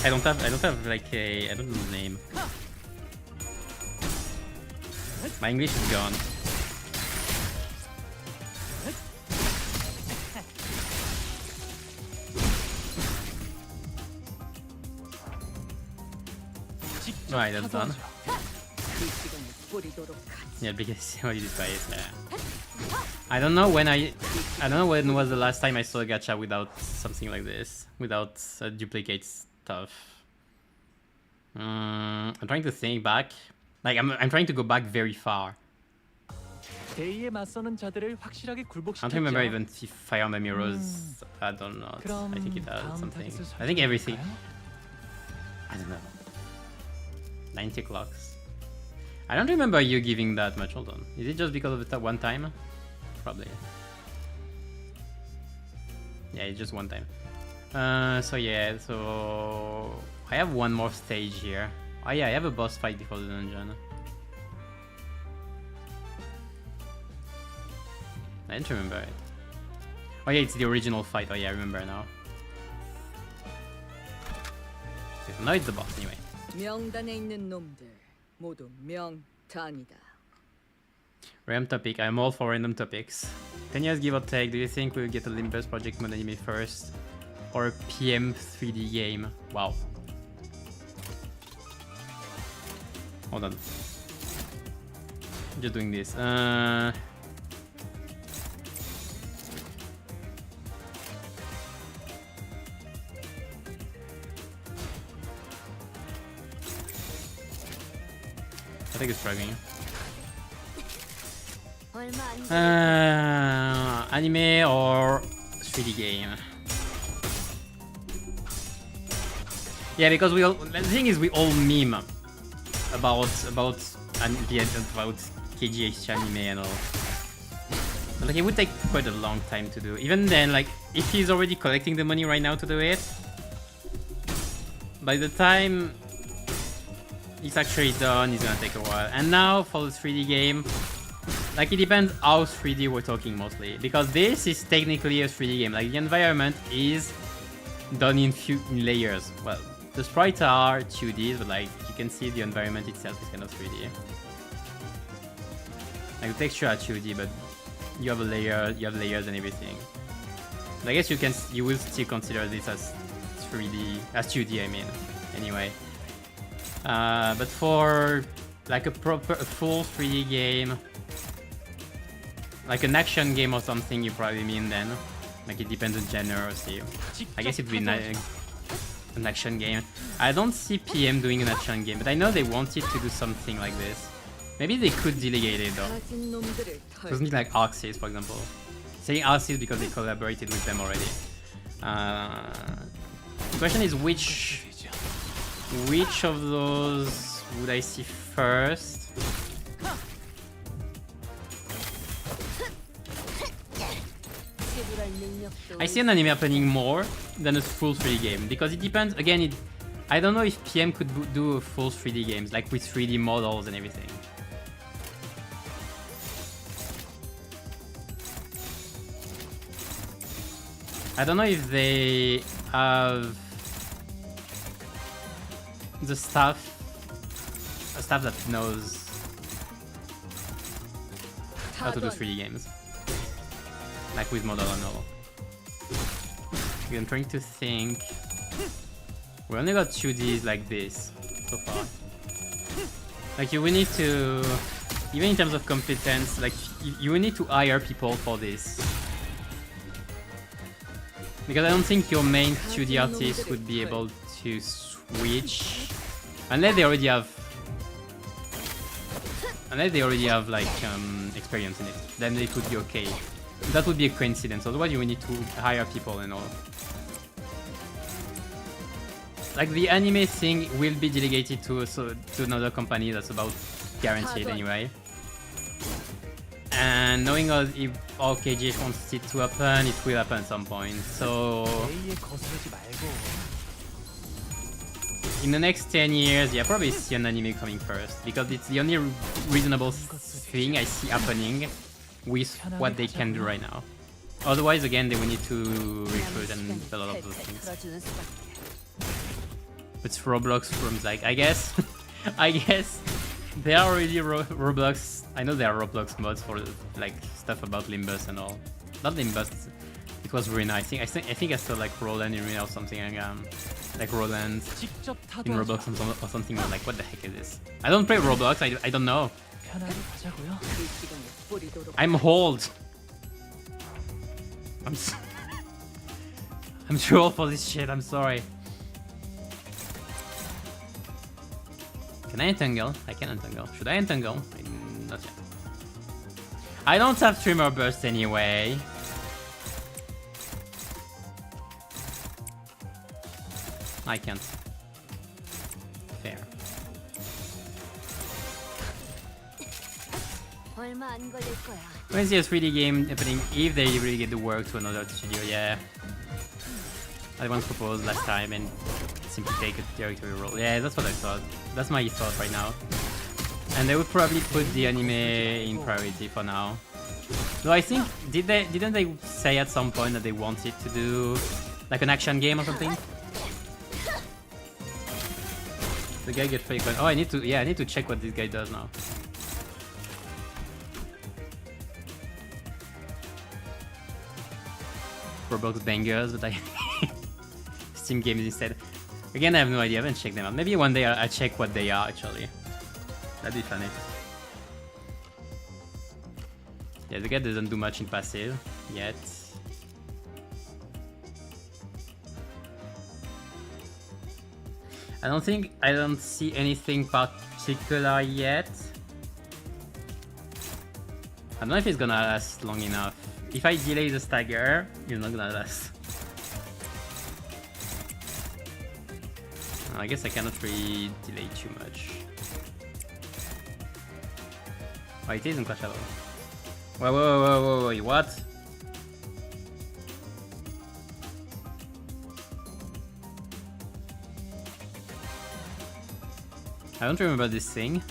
I don't have like a. I don't know the name. My English is gone. Alright, that's done. Yeah, because what this guy is there. I don't know when was the last time I saw a gacha without something like this, without duplicate stuff. I'm trying to think back. Like I'm trying to go back very far. A에 맞서는 자들을 확실하게 I 굴복시켰죠. don't remember even if Fire Memory Rose. I don't know. I think it does something. I think everything. I don't know. 90 clocks. I don't remember you giving that much. Hold on. Is it just because of the one time? Probably. Yeah, it's just one time. So yeah, so I have one more stage here. Oh yeah, I have a boss fight before the dungeon. I didn't remember it. Oh yeah, it's the original fight. Oh yeah, I remember now. Okay, so now it's the boss anyway. 명단에 있는 놈들 모두 명 단이다. Random topic. I'm all for random topics. 10 years give or take. Do you think we'll get a Limbus Project Mode anime first, or a PM 3D game? Wow. Hold on. Just doing this. I think it's struggling. Anime or 3D game? Yeah, because we all, the thing is we all meme about KGH anime and all. But like it would take quite a long time to do. Even then, like if he's already collecting the money right now to do it, by the time it's actually done, it's gonna take a while. And now for the 3D game, like it depends how 3D we're talking mostly, because this is technically a 3D game. Like the environment is done in layers. Well, the sprites are 2Ds, but like you can see the environment itself is kind of 3D. Like the texture are 2D, but you have a layer, you have layers and everything. But I guess you will still consider this as 3D, as 2D. I mean, anyway. But for like a full 3D game, like an action game or something, you probably mean then. Like it depends on genre, see. I guess it'd be an action game. I don't see PM doing an action game, but I know they wanted to do something like this. Maybe they could delegate it though. Doesn't it like Arxis, for example? Saying Arxis because they collaborated with them already. The question is which of those would I see first? I see an anime happening more than a full 3D game, because it depends. Again, I don't know if PM could do a full 3D games, like with 3D models and everything. I don't know if they have the staff that knows how to do 3D games, like with model and all. I'm trying to think. We only got 2Ds like this so far. Like you will need to, even in terms of competence, like you will need to hire people for this. Because I don't think your main 2D artist would be able to switch unless they already have like experience in it. Then it would be okay. That would be a coincidence. Otherwise, you will need to hire people and all. Like the anime thing will be delegated to another company. That's about guaranteed anyway. And knowing if KGH wants it to happen, it will happen at some point. So in the next 10 years, yeah, probably see an anime coming first, because it's the only reasonable thing I see happening with what they can do right now. Otherwise, again, they will need to recruit and a lot of those things. It's Roblox from like, I guess there are already Roblox. I know there are Roblox mods for like stuff about Limbus and all. Not Limbus. It was Rina. I think I saw like Roland in Rina or something. Like Roland in Roblox or something. I'm like, what the heck is this? I don't play Roblox. I don't know. I'm old. I'm too old for this shit. I'm sorry. Can I entangle? I can entangle. Should I entangle? Not yet. I don't have Tremor Burst anyway. I can't. Fair. When is the 3D game happening if they really get the work to another studio? Yeah. I once proposed last time and simply take a territory role. Yeah, that's what I thought. That's my thought right now. And they would probably put the anime in priority for now. Though I think didn't they say at some point that they wanted to do like an action game or something? The guy get fake. Oh, I need to check what this guy does now. Roblox bangers, but I Steam games instead. Again, I have no idea. I haven't checked them out. Maybe one day I'll check what they are actually. That'd be funny. Yeah, the guy doesn't do much in passive yet. I don't see anything particular yet. I don't know if it's gonna last long enough. If I delay the stagger, it's not gonna last. I guess I cannot really delay too much. Oh, it isn't Clash at all. Whoa, what? I don't remember this thing.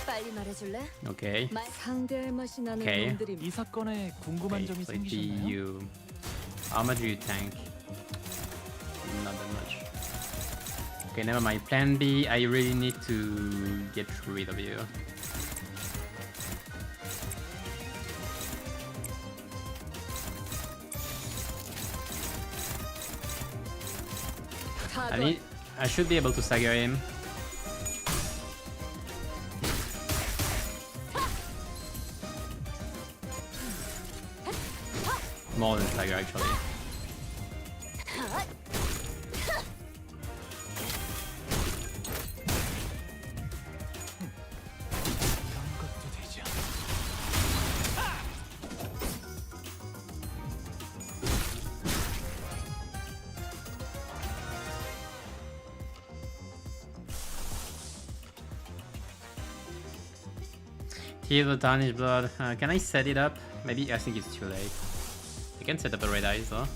빨리 말해줄래? Okay. 상대할 맛이 나는 Okay. 놈들이 이 사건에 궁금한 점이 so 생기셨나요? you. How much do you tank? Not that much. Okay, never mind. Plan B. I really need to get rid of you. I should be able to stagger him. More than stagger actually. Heal the tarnished blood. Can I set it up? Maybe I think it's too late. I can set up a red eyes though.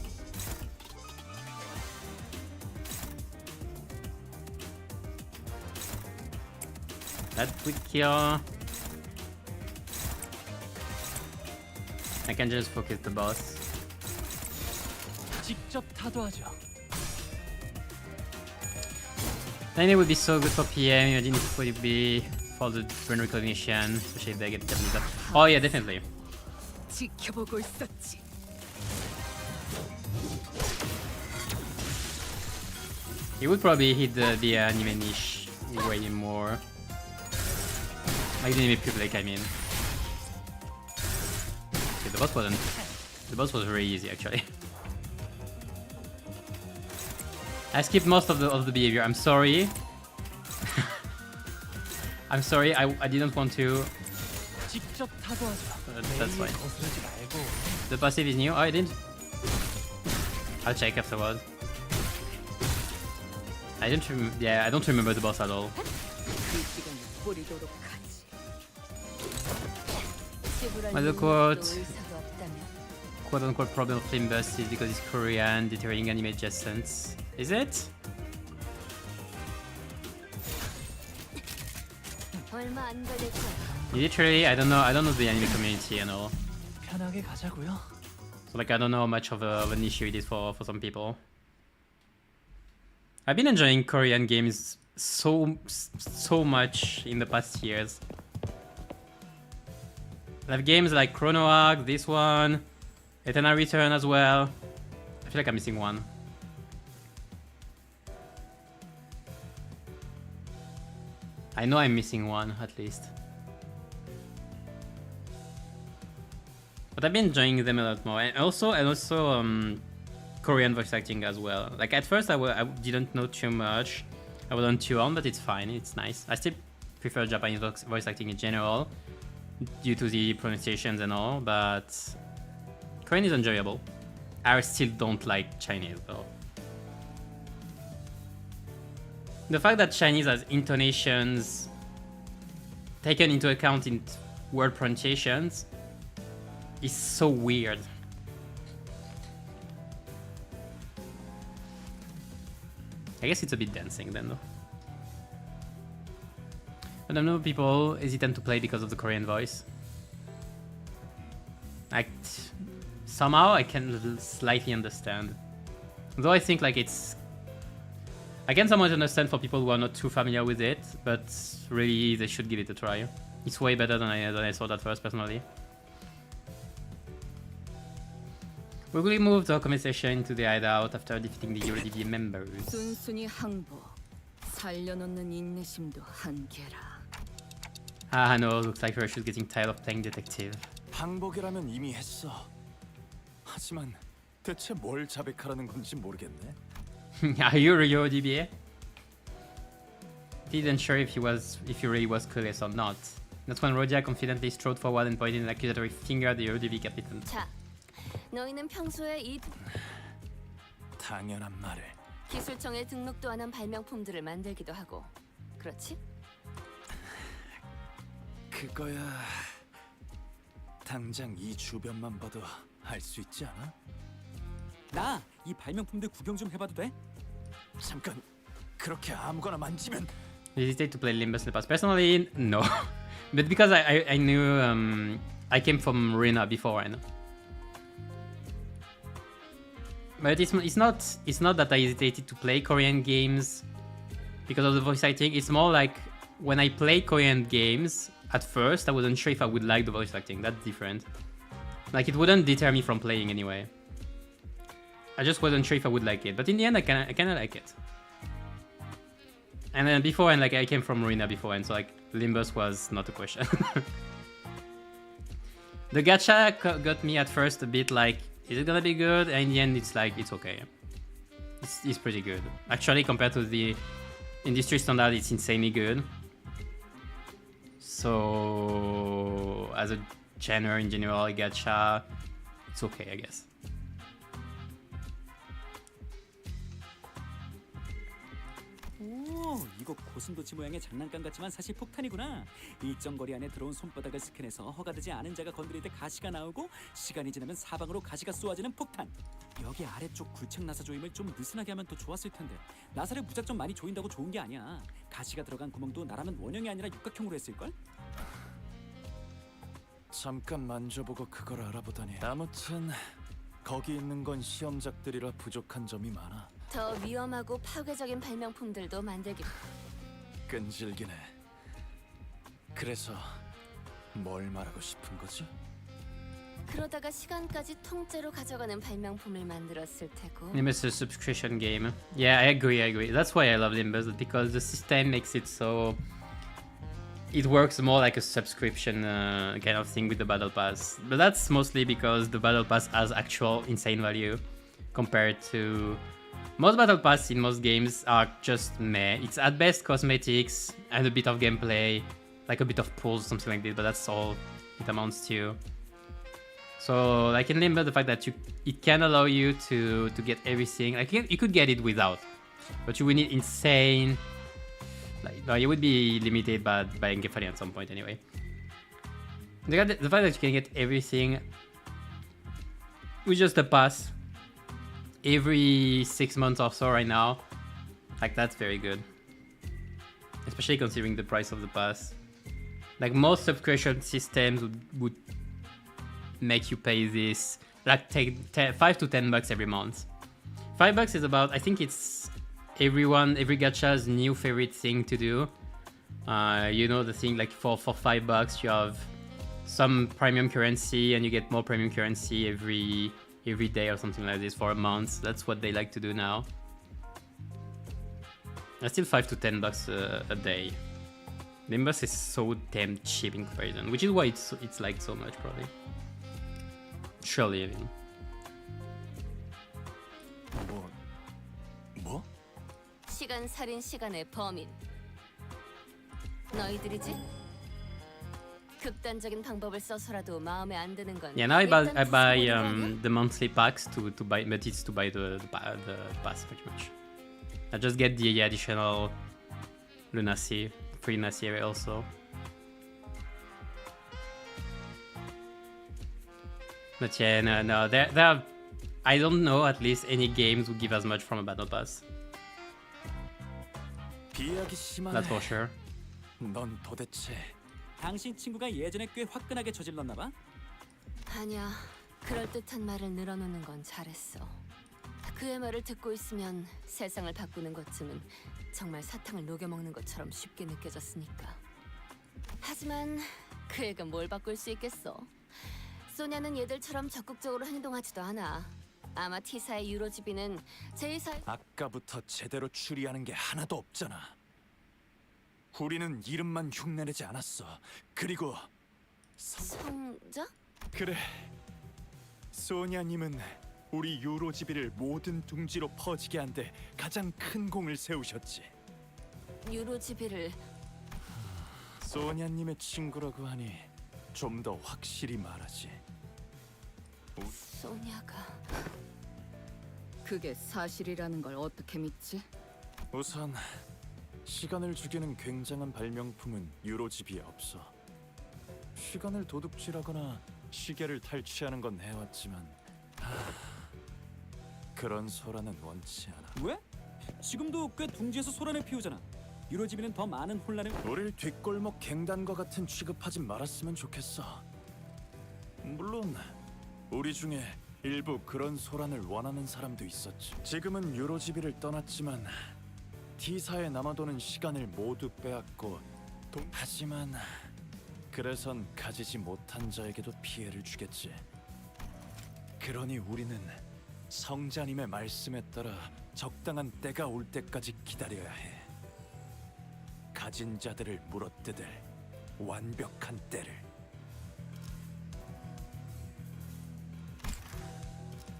That quick kill. I can just focus the boss. 직접 타도하죠. Then it would be so good for PM. Imagine if it would be for the brain recognition, especially if they get Japanese up. Oh yeah, definitely. 지켜보고 있었지. He would probably hit the anime niche way more. Like the anime public, I mean. Okay, the boss wasn't. The boss was very easy actually. I skipped most of the behavior. I'm sorry. I'm sorry. I didn't want to. 직접 타도하죠. That's fine. 거스르지 말고. The passive is new. Oh, I didn't. I'll check afterwards. I don't. Yeah, I don't remember the boss at all. Another quote. Quote-unquote problem of Limbus is because it's Korean, deterring anime adjacents. Is it? Literally, I don't know the anime community and all. 편하게 가자고요. So like I don't know how much of an issue it is for some people. I've been enjoying Korean games so much in the past years. I have games like Chrono Arc, this one, Eternal Return as well. I feel like I'm missing one. I know I'm missing one at least. But I've been enjoying them a lot more, and also Korean voice acting as well. Like at first I didn't know too much. I was on too on, but it's fine. It's nice. I still prefer Japanese voice acting in general due to the pronunciations and all, but Korean is enjoyable. I still don't like Chinese though. The fact that Chinese has intonations taken into account in word pronunciations is so weird. I guess it's a bit dancing then though. But I know people hesitant to play because of the Korean voice. Like, somehow I can slightly understand. Though I think like it's... I can somewhat understand for people who are not too familiar with it, but really they should give it a try. It's way better than I thought at first, personally. We will move the conversation to the hideout after defeating the EuroDB members. 순순히 항복, 살려놓는 인내심도 한계라. Ah no, looks like Rush is getting tired of playing detective. 항복이라면 이미 했어. 하지만 대체 뭘 자백하라는 건지 모르겠네. Are you EuroDB? Didn't sure if he really was clueless or not. That's when Rodia confidently strode forward and pointed an accusatory finger at the EuroDB captain. 자, 너희는 평소에 이 당연한 말을. 기술청에 등록도 안 한 발명품들을 만들기도 하고, 그렇지? 그거야 당장 이 주변만 봐도 알 수 있지 않아? 나 이 발명품들 구경 좀 해봐도 돼? 잠깐 그렇게 아무거나 만지면. Hesitate to play Limbus in the past. Personally, no. But because I knew I came from Rena before, I know. But it's not that I hesitated to play Korean games because of the voice acting. It's more like when I play Korean games, at first I wasn't sure if I would like the voice acting. That's different. Like it wouldn't deter me from playing anyway. I just wasn't sure if I would like it. But in the end, I kind of like it. And then before, and like I came from Marina before, and so like Limbus was not a question. The gacha got me at first a bit like, is it gonna be good? And in the end, it's like, it's okay. It's pretty good. Actually, compared to the industry standard, it's insanely good. So, as a genre in general, gacha, it's okay, I guess. 오, 이거 고슴도치 모양의 장난감 같지만 사실 폭탄이구나. 일정 거리 안에 들어온 손바닥을 스캔해서 허가되지 않은 자가 건드릴 때 가시가 나오고 시간이 지나면 사방으로 가시가 쏘아지는 폭탄. 여기 아래쪽 굴착 나사 조임을 좀 느슨하게 하면 더 좋았을 텐데. 나사를 무작정 많이 조인다고 좋은 게 아니야. 가시가 들어간 구멍도 나라면 원형이 아니라 육각형으로 했을걸? 잠깐 만져보고 그걸 알아보다니. 아무튼 거기 있는 건 시험작들이라 부족한 점이 많아. 더 위험하고 파괴적인 발명품들도 만들기. 끈질기네. 그래서 뭘 말하고 싶은 거지? 그러다가 시간까지 통째로 가져가는 발명품을 만들었을 테고. Limbus is a subscription game. Yeah, I agree. That's why I love Limbus, because the system makes it so... It works more like a subscription kind of thing with the Battle Pass. But that's mostly because the Battle Pass has actual insane value compared to... Most Battle Pass in most games are just meh. It's at best cosmetics and a bit of gameplay, like a bit of pulls, something like this, but that's all it amounts to. So, like in Limbus, the fact that it can allow you to get everything, like you could get it without, but you would need insane, like no, you would be limited by Enkephalli at some point anyway. The fact that you can get everything with just the pass every 6 months or so right now, like that's very good, especially considering the price of the pass. Like most subscription systems would make you pay this, like take $5 to $10 every month. $5 is about, I think it's every gacha's new favorite thing to do. You know, the thing like for $5 you have some premium currency and you get more premium currency every day or something like this for a month. That's what they like to do now. That's still $5 to $10 a day. Limbus is so damn cheap in comparison, which is why it's liked so much, probably. Surely, I mean. 뭐? 시간 살인 시간의 범인. 너희들이지? 극단적인 방법을 써서라도 마음에 안 드는 건. Yeah, now I buy the monthly packs to buy, but it's to buy the pass pretty much. I just get the additional lunacy, free lunacy also. But yeah, no, there are, I don't know at least any games would give as much from a battle pass. That's for sure. 넌 도대체 당신 친구가 예전에 꽤 화끈하게 저질렀나 봐? 아니야, 그럴듯한 말을 늘어놓는 건 잘했어. 그의 말을 듣고 있으면 세상을 바꾸는 것쯤은 정말 사탕을 녹여먹는 것처럼 쉽게 느껴졌으니까. 하지만 그 애가 뭘 바꿀 수 있겠어. 소냐는 얘들처럼 적극적으로 행동하지도 않아. 아마 T사의 유로지비는 제2사의 아까부터 제대로 추리하는 게 하나도 없잖아. 우리는 이름만 흉내내지 않았어. 그리고 성자? 그래, 소냐님은 우리 유로지비를 모든 둥지로 퍼지게 한 데 가장 큰 공을 세우셨지. 유로지비를 소냐님의 친구라고 하니 좀 더 확실히 말하지. 소냐가 그게 사실이라는 걸 어떻게 믿지? 우선 시간을 죽이는 굉장한 발명품은 유로집이에 없어. 시간을 도둑질하거나 시계를 탈취하는 건 해왔지만 그런 소란은 원치 않아. 왜? 지금도 꽤 둥지에서 소란을 피우잖아. 유로지비는 더 많은 혼란을. 우릴 뒷골목 갱단과 같은 취급하지 말았으면 좋겠어. 물론 우리 중에 일부 그런 소란을 원하는 사람도 있었지. 지금은 유로지비를 떠났지만 T사에 남아도는 시간을 모두 빼앗고 하지만 그래선 가지지 못한 자에게도 피해를 주겠지. 그러니 우리는 성자님의 말씀에 따라 적당한 때가 올 때까지 기다려야 해. 가진 자들을 물어뜯을 완벽한 때를.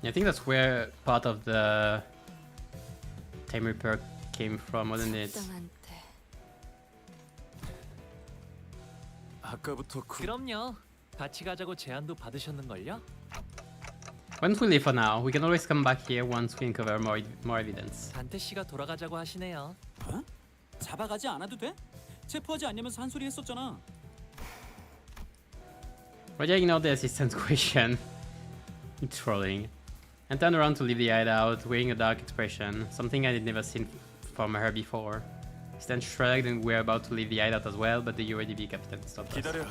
I think that's where part of the timer perk came from, wasn't it? 적당한 때. 아까부터 그럼요. 같이 가자고 제안도 받으셨는걸요? Why don't we leave for now? We can always come back here once we uncover more evidence. 단테 씨가 돌아가자고 하시네요. 어? 잡아가지 않아도 돼? 체포하지 않냐면서 한 소리 했었잖아. Roger ignored the assistant's question. Trolling. And turned around to leave the hideout, wearing a dark expression, something I had never seen from her before. Stan shrugged and we were about to leave the hideout as well, but the UADB captain stopped us. 기다려.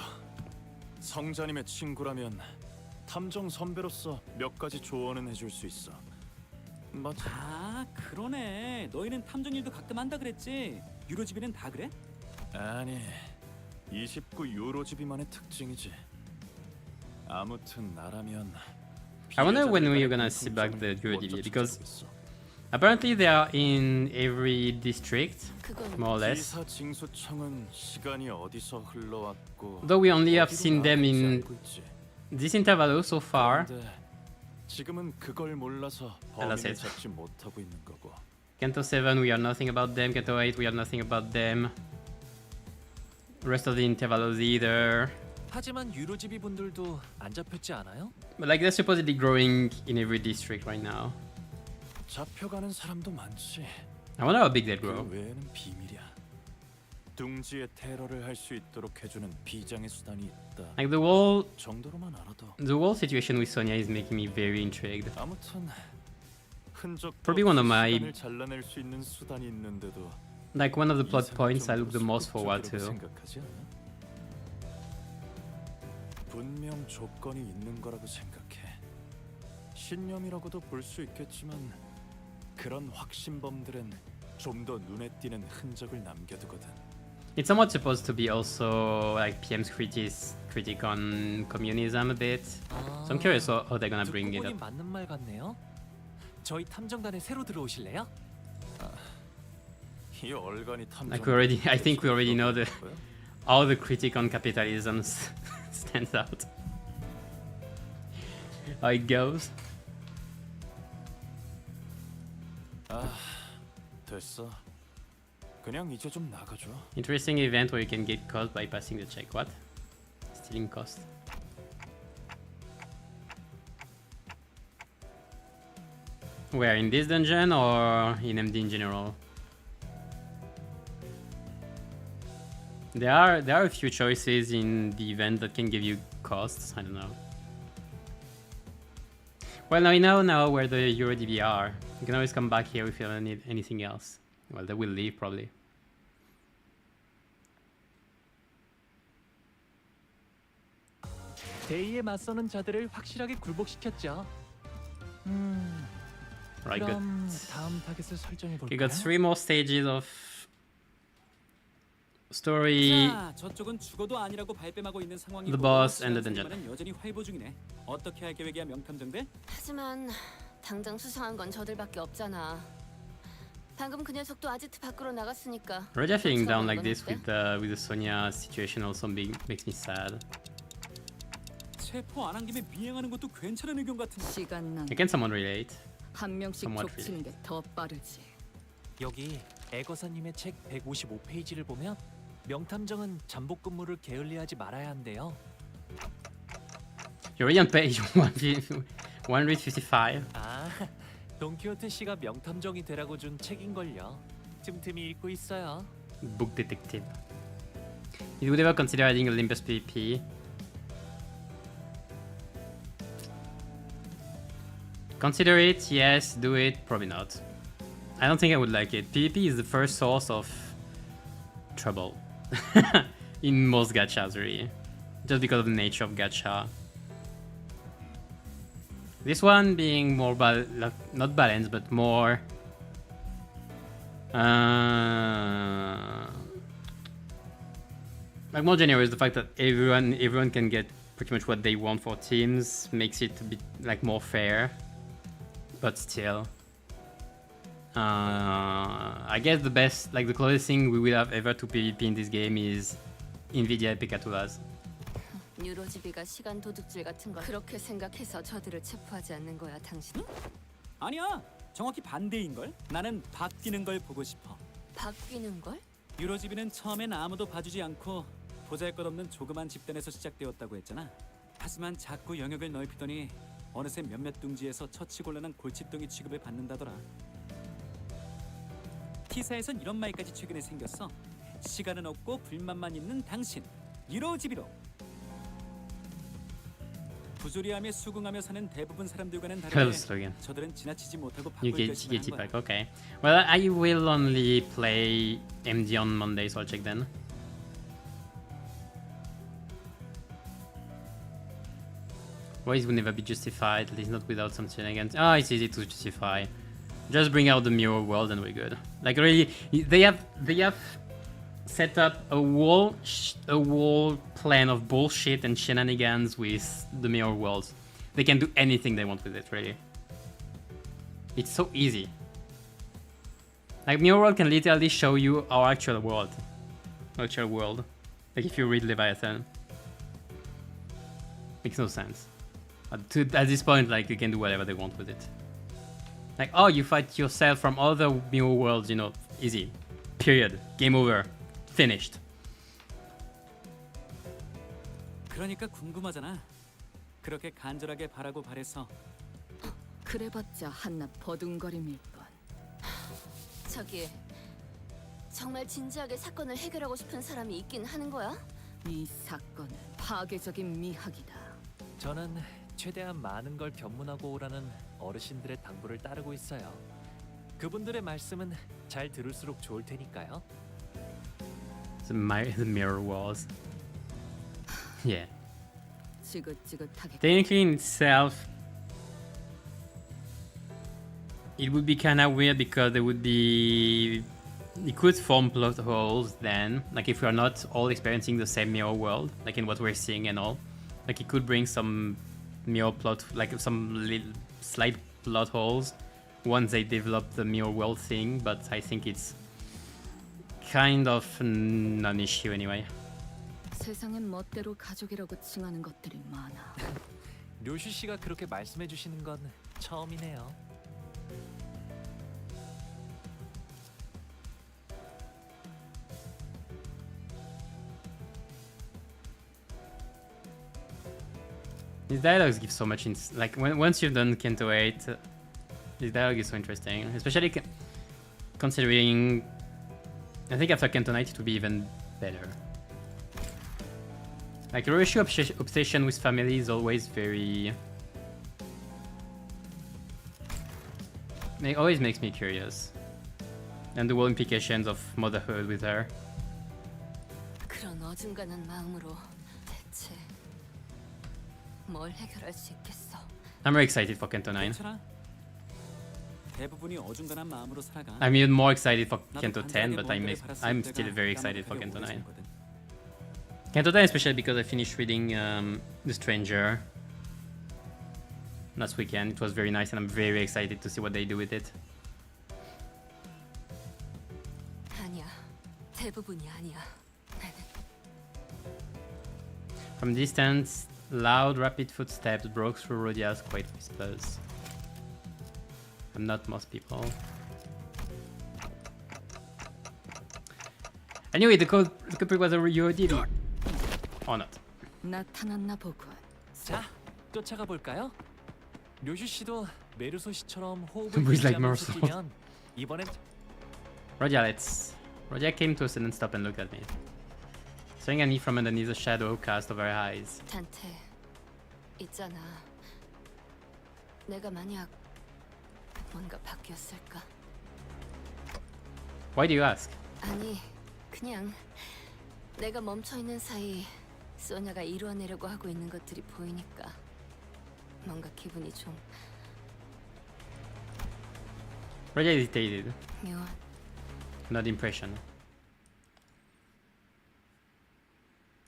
성자님의 친구라면 탐정 선배로서 몇 가지 조언은 해줄 수 있어. 맞아. 아 그러네. 너희는 탐정 일도 가끔 한다 그랬지. 유로지비는 다 그래? 아니, 29 유로지비만의 특징이지. 아무튼 나라면 I wonder when we're gonna see back the UADB, because apparently they are in every district, more or less. 기사 징수청은 시간이 어디서 흘러왔고 Though we only have seen them 어디로 in 알고 있지. this interval so far. 그런데 지금은 그걸 몰라서 that's 범인을 it. 잡지 못하고 있는 거고. Kanto 7, we are nothing about them. Kanto 8, we are nothing about them. Rest of the intervals either. 하지만 유로지비 분들도 안 잡혔지 않아요? But like they're supposedly growing in every district right now. 잡혀가는 사람도 많지. I wonder how big they grow. 그 외에는 비밀이야. 둥지의 테러를 할 수 있도록 해주는 비장의 수단이 있다. Like the whole 정도로만 알아도. The whole situation with Sonya is making me very intrigued. 아무튼 흔적도 Probably one of my 시간을 잘라낼 수 있는 수단이 있는데도 like one of the plot points I look the most forward to. 생각하지 않아? 분명 조건이 있는 거라고 생각해. 신념이라고도 볼 수 있겠지만 그런 확신범들은 좀 더 눈에 띄는 흔적을 남겨두거든. It's somewhat supposed to be also like PM's critique on communism a bit. So I'm curious how they're gonna bring it 듣고 보니 up. 맞는 말 같네요. 저희 탐정단에 새로 들어오실래요? 이 얼간이 탐정. Like I think we already know how the critique on capitalism stands out. How it goes. 아, 됐어. 그냥 이제 좀 나가줘. Interesting event where you can get caught by passing the check. What? Stealing cost. Where, in this dungeon or in MD in general? There are a few choices in the event that can give you costs. I don't know. Well, now we know now where the EuroDB are. You can always come back here if you need anything else. Well, they will leave probably. 대의에 맞서는 자들을 확실하게 굴복시켰죠. Right, 그럼 good. 다음 타겟을 설정해 볼까요? You got 3 more stages of Story. 자, 저쪽은 죽어도 아니라고 발뺌하고 있는 상황이고 The boss and the 시간 dungeon. 세기만은 여전히 활보 중이네. 어떻게 할 계획이야, 명탐정대? 하지만 당장 수상한 건 저들밖에 없잖아. 방금 그 녀석도 아지트 밖으로 나갔으니까. Already feeling down 건 like this 어때? with the Sonia situation also makes me sad. 체포 안 한 김에 미행하는 것도 괜찮은 의견 같은데. 시간 낭비. Can someone relate? 한 명씩 somewhat 족치는 게 더 빠르지. 여기 애거사님의 책 155페이지를 보면 명탐정은 잠복 근무를 게을리하지 말아야 한대요. You're already on page 155. 아, 돈키호테 씨가 명탐정이 되라고 준 책인걸요. 틈틈이 읽고 있어요. Book detective. You would ever consider adding a Limbus PvP? Consider it, yes. Do it, probably not. I don't think I would like it. PvP is the first source of trouble in most gachas, really. Just because of the nature of gacha. This one being more not balanced, but more like more generous. The fact that everyone can get pretty much what they want for teams makes it a bit like more fair. But still, I guess the best, like the closest thing we will have ever to PvP in this game is Nvidia Picatulas. 뉴로지비가 시간 도둑질 같은 걸 그렇게 생각해서 저들을 체포하지 않는 거야, 당신? 아니야, 정확히 반대인 걸. 나는 바뀌는 걸 보고 싶어. 바뀌는 걸? 유로지비는 처음엔 아무도 봐주지 않고 보잘것없는 조그만 집단에서 시작되었다고 했잖아. 하지만 자꾸 영역을 넓히더니 어느새 몇몇 둥지에서 처치곤란한 골칫덩이 취급을 받는다더라. T사에선 이런 말까지 최근에 생겼어. 시간은 없고 불만만 있는 당신, 유로지비로. 부조리함에 수긍하며 사는 대부분 사람들과는 다르게 slogan. 저들은 지나치지 못하고 You 바꿀 get 결심을 한 it 거야. back, okay. Well, I will only play MD on Monday, so I'll check then. Ways would never be justified, at least not without some shenanigans. Ah, it's easy to justify. Just bring out the mirror world and we're good. Like really, they have set up a whole plan of bullshit and shenanigans with the mirror world. They can do anything they want with it, really. It's so easy. Like mirror world can literally show you our actual world. Like if you read Leviathan. Makes no sense. At this point, like, you can do whatever they want with it. Like, oh, you fight yourself from other mirror worlds, you know, easy. Period. Game over. Finished. 그러니까 궁금하잖아. 그렇게 간절하게 바라고 바래서 그래봤자 한낱 버둥거림일 뿐. 저기 정말 진지하게 사건을 해결하고 싶은 사람이 있긴 하는 거야? 이 사건은 파괴적인 미학이다. 저는 최대한 많은 걸 견문하고 오라는 어르신들의 당부를 따르고 있어요. 그분들의 말씀은 잘 들을수록 좋을 테니까요. The mirror walls. Yeah. 지긋지긋하게. Technically in itself, it would be kind of weird because it could form plot holes then, like if we are not all experiencing the same mirror world, like in what we're seeing and all. Like it could bring some mirror plot, like some slight plot holes once they develop the mirror world thing, but I think it's kind of non-issue anyway. 세상엔 멋대로 가족이라고 칭하는 것들이 많아. 료슈 씨가 그렇게 말씀해 주시는 건 처음이네요. These dialogues give so much like once you've done Kento 8, this dialogue is so interesting, especially considering I think after Kento 9 it would be even better. Like Roshu obsession with family is always very it always makes me curious, and the whole implications of motherhood with her. 그런 어중간한 마음으로 대체 뭘 해결할 수 있겠어? I'm very excited for Kento 9. 괜찮아. 대부분이 어중간한 마음으로 살아가. I'm even more excited for 나도 Kanto 10, 간절하게 but 무언가를 바랐을 I'm 때가 still very excited for 까마득하게 Kanto 9. 오래전이거든. Kanto 10 especially because I finished reading The Stranger last weekend. It was very nice and I'm very excited to see what they do with it. 아니야. 대부분이 아니야. From distance, loud, rapid footsteps broke through Rodia's quiet whispers. I'm not most people. Anyway, the culprit was a UOD. Or not. 나타났나 보군. 자, 쫓아가 볼까요? 료슈 씨도 메르소 씨처럼 호흡을 Breathe like 유지하면서 Mercer. 뛰면 이번엔 Rodia, let's. Rodia came to a sudden stop and looked at me. Swinging at me from underneath the shadow cast over her eyes. 단테, 있잖아. 내가 만약 뭔가 바뀌었을까? Why do you ask? 아니, 그냥 내가 멈춰 있는 사이 소냐가 이루어내려고 하고 있는 것들이 보이니까 뭔가 기분이 좀 Rodia hesitated. 묘한. Not impression.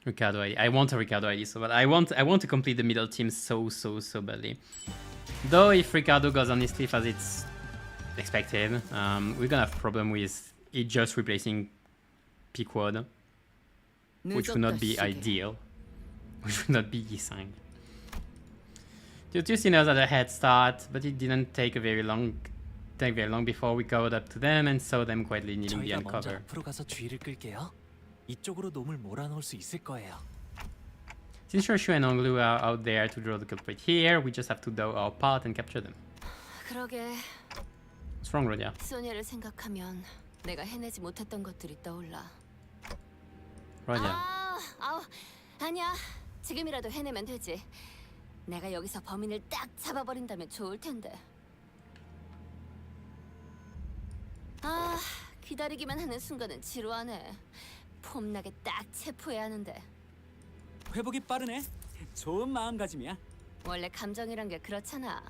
Ricardo ID. I want a Ricardo ID, so but I want to complete the middle team so badly. Though if Ricardo goes on his cliff as it's expected, we're gonna have a problem with it just replacing Pequod, which would not be ideal. Which would not be Yisang. The two sinners had a head start, but it didn't take very long before we covered up to them and saw them quietly kneeling 저희가 behind 먼저 cover. 앞으로 가서 주의를 끌게요. 이쪽으로 놈을 몰아넣을 수 있을 거예요. Since Shoshu and Onglu are out there to draw the culprit here, we just have to do our part and capture them. 그러게. What's wrong, Rodia? 소냐를 생각하면 내가 해내지 못했던 것들이 떠올라. Rodia. 아니야. 지금이라도 해내면 되지. 내가 여기서 범인을 딱 잡아버린다면 좋을 텐데. 기다리기만 하는 순간은 지루하네. 폼나게 딱 체포해야 하는데. 회복이 빠르네. 좋은 마음가짐이야. 원래 감정이란 게 그렇잖아.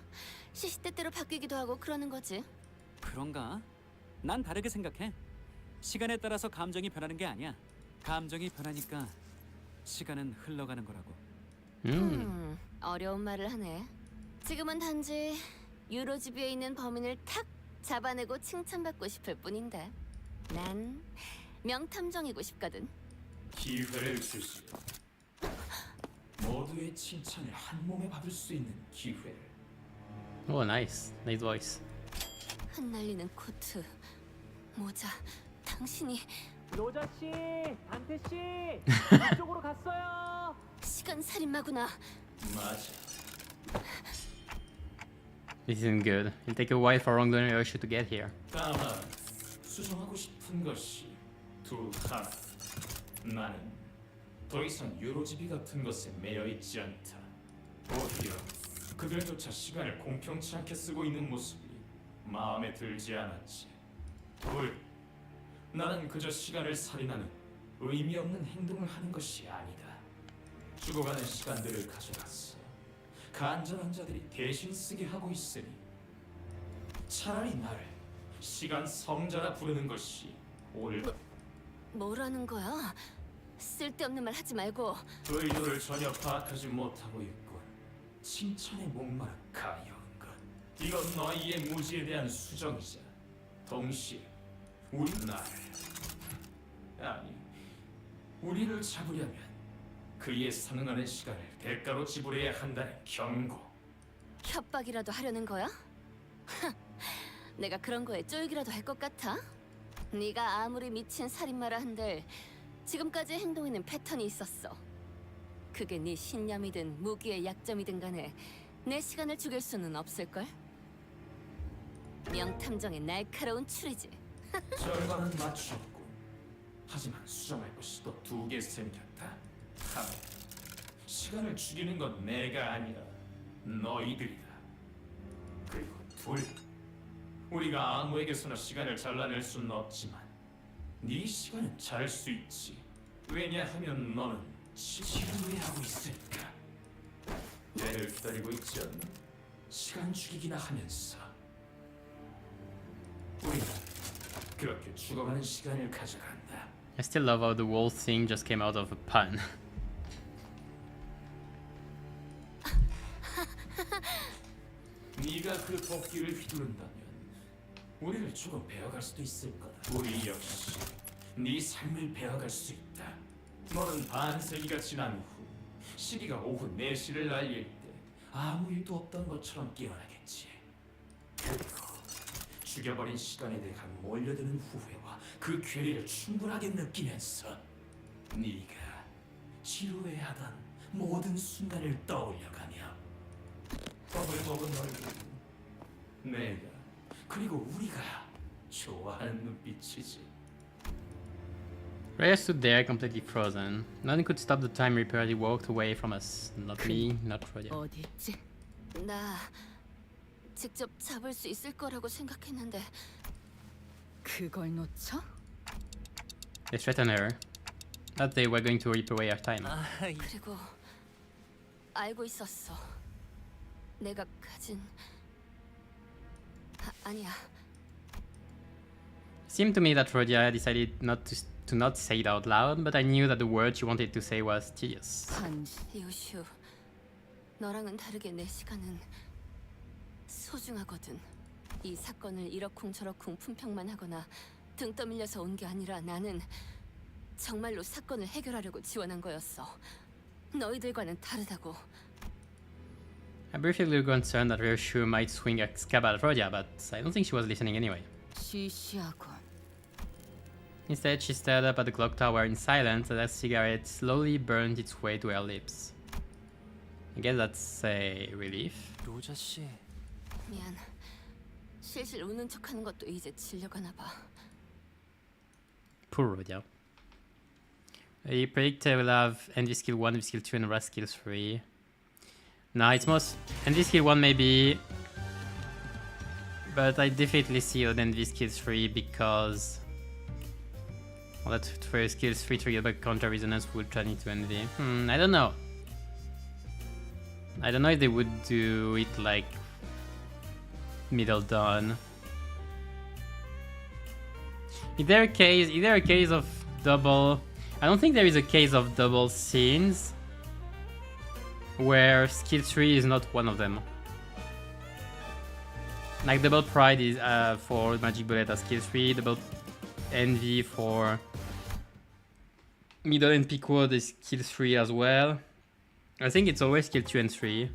시시때때로 바뀌기도 하고 그러는 거지. 그런가? 난 다르게 생각해. 시간에 따라서 감정이 변하는 게 아니야. 감정이 변하니까 시간은 흘러가는 거라고. 어려운 말을 하네. 지금은 단지 유로지비에 있는 범인을 탁 잡아내고 칭찬받고 싶을 뿐인데. 난 명탐정이고 싶거든. 기회를 주시오. 모두의 칭찬을 한 몸에 받을 수 있는 기회를. Oh, nice. Nice voice. 흩날리는 코트, 모자, 당신이 로자 씨, 단테 씨, 이쪽으로 갔어요. 시간 살인마구나. 맞아. This isn't good. It'll take a while for Onglu and Yoshu to get here. 다만 수정하고 싶은 것이 두 하나. 나는 더 이상 유로지비 같은 것에 매여 있지 않다. 오히려 그들조차 시간을 공평치 않게 쓰고 있는 모습이 마음에 들지 않았지. 둘, 나는 그저 시간을 살인하는 의미 없는 행동을 하는 것이 아니다. 죽어가는 시간들을 가져갔어. 간절한 자들이 대신 쓰게 하고 있으니 차라리 나를 시간 성자라 부르는 것이 옳을. 뭐라는 거야? 쓸데없는 말 하지 말고. 의도를 전혀 파악하지 못하고 있군. 칭찬에 목마른 가여운 것. 이건 너희의 무지에 대한 수정이자 동시에 우리 우리를 잡으려면 그에 상응하는 시간을 대가로 지불해야 한다는 경고. 협박이라도 하려는 거야? 내가 그런 거에 쫄기라도 할 것 같아? 네가 아무리 미친 살인마라 한들 지금까지 행동에는 패턴이 있었어. 그게 네 신념이든 무기의 약점이든 간에 내 시간을 죽일 수는 없을걸? 명탐정의 날카로운 추리지. 절반은 맞췄고, 하지만 수정할 것이 또 두 개 생겼다. 하나, 시간을 죽이는 건 내가 아니라 너희들이다. 그리고 둘, 우리가 아무에게서나 시간을 잘라낼 수는 없지만 네 시간은 자를 수 있지. 왜냐하면 너는 지금 왜 하고 있을까? 때를 기다리고 있지 않나? 시간 죽이기나 하면서. 그렇게 죽어가는 시간을 가져간다. I still love how the whole thing just came out of a pun. 네가 그 도끼를 휘두른다면 우리를 조금 배워갈 수도 있을 거다. 우리 역시 네 삶을 배워갈 수 있다. 너는 반세기가 지난 후 시기가 오후 4시를 알릴 때 아무 일도 없던 것처럼 깨어나겠지. 그리고 죽여버린 시간에 대한 몰려드는 후회와 그 괴리를 충분하게 느끼면서 네가 지루해하던 모든 순간을 떠올려가며 버블버블 얼굴, 내가 그리고 우리가 좋아하는 눈빛이지. Rhea stood there completely frozen. Nothing could stop the time Reaper as he walked away from us. Not me, not Rhodia. 어디 있지? 나 직접 잡을 수 있을 거라고 생각했는데 그걸 놓쳐? They threatened her. That they were going to rip away our time. 그리고 알고 있었어. 내가 가진 아니야. It seemed to me that Rhodia decided not to not say it out loud, but I knew that the word she wanted to say was tedious. 요슈, 너랑은 다르게 내 시간은 소중하거든. 이 사건을 이러쿵저러쿵 품평만 하거나 등 떠밀려서 온 게 아니라 나는 정말로 사건을 해결하려고 지원한 거였어. 너희들과는 다르다고. I briefly grew concerned that Ryoshu might swing a scab at Rhodia, but I don't think she was listening anyway. 시시하군. Instead, she stared up at the clock tower in silence as a cigarette slowly burned its way to her lips. I guess that's a relief. 로자 씨. 미안. 실실 우는 척하는 것도 이제 질려가나 봐. Poor Rhodia. I predict I will have Envy skill 1, Envy skill 2, and Rust skill 3. No, it's most Envy skill 1 maybe, but I definitely see an Envy skill 3 because well, that for skill 3 triggered by counter resonance would turn into Envy. I don't know. I don't know if they would do it like middle dawn. Is there a case of double? I don't think there is a case of double scenes where skill 3 is not one of them. Like double pride is for magic bullet as skill 3, double envy for middle and pickwood is skill 3 as well. I think it's always skill 2 and 3.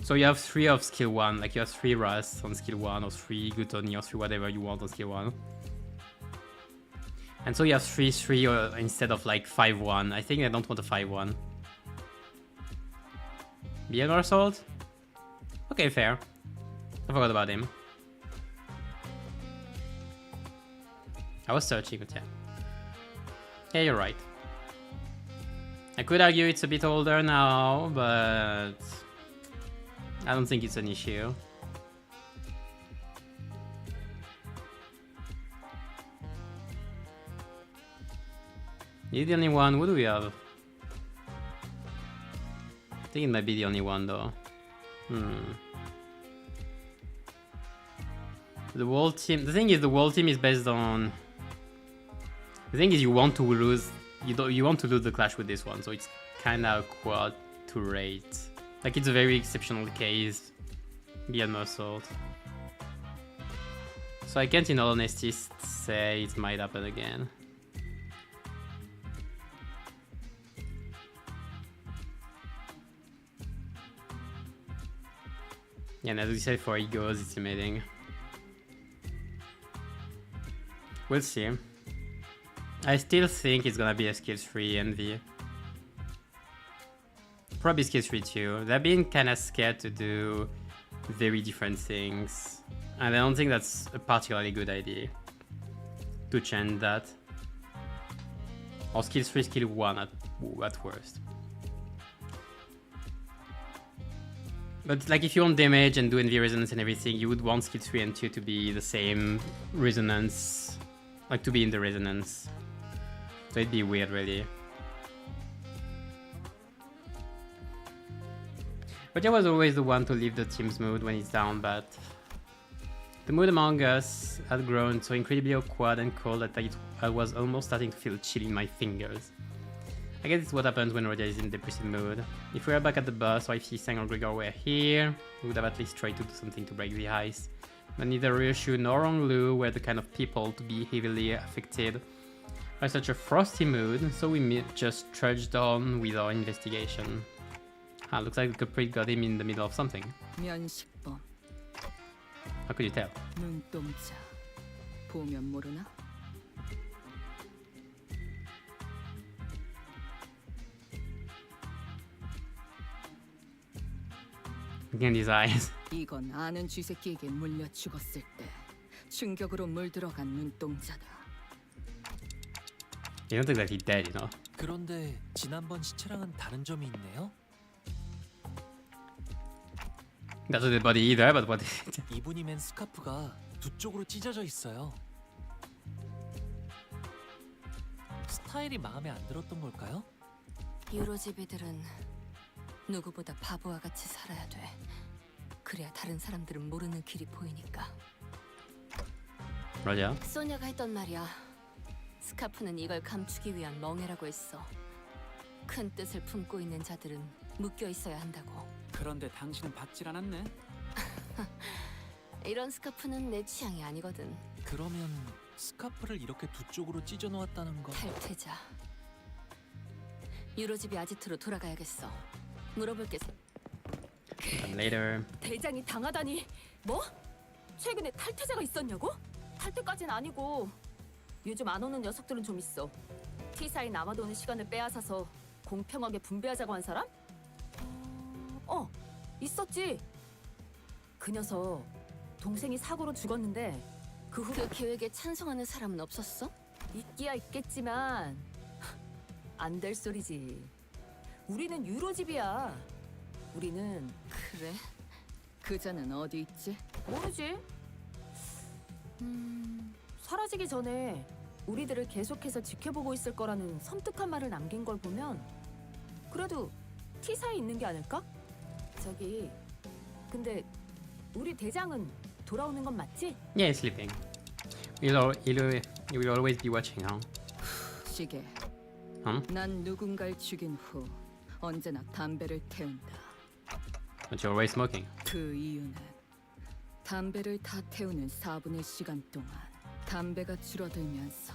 So you have 3 of skill 1, like you have 3 rust on skill 1 or 3 gluttony or 3 whatever you want on skill 1. And so you have 3-3 or instead of like 5-1. I think I don't want a 5-1. Beard Assault? Okay, fair. I forgot about him. I was searching, but yeah. Yeah, you're right. I could argue it's a bit older now, but I don't think it's an issue. Is it the only one? What do we have? I think it might be the only one though. The whole team. The thing is, the whole team is based on. The thing is, you want to lose. You want to lose the clash with this one, so it's kind of quad to rate. Like it's a very exceptional case. Beyond Assault. So I can't, in all honesty, say it might happen again. Yeah, and as we said, for egos, it's amazing. We'll see. I still think it's gonna be a skill 3 envy. Probably skill 3 too. They've been kinda scared to do very different things. And I don't think that's a particularly good idea. To change that. Or skill 3, skill 1 at worst. But like if you want damage and do envy resonance and everything, you would want skill 3 and 2 to be the same resonance. Like to be in the resonance. So it'd be weird really. But I was always the one to leave the team's mood when it's down, but The mood among us had grown so incredibly awkward and cold that I was almost starting to feel chill in my fingers. I guess it's what happens when Roger is in depressive mood. If we were back at the bus, or if Sang or Gregor were here, we would have at least tried to do something to break the ice. But neither Ryoshu nor Ronglu were the kind of people to be heavily affected by such a frosty mood, so we just trudged on with our investigation. Looks like the culprit got him in the middle of something. 면식범, How could you tell? 눈동자. 보면 모르나? Looking at his eyes. 이건 아는 쥐새끼에게 물려 죽었을 때 충격으로 물들어간 눈동자다. You don't look like he's dead, you know? 그런데 지난번 시체랑은 다른 점이 있네요. That's not the body either, but what is it? 이분이 맨 스카프가 두 쪽으로 찢어져 있어요. 스타일이 마음에 안 들었던 걸까요? 유로집이들은 누구보다 바보와 같이 살아야 돼. 그래야 다른 사람들은 모르는 길이 보이니까. Roger. 소냐가 했던 말이야. 스카프는 이걸 감추기 위한 멍해라고 했어. 큰 뜻을 품고 있는 자들은 묶여 있어야 한다고. 그런데 당신은 받질 않았네. 이런 스카프는 내 취향이 아니거든. 그러면 스카프를 이렇게 두 쪽으로 찢어 놓았다는 건 탈퇴자. 유로집이 아지트로 돌아가야겠어. 물어볼게. Later. 대장이 당하다니. 뭐? 최근에 탈퇴자가 있었냐고? 탈퇴까진 아니고 요즘 안 오는 녀석들은 좀 있어. T사에 남아도는 시간을 빼앗아서 공평하게 분배하자고 한 사람? 있었지. 그 녀석 동생이 사고로 죽었는데 그 계획에 찬성하는 사람은 없었어? 있기야 있겠지만 안 될 소리지. 우리는 유로집이야. 우리는 그래? 그자는 어디 있지? 모르지. 사라지기 전에 우리들을 계속해서 지켜보고 있을 거라는 섬뜩한 말을 남긴 걸 보면 그래도 T사에 있는 게 아닐까? 저기 근데 우리 대장은 돌아오는 건 맞지? Yeah, he's sleeping. You will always be watching, huh? 시계. 응? 난 누군가를 죽인 후 언제나 담배를 태운다. But you're always smoking. 그 이유는 담배를 다 태우는 4분의 시간 동안 담배가 줄어들면서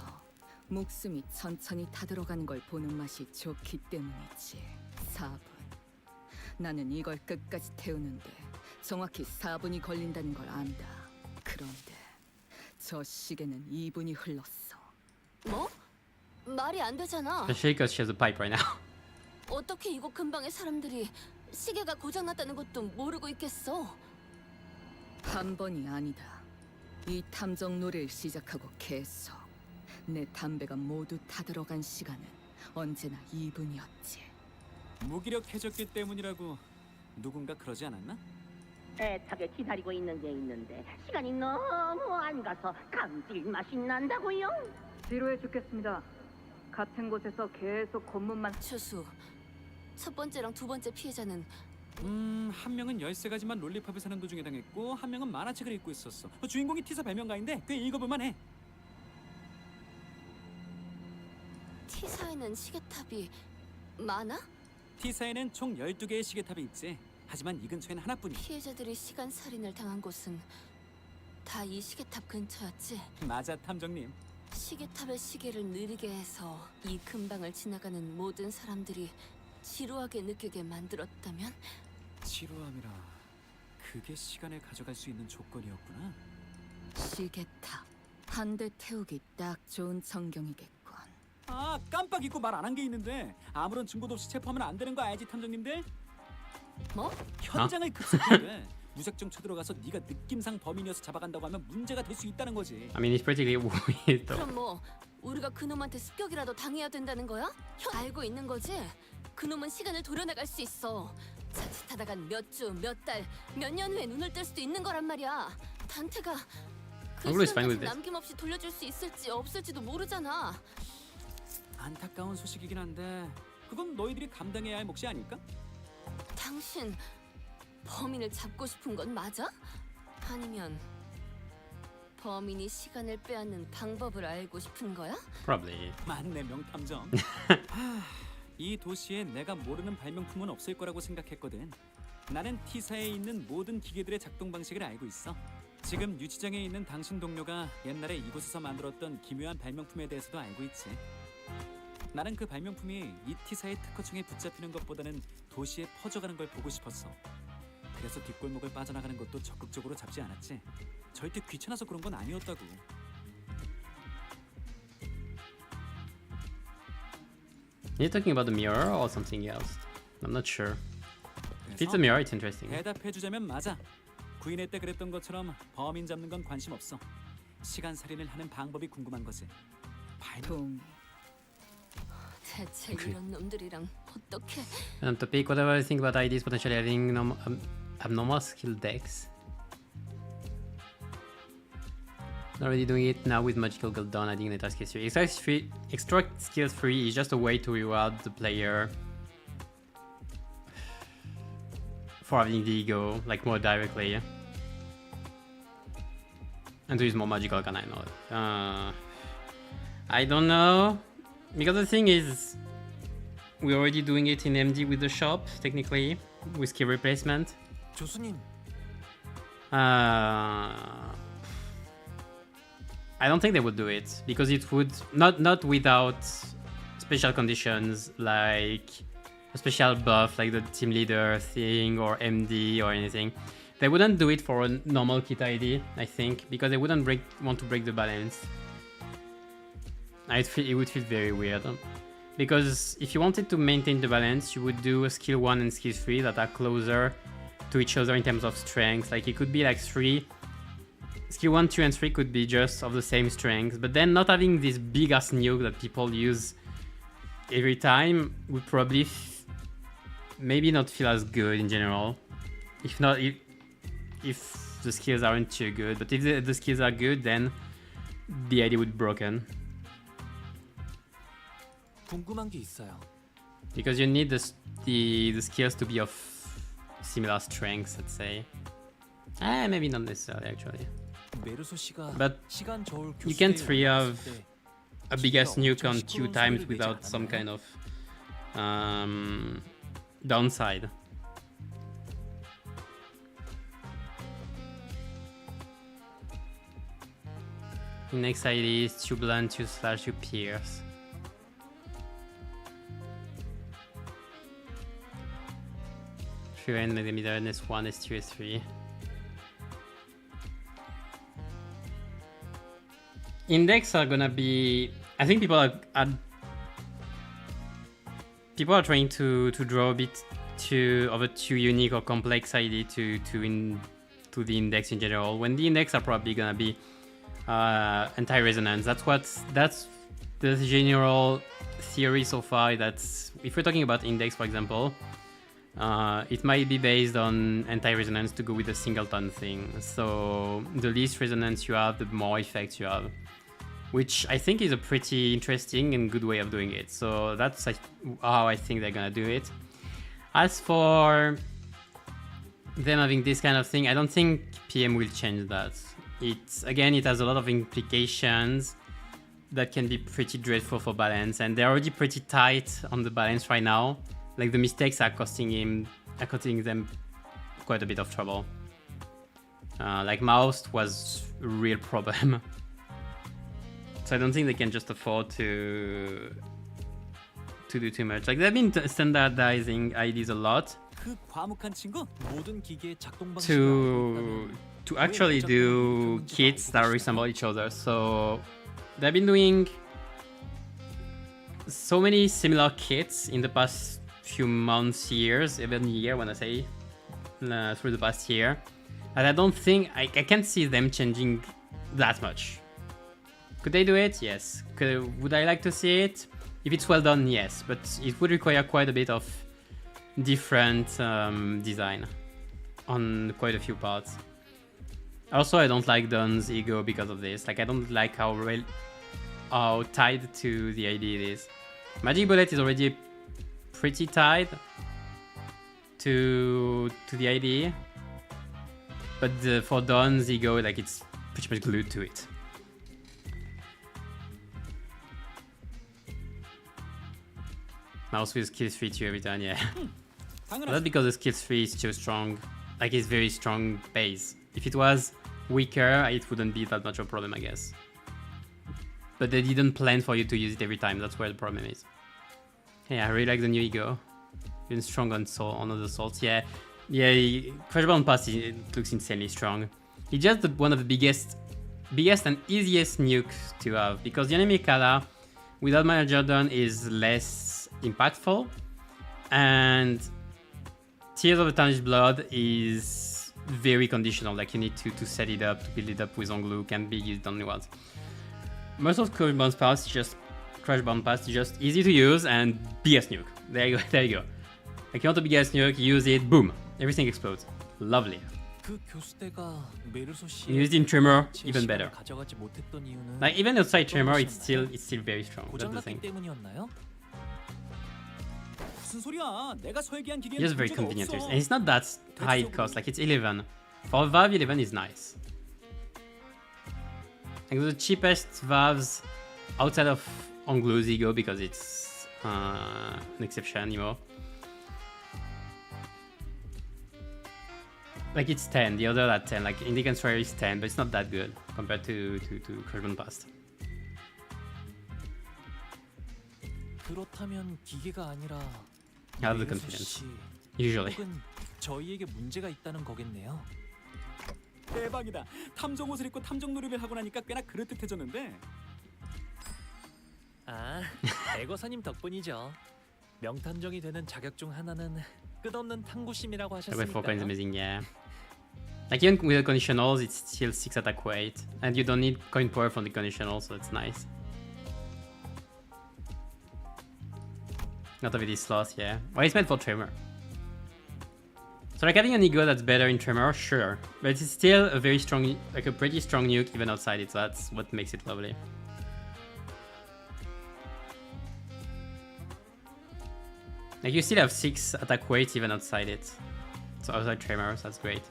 목숨이 천천히 타들어가는 걸 보는 맛이 좋기 때문이지. 4분. 나는 이걸 끝까지 태우는데 정확히 4분이 걸린다는 걸 안다. 그런데 저 시계는 2분이 흘렀어. 뭐? 말이 안 되잖아. Especially because she has a pipe right now. 어떻게 이곳 근방의 사람들이 시계가 고장났다는 것도 모르고 있겠어? 한 번이 아니다. 이 탐정 놀이를 시작하고 계속 내 담배가 모두 타들어간 시간은 언제나 2분이었지. 무기력해졌기 때문이라고 누군가 그러지 않았나? 애타게 기다리고 있는 게 있는데 시간이 너무 안 가서 감질맛이 난다고요. 지루해 죽겠습니다. 같은 곳에서 계속 검문만. 추수. 첫 번째랑 두 번째 피해자는 한 명은 13가지만 롤리팝을 사는 도중에 당했고 한 명은 만화책을 읽고 있었어. 주인공이 T사 발명가인데 꽤 읽어볼만 해. T사에는 시계탑이 많아? T사에는 총 12개의 시계탑이 있지. 하지만 이 근처에는 하나뿐이야. 피해자들이 시간 살인을 당한 곳은 다 이 시계탑 근처였지? 맞아, 탐정님. 시계탑의 시계를 느리게 해서 이 근방을 지나가는 모든 사람들이 지루하게 느끼게 만들었다면? 지루함이라 그게 시간을 가져갈 수 있는 조건이었구나. 시계탑. 한 대 태우기 딱 좋은 전경이겠군. 아, 깜빡 잊고 말 안 한 게 있는데 아무런 증거도 없이 체포하면 안 되는 거 알지, 탐정님들? 뭐? 현장을 급습해야 돼. 무작정 쳐들어가서 네가 느낌상 범인이어서 잡아간다고 하면 문제가 될 수 있다는 거지. I mean, it's practically weird though. 그럼 뭐 우리가 그놈한테 습격이라도 당해야 된다는 거야? 알고 있는 거지? 그놈은 시간을 도려나갈 수 있어. 자칫하다간 몇 주, 몇 달, 몇 년 후에 눈을 뜰 수도 있는 거란 말이야. 단테가 그 Anglo is fine with 시간까지 this. 남김없이 돌려줄 수 있을지 없을지도 모르잖아. 안타까운 소식이긴 한데 그건 너희들이 감당해야 할 몫이 아닐까? 당신 범인을 잡고 싶은 건 맞아? 아니면 범인이 시간을 빼앗는 방법을 알고 싶은 거야? Probably. 맞네, 명탐정. 이 도시에 내가 모르는 발명품은 없을 거라고 생각했거든. 나는 T사에 있는 모든 기계들의 작동 방식을 알고 있어. 지금 유치장에 있는 당신 동료가 옛날에 이곳에서 만들었던 기묘한 발명품에 대해서도 알고 있지. 나는 그 발명품이 이 T사의 특허청에 붙잡히는 것보다는 도시에 퍼져가는 걸 보고 싶었어. 그래서 뒷골목을 빠져나가는 것도 적극적으로 잡지 않았지. 절대 귀찮아서 그런 건 아니었다고. Are you talking about the mirror or something else? I'm not sure. If it's a mirror, it's interesting. 대답해주자면 맞아. 구인회 때 그랬던 것처럼 범인 잡는 건 관심 없어. 시간 살인을 하는 방법이 궁금한 거지. 동. 대체 이런 놈들이랑 어떻게? Topic, whatever you think about IDs potentially having abnormal skill decks. Already doing it now with Magical Gold Dawn, adding an extra skill 3. Extra skill 3 is just a way to reward the player for having the ego, like more directly. And to use more magical can I know. I don't know. Because the thing is, we're already doing it in MD with the shop, technically, with skill replacement. 교수님. I don't think they would do it because it would not without special conditions like a special buff like the team leader thing or MD or anything. They wouldn't do it for a normal kit ID, I think, because they wouldn't want to break the balance. It would feel very weird. Because if you wanted to maintain the balance, you would do a skill 1 and skill 3 that are closer to each other in terms of strength. Like it could be like 3. Skill 1, 2, and 3 could be just of the same strength, but then not having this big ass nuke that people use every time would probably maybe not feel as good in general. If not, if the skills aren't too good, but if the skills are good, then the idea would be broken. 궁금한 게 있어요. Because you need the skills to be of similar strengths, let's say. Maybe not necessarily actually. But you can't really have a big ass nuke on 2 times without some kind of downside. Next ID is 2 blunt, 2 slash, 2 pierce. Maybe the middle S1, S2, S3. Index are gonna be. I think people are trying to draw a bit of a too unique or complex ID to the index in general. When the index are probably gonna be anti-resonance. That's the general theory so far. That's if we're talking about index, for example. It might be based on anti-resonance to go with a singleton thing. So the least resonance you have, the more effects you have. Which I think is a pretty interesting and good way of doing it. So that's how I think they're gonna do it. As for them having this kind of thing, I don't think PM will change that. It has a lot of implications that can be pretty dreadful for balance, and they're already pretty tight on the balance right now. Like the mistakes are costing them quite a bit of trouble. Like Mouse was a real problem. So I don't think they can just afford to do too much. Like they've been standardizing IDs a lot to actually do kits that resemble each other. So they've been doing so many similar kits in the past few months, years, even year when I say through the past year, and I don't think I can't see them changing that much. Could they do it? Yes. Would I like to see it? If it's well done, yes, but it would require quite a bit of different design on quite a few parts. Also, I don't like Don's ego because of this. Like, I don't like how tied to the ID it is. Magic Bullet is already pretty tied to the ID, but for Don's ego, like it's pretty much glued to it. Mouse with skill 3 to every turn, yeah. That's because the skill 3 is too strong. Like, it's very strong base. If it was weaker, it wouldn't be that much of a problem, I guess. But they didn't plan for you to use it every time. That's where the problem is. Yeah, I really like the new ego. Even strong on other swords. Yeah, Crashbound Pass, it looks insanely strong. It's just one of the biggest and easiest nukes to have, because the enemy Kala without Mana Jordan is less impactful, and Tears of the Tarnished Blood is very conditional. Like, you need to set it up, to build it up with Onglu, can be used only once. Most of Crashbound Pass is just easy to use and biggest nuke. There you go. Like, you want the biggest nuke, use it, boom, everything explodes. Lovely. Used in Tremor, even better. Like, even outside Tremor, it's still very strong. That's the thing. Just very convenient to use. And it's not that high cost, like it's 11. For Valve, 11 is nice. Like, the cheapest valves outside of Onglu's ego, because it's an exception, you know. Like, it's 10, the other at 10. Like, Indican Destroyer is 10, but it's not that good compared to Crashbound Pass. I have the confidence. Usually. 저희에게 문제가 있다는 거겠네요. 대박이다. 탐정 옷을 입고 탐정 놀이를 하고 나니까 꽤나 그럴듯해졌는데. 아, 애거사님 덕분이죠. 명탐정이 되는 자격 중 하나는 끝없는 탐구심이라고 With 4 coins 하셨으니까요. amazing, yeah. Like, even with the conditionals, it's still 6 attack weight, and you don't need coin power from the conditional, so it's nice. Not of it is lost, yeah. Well, it's meant for Tremor. So, like, having an ego that's better in Tremor, sure, but it's still a very strong, like a pretty strong nuke even outside it, so that's what makes it lovely. Like, you still have 6 attack weight even outside it. So outside Tremor, so that's great.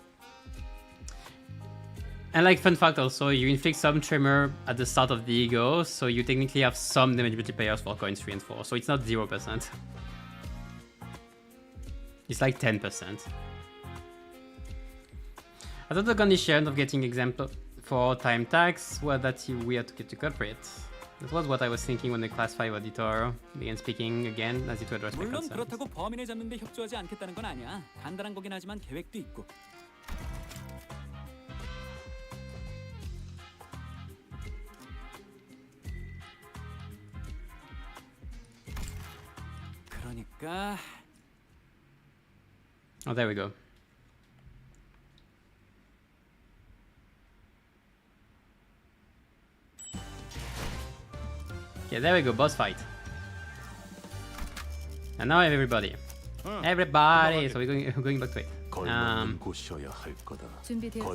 And, like, fun fact also, you inflict some Tremor at the start of the ego, so you technically have some damage multipliers for coins 3 and 4, so it's not 0%. It's like 10%. I thought the condition of getting example for time tax was that we had to get to culprit. That was what I was thinking when the class 5 auditor began speaking again, as it to address my 물론 concerns. 그렇다고 범인을 잡는데 협조하지 않겠다는 건 아니야. 간단한 거긴 하지만 계획도 있고. 그러니까 Oh, there we go. Okay, there we go, boss fight. And now I have everybody. Everybody! So we're going back to it. 곳이어야 할 거다. 준비되었.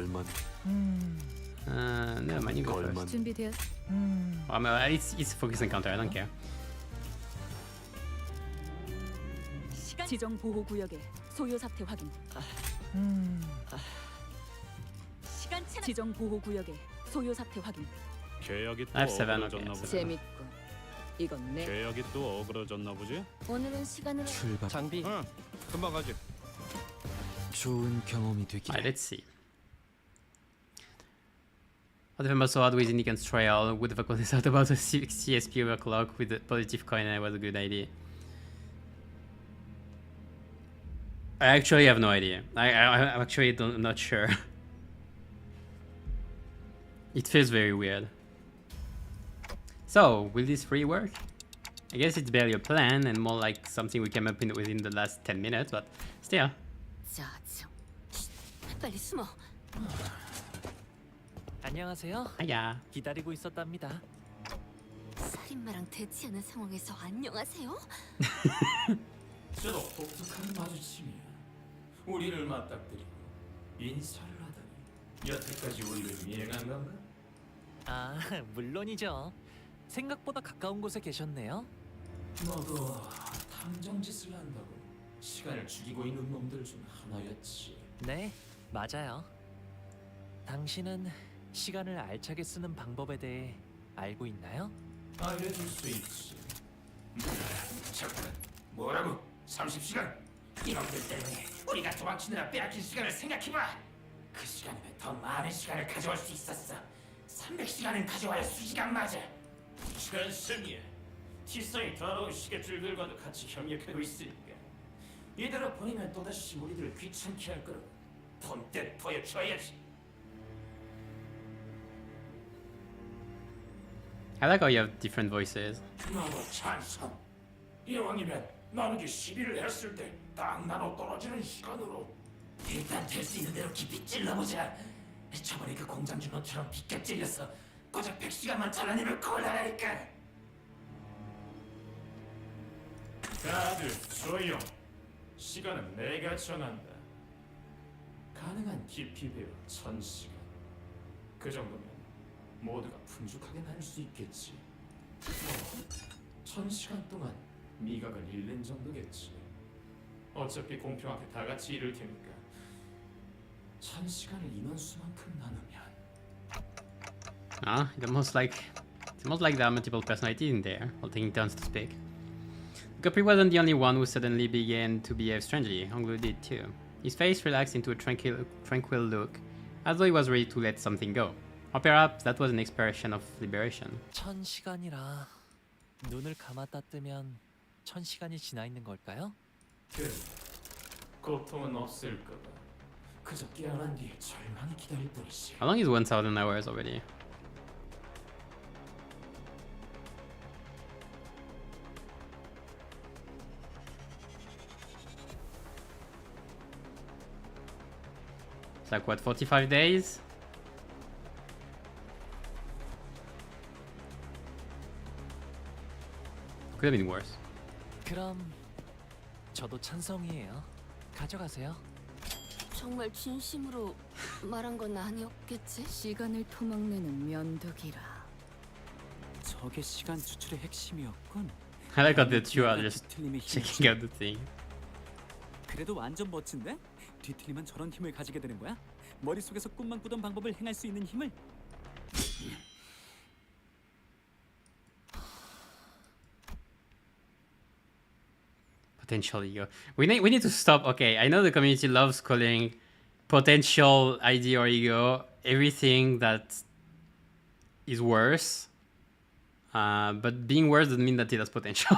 No, man, you go first. 준비되었. It's focus encounter, I don't care. 지정 보호 구역의 소요 사태 확인. 지정 보호 구역의 소요 사태 확인. 계약이 또 I have 7, 어그러졌나 okay. 보지. 재밌군. 이건 내 계약이 또 어그러졌나 보지. 오늘은 시간으로 장비. 금방 가지. 좋은 경험이 되길. Alright, let's see. What if I also had with Indican's trial? Would have thought about a CSP overclock with a positive coin, and it was a good idea. I actually have no idea. I'm actually not sure. It feels very weird. So, will this really work? I guess it's barely a plan and more like something we came up with within the last 10 minutes, but still. 자, 빨리 숨어. 안녕하세요. Hiya. 기다리고 있었답니다. 살인마랑 대치하는 상황에서 안녕하세요? 저도 독특한 마주침이야. 우리를 맞닥뜨리고 인사를 하다니 여태까지 우리를 미행한 건가? 아, 물론이죠. 생각보다 가까운 곳에 계셨네요. 너도 탐정 짓을 한다고 시간을 죽이고 있는 놈들 중 하나였지. 네, 맞아요. 당신은 시간을 알차게 쓰는 방법에 대해 알고 있나요? 알려줄 수 있지. 잠깐, 뭐라고? 30시간? 이놈들 때문에 우리가 도망치느라 빼앗긴 시간을 생각해봐. 그 시간이면 더 많은 시간을 가져올 수 있었어. 300시간은 가져와야 수시간 맞아. 전승이야. 티성이 더러운 시계줄들과도 같이 협력하고 있으니까 이대로 보내면 또다시 우리들을 귀찮게 할 거라고 본때 보여줘야지. I like how you have different voices. 너무 찬성. 이왕이면 나누기 12를 했을 때 딱 나눠 떨어지는 시간으로 일단 될 수 있는 대로 깊이 찔러보자. 저번에 그 공장 준호처럼 빗게 찔려서 고작 100시간만 잘라내면 곤란하니까. 다들 조용. 시간은 내가 정한다. 가능한 깊이 배워 1000시간. 그 정도면 모두가 풍족하게 나눌 수 있겠지. 1000시간 동안 미각을 잃는 정도겠지. 어차피 공평하게 다 같이 이룰 테니까 1000시간을 인원수만큼 나누면. Ah, it's almost like there are multiple personalities in there, all taking turns to speak. Culprit wasn't the only one who suddenly began to behave strangely. Honglu did too. His face relaxed into a tranquil look, as though he was ready to let something go. Or perhaps that was an expression of liberation. 1000시간이라 눈을 감았다 뜨면 1000시간이 지나 있는 걸까요? 그 고통은 없을 거다. 그저 깨어난 뒤에 절망이 기다릴 뿐이지. How long is 1000 hours already? It's like what, 45 days? Could have been worse. 그럼 저도 찬성이에요. 가져가세요. 정말 진심으로 말한 건 아니었겠지? 시간을 토막내는 면도기라. 저게 시간 추출의 핵심이었군. I like how the two are just checking out the thing. 그래도 완전 멋진데? 뒤틀리면 저런 힘을 가지게 되는 거야? 머릿속에서 꿈만 꾸던 방법을 행할 수 있는 힘을? Potential ego. We need to stop. Okay, I know the community loves calling potential ID or ego everything that is worse. But being worse doesn't mean that it has potential.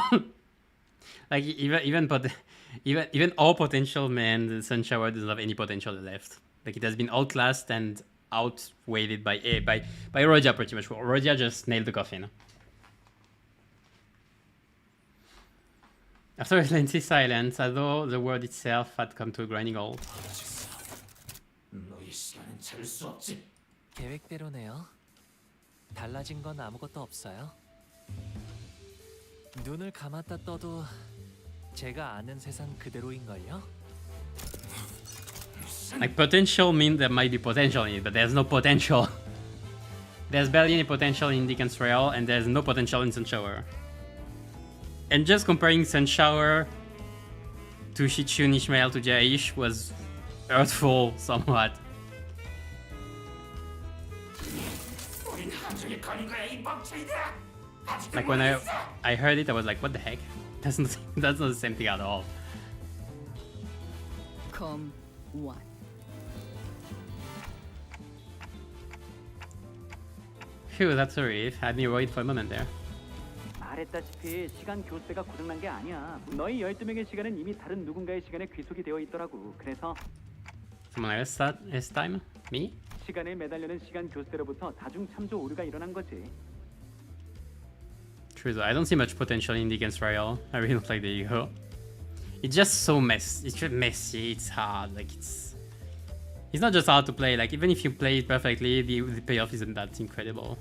Like even all potential, man, the Sun Shower doesn't have any potential left. Like it has been outclassed and outweighed by Rodia pretty much. Rodia just nailed the coffin. After a lengthy silence, as though the word itself had come to a grinding halt. 너희 시간은 찾을 수 없지. 계획대로네요. 달라진 건 아무것도 없어요. 눈을 감았다 떠도 제가 아는 세상 그대로인걸요? Like potential means there might be potential in it, but there's no potential. There's barely any potential in Deacon's Trail, and there's no potential in Sun Shower. And just comparing Sun Shower to Shichun Ishmael to Jaish was hurtful somewhat. Like when I heard it, I was like, what the heck? That's not the same thing at all. Come one. Phew, that's a relief. Had me worried for a moment there. 말했다시피 시간 교세가 고장난 게 아니야. 너희 12명의 시간은 이미 다른 누군가의 시간에 귀속이 되어 있더라고. 그래서 Someone else this time? Me? 시간에 매달려는 시간 교세로부터 다중 참조 오류가 일어난 거지. True though, I don't see much potential in Deacon's Trail. I really don't like the ego. It's just so messy. It's just messy. It's hard. Like it's not just hard to play. Like even if you play it perfectly, the payoff isn't that incredible.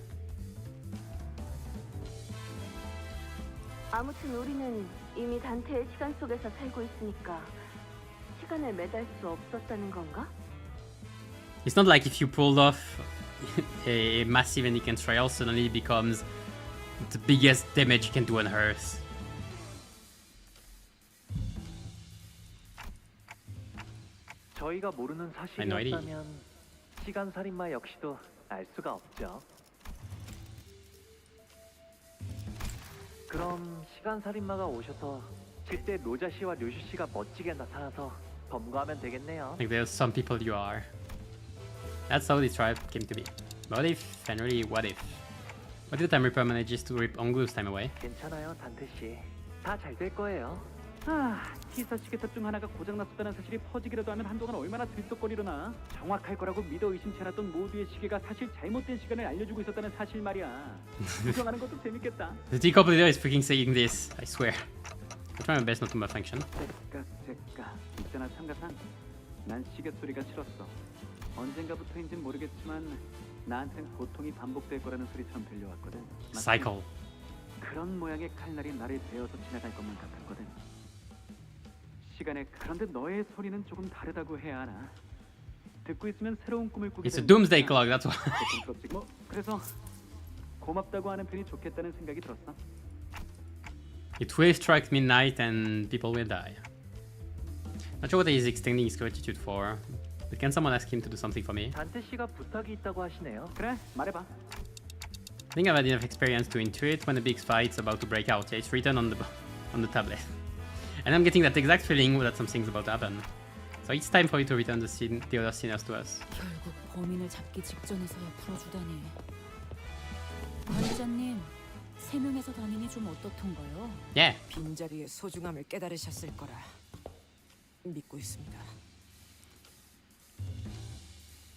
아무튼 우리는 이미 단테의 시간 속에서 살고 있으니까 시간에 매달 수 없었다는 건가? It's not like if you pulled off a massive Deacon's Trail, suddenly it becomes the biggest damage you can do on Earth. 저희가 모르는 사실이었다면 시간 살인마 역시도 알 수가 없죠. 그럼 시간살인마가 오셔서 그때 로자 씨와 류슈 씨가 멋지게 나타나서 검거하면 되겠네요. Like there's some people you are. That's how this tribe came to be. What if, and really what if? What if the Time Reaper manages to rip Onglu's time away? 괜찮아요, 단테 씨. 다 잘 될 거예요. 티사 시계탑 중 하나가 고장났었다는 사실이 퍼지기라도 하면 한동안 얼마나 들썩거리려나. 정확할 거라고 믿어 의심치 않았던 모두의 시계가 사실 잘못된 시간을 알려주고 있었다는 사실 말이야. 구경하는 것도 재밌겠다. The decouple leader is freaking saying this, I swear. I'm trying my best not to malfunction. 째까 있잖아 참가상. 난 시계 소리가 싫었어. 언젠가부터인진 모르겠지만 나한텐 고통이 반복될 거라는 소리처럼 들려왔거든. Cycle. 그런 모양의 칼날이 나를 베어서 지나갈 것만 같았거든. 시간에 그런데 너의 소리는 조금 다르다고 해야 하나. 듣고 있으면 새로운 꿈을 꾸게 It's a 되는 doomsday 거야. clock, that's why. 고통스럽지. 뭐 그래서 고맙다고 하는 편이 좋겠다는 생각이 들었어. It will strike midnight and people will die. Not sure what he's extending his gratitude for, but can someone ask him to do something for me? 단테 씨가 부탁이 있다고 하시네요. 그래, 말해봐. I think I've had enough experience to intuit when a big fight's about to break out. Yeah, it's written on the tablet. And I'm getting that exact feeling that something's about to happen. So it's time for you to return the other sinners to us. 결국 범인을 잡기 직전에서야 풀어주다니. 관리자님, 세 명에서 다니니 좀 어떻던가요? Yeah. 빈자리의 소중함을 깨달으셨을 거라 믿고 있습니다.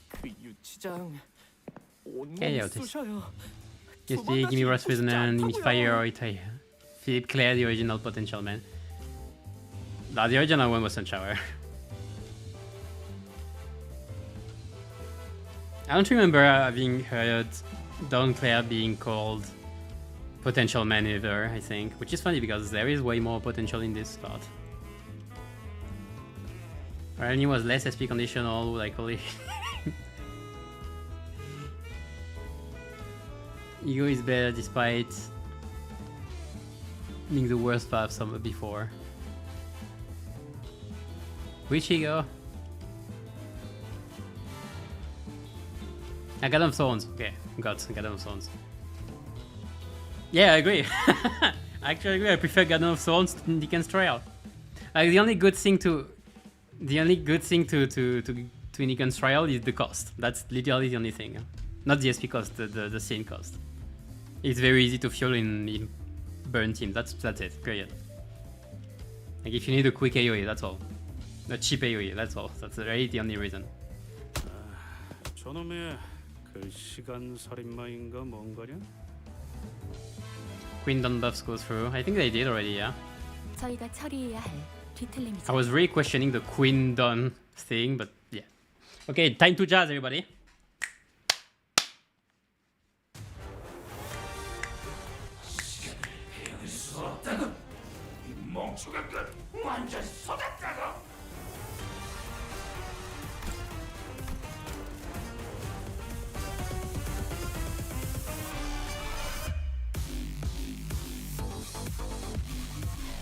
그 유치장 Okay, 온몸이 Otis. 쑤셔요. Yes, give me Ross Prisoner, Limit Fire, or Itaya. Philip Clare, the original Potential Man. Nah, the original one was Sunshower. I don't remember having heard Don Clare being called Potential Man either, I think. Which is funny because there is way more potential in this slot. Apparently was less SP conditional, like holy. Ego is better despite being the worst path some before. Which ego? I got them thorns. Okay, got them thorns. Yeah, I agree. I actually agree. I prefer Garden of Thorns to Deacon's Trial. Like the only good thing to Deacon's Trial is the cost. That's literally the only thing. Not the SP cost, the scene cost. It's very easy to fuel in burn team. That's it. Period. Like if you need a quick AoE, that's all. A cheap AoE, that's all. That's really the only reason. 저놈의 그 시간 살인마인가 뭔가냐? Queen Dawn buffs go through. I think they did already, yeah. 저희가 처리해야 할 뒤틀림이죠. I was really questioning the Queen Dawn thing, but yeah. Okay, time to jazz, everybody. 완전 쏟았다고.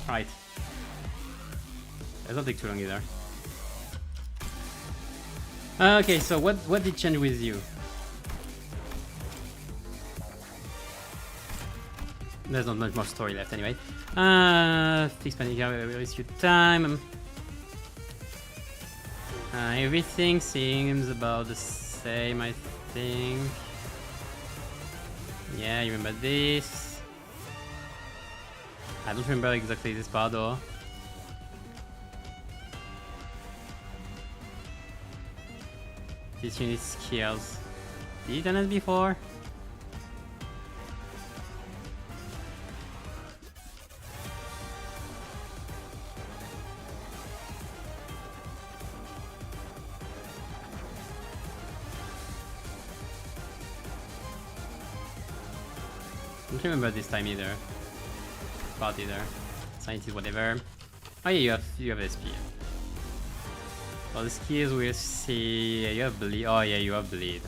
Right. That doesn't take too long either. Okay, so what did change with you? There's not much more story left anyway. Fix panic, waste your time. Everything seems about the same, I think. Yeah, you remember this. I don't remember exactly this part though. This unit skills. Did you done it before? I don't remember this time either. Part either. Scientist, whatever. Oh yeah, you have SP. Well, the skills we'll see. You have bleed. Oh yeah, you have bleed.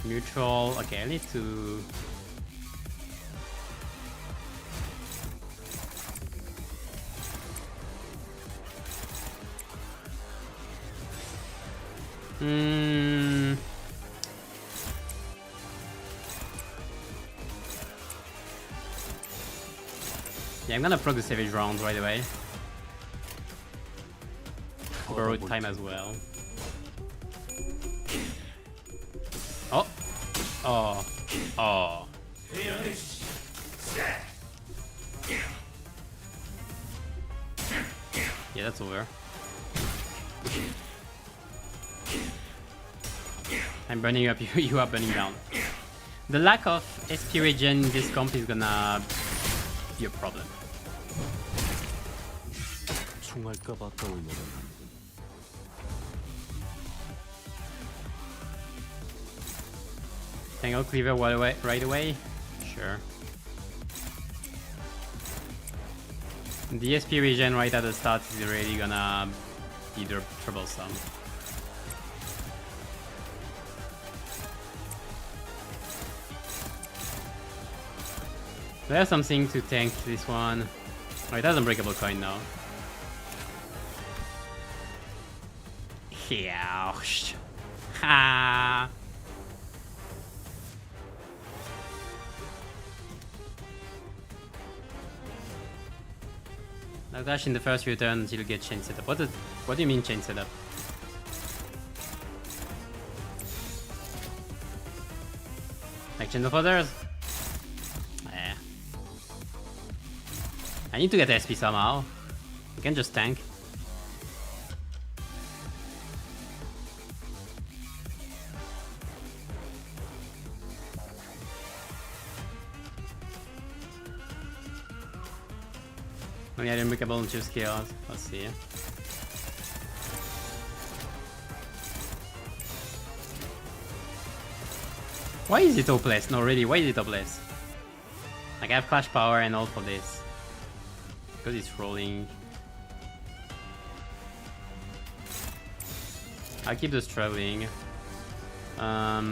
Neutral. Okay, I need to. Yeah, I'm gonna proc the savage round right away. Borrowed time as well. Oh! Oh! Oh! Yeah, that's over. I'm burning up, you are burning down. The lack of SP regen in this comp is gonna be a problem. Tangle cleaver right away? Sure. The SP regen right at the start is really gonna be troublesome. There's something to tank this one. Oh, it has unbreakable coin now. Ouch. Ha. Now dash in the first few turns, you'll get chain setup. What do you mean chain setup? Like chain of others? Yeah. I need to get SP somehow. You can just tank. Oh yeah, unbreakable on 2 skills. Let's see. Why is it hopeless? No, really, why is it hopeless? Like, I have flash power and all for this. Because it's rolling. I'll keep the struggling. I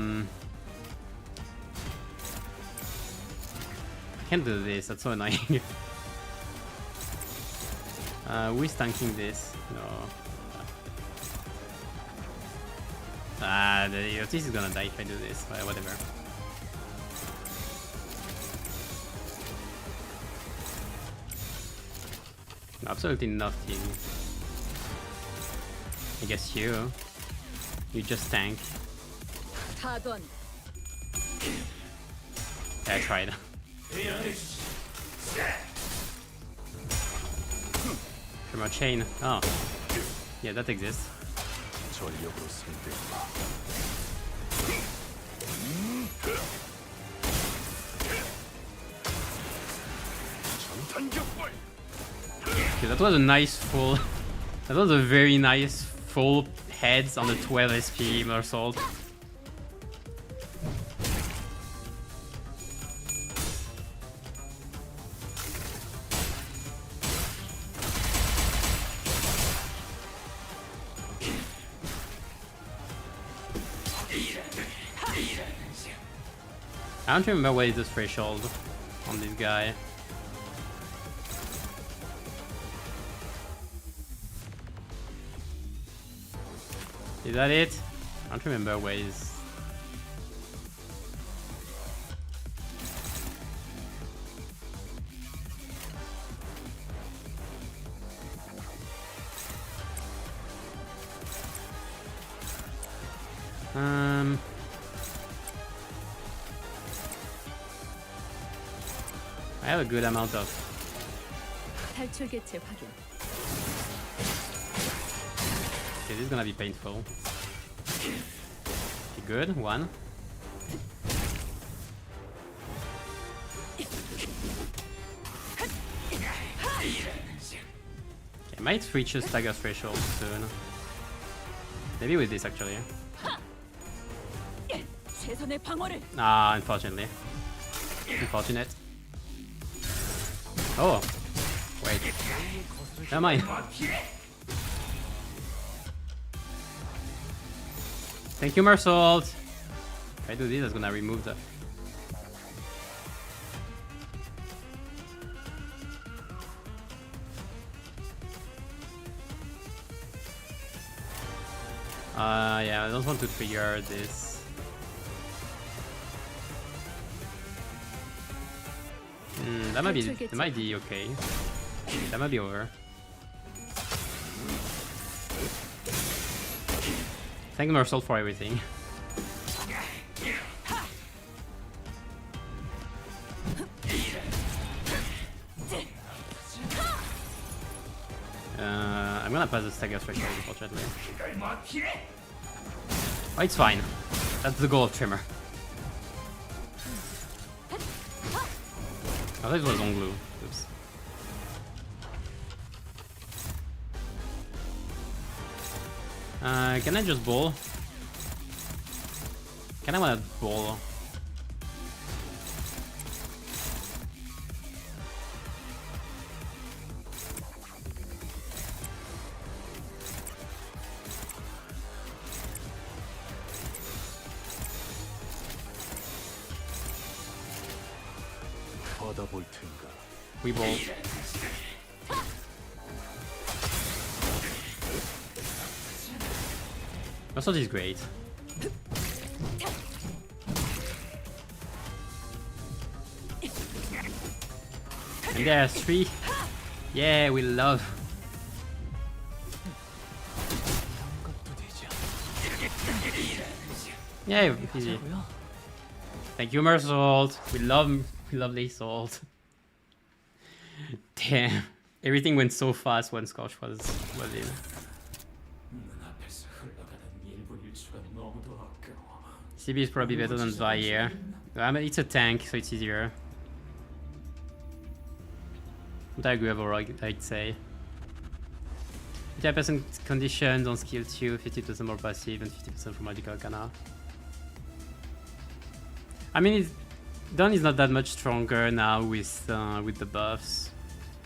can't do this, that's so annoying. Who is tanking this? No. The Otis is gonna die if I do this. Whatever. Absolutely nothing. I guess you just tank. 타던. Yeah, I tried. From a chain. Oh. Yeah, that exists. Okay, that was a nice full. That was a very nice full heads on the 12 SP Mersault. I don't remember what is the threshold on this guy. Is that it? I don't remember where is. I have a good amount of. 탈출 개체 확인. Okay, this is gonna be painful. Okay, good. One. Okay, I might reach a stagger threshold soon. Maybe with this actually. 최선의 방어를. Ah, unfortunately. Unfortunate. Oh, wait. Never mind. Thank you, Mersault. If I do this, it's gonna remove the. Yeah, I don't want to trigger this. that might be okay. That might be over. Thank Marcel for everything. I'm gonna pass the stagger threshold, unfortunately. Oh, it's fine. That's the goal of Trimmer. I thought it was on glue. Oops. Can I just ball? Can I wanna ball? We ball. Also, this is great. And there's 3. Yeah, we love. Yeah, easy. Thank you, Mersault. We love the salt. Damn, everything went so fast when Scotch was in. CB is probably better than Vair. I mean, it's a tank, so it's easier. But I agree overall, I'd say. 50% conditions on skill 2, 50% more passive, and 50% from magical arcana. I mean, Dawn is not that much stronger now with the buffs.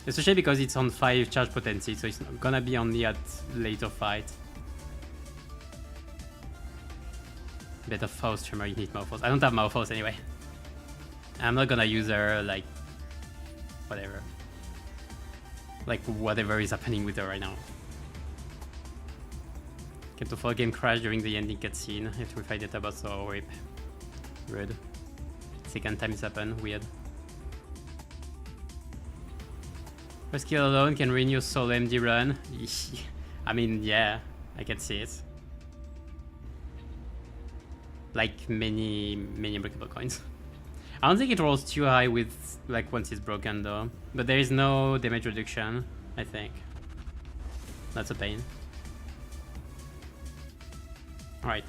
Especially because it's on 5 charge potency, so it's not gonna be only at later fight. Better Faust Trimmer, you need Malphos. I don't have Malphos anyway. I'm not gonna use her, like, whatever. Like, whatever is happening with her right now. Came to 4 game crash during the ending cutscene. If we fight the tabas, so rip. Rude. Second time it's happened, weird. First skill alone can renew solo MD run. I mean, yeah, I can see it. Like many unbreakable coins. I don't think it rolls too high with like once it's broken though. But there is no damage reduction, I think. That's a pain. Alright.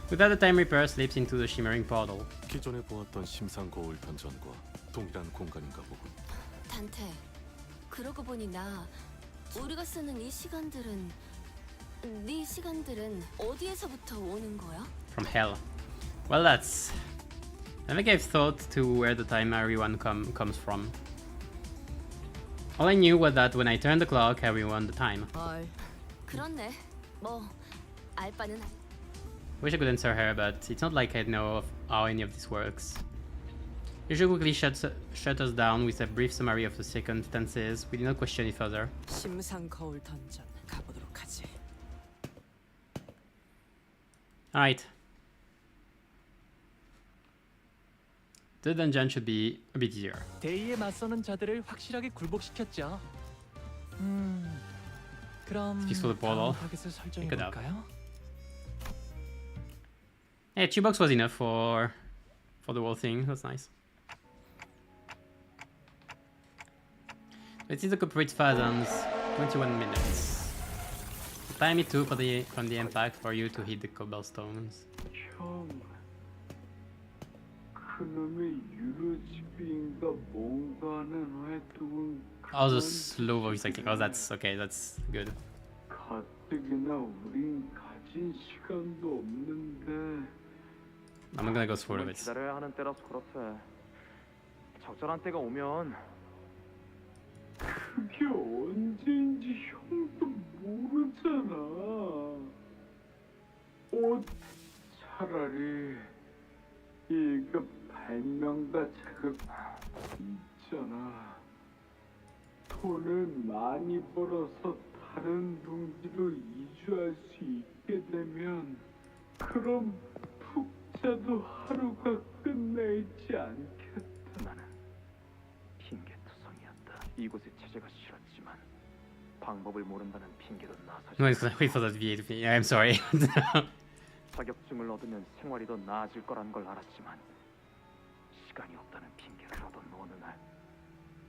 With that, the Time Reaper slips into the shimmering portal. 기존에 보았던 심상 거울 던전과 동일한 공간인가 보군. 단테, 그러고 보니 우리가 쓰는 이 시간들은 네 시간들은 어디에서부터 오는 거야? From hell. Well, that's. Never gave thought to where the time everyone comes from. All I knew was that when I turned the clock, everyone the time. 그렇네. 알 바는 알. Wish I could answer her, but it's not like I know of how any of this works. You should quickly shut us down with a brief summary of the circumstances. We did not question it further. 심상 거울 던전 가보도록 하지. Alright. The dungeon should be a bit easier. 대의에 맞서는 자들을 확실하게 굴복시켰죠. 그럼 Fix for the portal. 타겟을 설정해 Pick it up. 볼까요? Yeah, 2 bucks was enough for the whole thing. That's nice. Let's see the culprit phasms. 21 minutes. The time it took from the impact for you to hit the cobblestones. Oh, the slow voice acting. Oh, that's okay. That's good. I'm gonna go through it. 기다려야 하는 때라서 그렇대. 적절한 때가 오면. 그게 언제인지 형도 모르잖아. 차라리 이거 발명가 자격 있잖아. 돈을 많이 벌어서 다른 동지로 이주할 수 있게 되면 그럼 푹자도 하루가 끝나있지 않겠다. 나는 핑계투성이었다. 이곳에 체제가 싫었지만 방법을 모른다는 핑계로 나서지. No, it's gonna wait for that VA to be. I'm sorry. 자격증을 얻으면 생활이 더 나아질 거란 걸 알았지만 시간이 없다는 핑계로 그러던 어느 날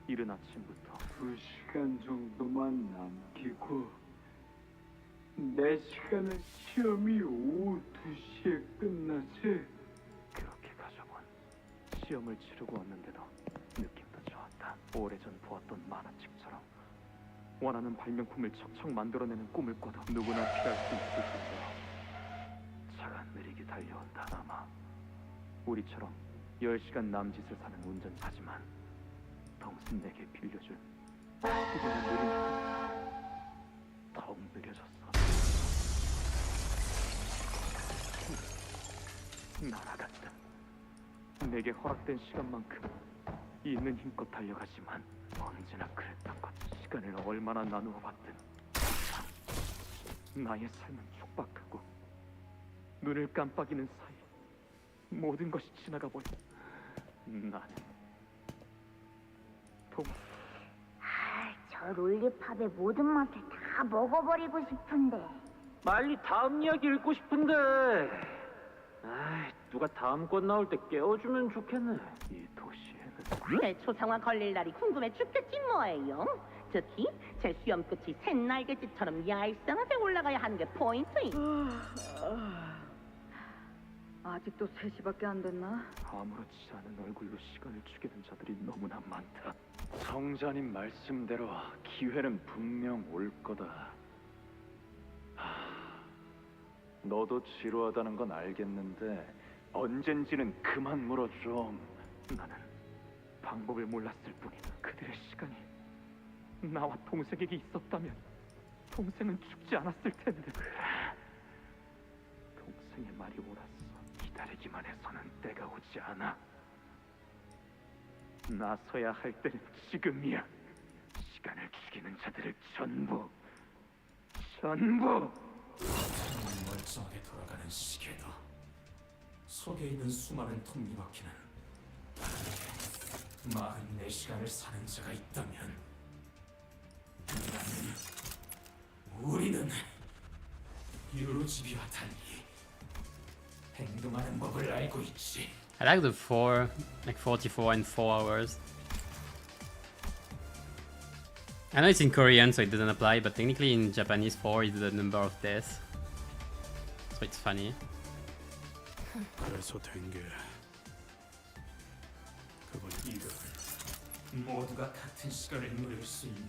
이른 아침부터 2시간 정도만 남기고 내 시간은 시험이 오후 2시에 끝나지. 그렇게 가져본 시험을 치르고 왔는데도 느낌도 좋았다. 오래전 보았던 만화책처럼 원하는 발명품을 척척 만들어내는 꿈을 꿔도 누구나 피할 수 있을 정도로 차가 느리게 달려온다. 아마 우리처럼 10시간 남짓을 사는 운전자지만 동생 내게 빌려준 이제는 느린 더욱 느려졌어. 날아간다. 내게 허락된 시간만큼 있는 힘껏 달려가지만 언제나 그랬던 것. 시간을 얼마나 나누어 봤든 나의 삶은 촉박하고 눈을 깜빡이는 사이 모든 것이 지나가 버려. 나는 저 롤리팝의 모든 맛을 다 먹어버리고 싶은데. 빨리 다음 이야기 읽고 싶은데. 누가 다음 권 나올 때 깨워주면 좋겠네. 이 도시에는 제 초상화 걸릴 날이 궁금해 죽겠지 뭐예요. 특히 제 시험 끝이 샛날개짓처럼 얄쌍하게 올라가야 하는 게 포인트임. 아직도 3시밖에 안 됐나? 아무렇지 않은 얼굴로 시간을 죽이는 자들이 너무나 많다. 성자님 말씀대로 기회는 분명 올 거다. 너도 지루하다는 건 알겠는데 언젠지는 그만 물어 좀. 나는 방법을 몰랐을 뿐이다. 그들의 시간이 나와 동생에게 있었다면 동생은 죽지 않았을 텐데. 동생의 말이 옳았어. 기다리기만 해서는 때가 오지 않아. 나서야 할 때는 지금이야. 시간을 죽이는 자들을 전부 멀쩡하게 돌아가는 시계도 속에 있는 수많은 톱니바퀴는 44시간을 사는 자가 있다면 우리는 유로집이와 달리 행동하는 법을 알고 있지. I like the 4, like 44 and 4 hours. I know it's in Korean, so it doesn't apply, but technically in Japanese 4 is the number of deaths. So it's funny. 그래서 된 게 그건 이걸 모두가 같은 시간을 누릴 수 있는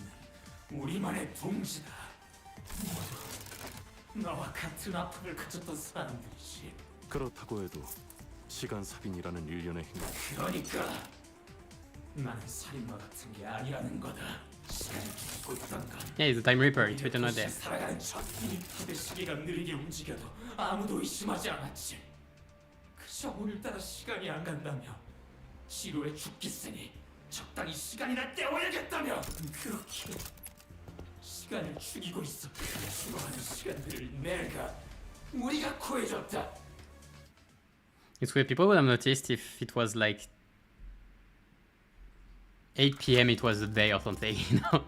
우리만의 동지다. 모두 나와 같은 아픔을 가졌던 사람들이지. 그렇다고 해도 시간 살인이라는 일련의 행동. 그러니까 나는 살인마 같은 게 아니라는 거다. 시간을 죽이고 있던 건 Yeah, he's a time reaper. It's written right there. 살아가는 이 탑의 시계가 느리게 움직여도 아무도 의심하지 않았지. 그저 오늘따라 시간이 안 간다며 지루해 죽겠으니 적당히 시간이나 때워야겠다며 그렇게 시간을 죽이고 있어. 죽어가는 시간들을 우리가 구해줬다. It's weird. People would have noticed if it was like 8 PM, it was a day or something, you know?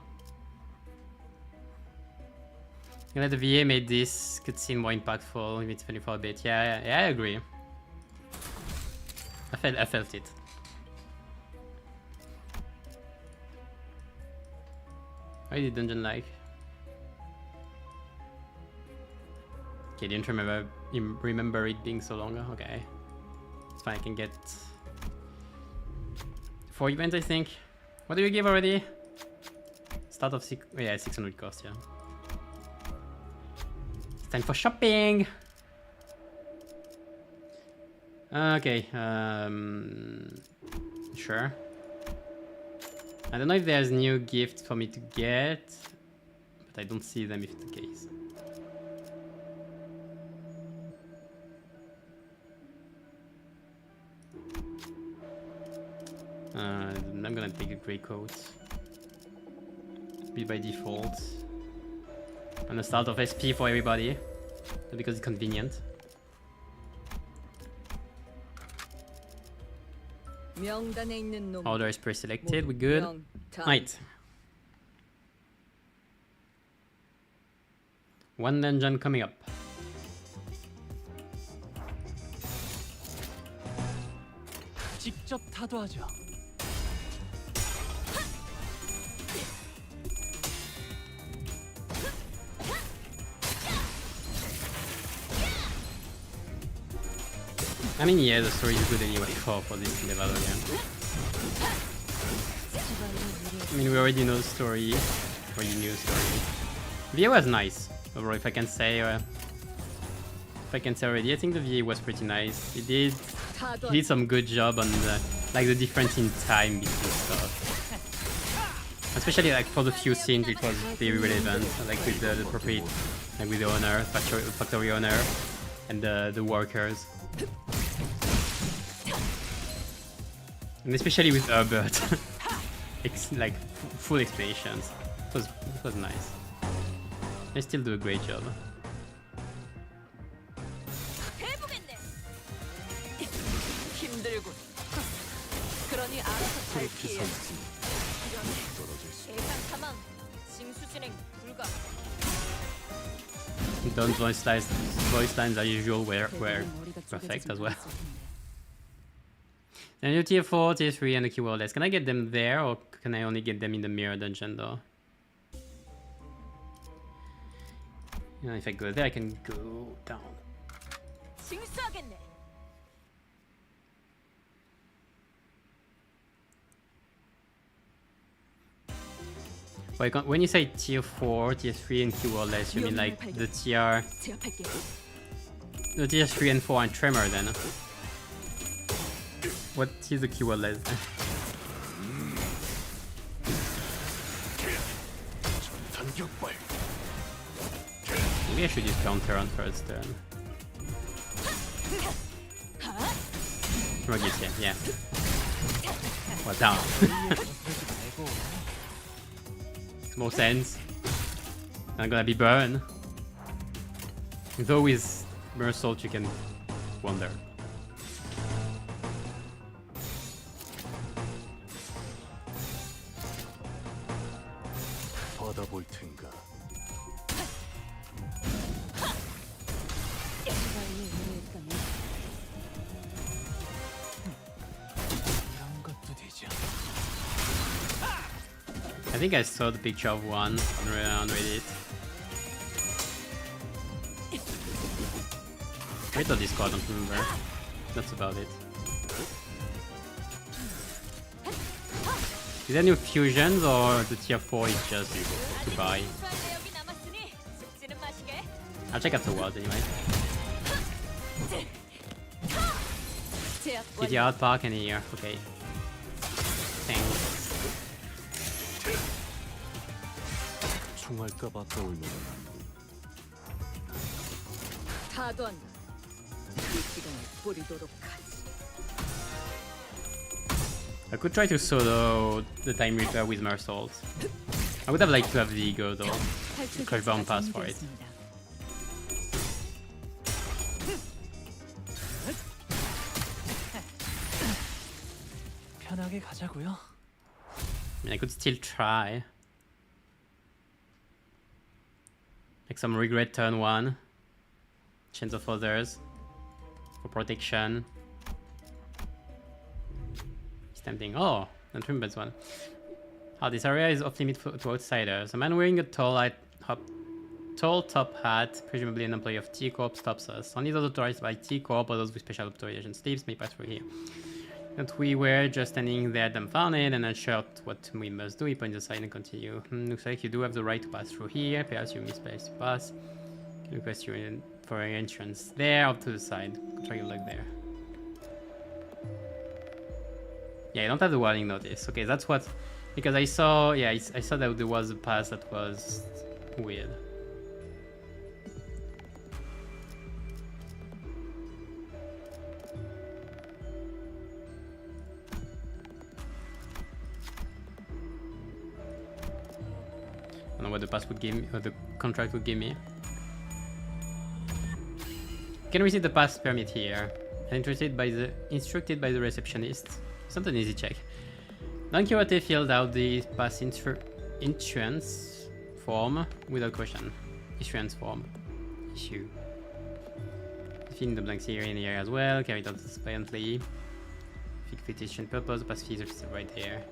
You know, the VA made this cutscene more impactful, if it's 24-bit. Yeah, I agree. I felt it. What is the dungeon like? Okay, didn't remember it being so long. Okay. It's fine, I can get 4 events, I think. What do you give already? Start of 600 cost, yeah. It's time for shopping! Okay, sure. I don't know if there's new gifts for me to get, but I don't see them if it's the case. I'm gonna take a grey coat. Be by default. And a start of SP for everybody, because it's convenient. 명단에 있는 놈. Order is pre-selected, we good. Right. One dungeon coming up. 직접 타도하죠. I mean, yeah, the story is good anyway for this level again. I mean, we already know the story, already knew the story. VA was nice overall, if I can say. Already, I think the VA was pretty nice. He did some good job on the the difference in time between stuff. Especially for the few scenes, it was very relevant, with the property, with the owner, factory owner, and the workers. And especially with Herbert, full explanations. It was nice. They still do a great job. 힘들군. 그러니 알아서 잘 피해. 예상 사망. 징수 진행 불가. Don's voice lines as usual were perfect as well. And your tier 4, tier 3 and the keywordless. Can I get them there or can I only get them in the mirror dungeon though? You know, if I go there I can go down. 징수하겠네. Wait, when you say tier 4, tier 3 and keywordless, you mean the tier 3 and 4 and tremor then? What is the keywordless? Maybe I should use counter on first turn. Yeah. Well, down. Makes more sense. I'm gonna be burned. Though with Mersault you can wander. 받아볼 텐가. 이런 것도 되죠. I think I saw the picture of one on Reddit. Read the Discord, I don't remember. That's about it. Is there new fusions or the tier 4 is just to buy? I'll check afterwards anyway. Get the art park and here, okay. Thanks. 총알값 아까울 만한. 타도한다. 이 시간에 뿌리도록 하지. I could try to solo the Time Reaper with Mersault. I would have liked to have the ego though. Crush Bound pass for it. 편하게 가자고요. I mean, I could still try. Like some regret turn 1. Chains of Others. For protection. It's tempting. Oh, and Trimble's one. Oh, this area is off limit to outsiders. A man wearing a tall top hat, presumably an employee of T Corp, stops us. Only those authorized by T Corp or those with special authorization sleeves may pass through here. And we were just standing there dumbfounded and unsure what we must do. He points aside and continue. Looks like you do have the right to pass through here. Perhaps you misplaced to pass. Can request you for an entrance there, up to the side. Try your luck there. Yeah, I don't have the warning notice. Okay, that's what... Because I saw... Yeah, I saw that there was a pass that was weird. know what the pass would give me, or the contract would give me. You can receive the pass permit here. Instructed by the receptionist. It's not an easy check. Don Quixote filled out the pass issuance form without question. Issuance form. Issue. Fill in the blanks here and here as well. Carry it out transparently. Fictitious purpose. Pass fees are right there.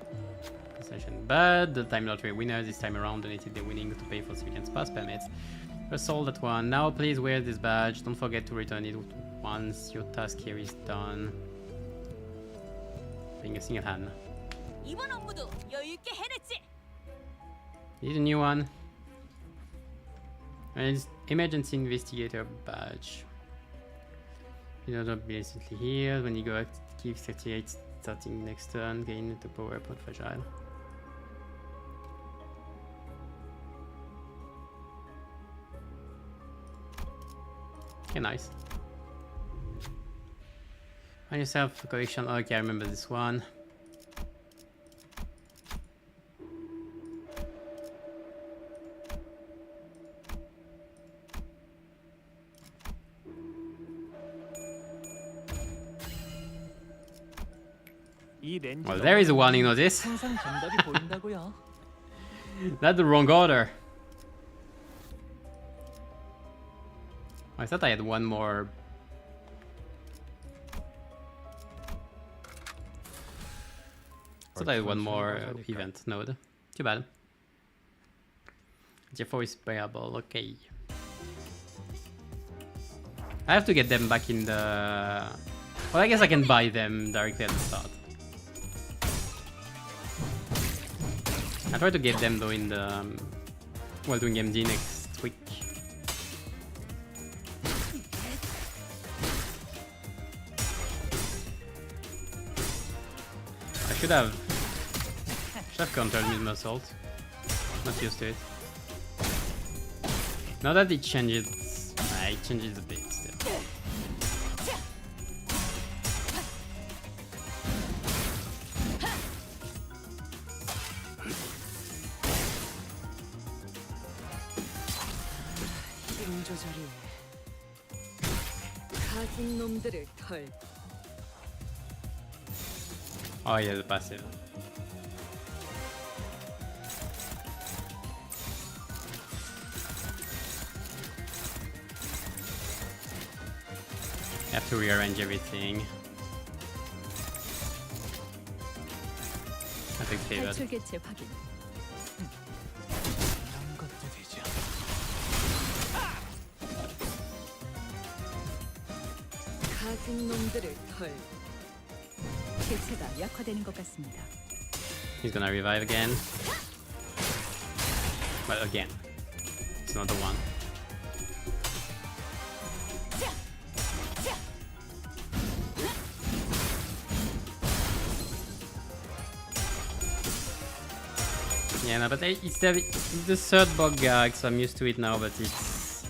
But the time lottery winners this time around donated their winnings to pay for civilians pass permits. We sold that one. Now please wear this badge. Don't forget to return it once your task here is done. Being a single hand. 이번 업무도 여유 있게 해냈지. This is a new one. And it's emergency investigator badge. You know, be instantly here. When you go active, 38 starting next turn. Gain the power point fragile. Okay, nice. Find yourself a collection. Okay, I remember this one. Well, there is a warning notice. That's the wrong order. I thought I had one more. I thought I had one more event node. Too bad. G4 is payable. Okay. I have to get them back in the. Well, I guess I can buy them directly at the start. I try to get them though in the while doing MD next week. I should have countered Middle Assault. Not used to it. Now that it changes, it changes a bit still. Oh yeah, the passive. You have to rearrange everything. I think favored. He's gonna revive again. Well, again. It's not the one. Yeah, no, but it's the third BokGak, so I'm used to it now, but it's...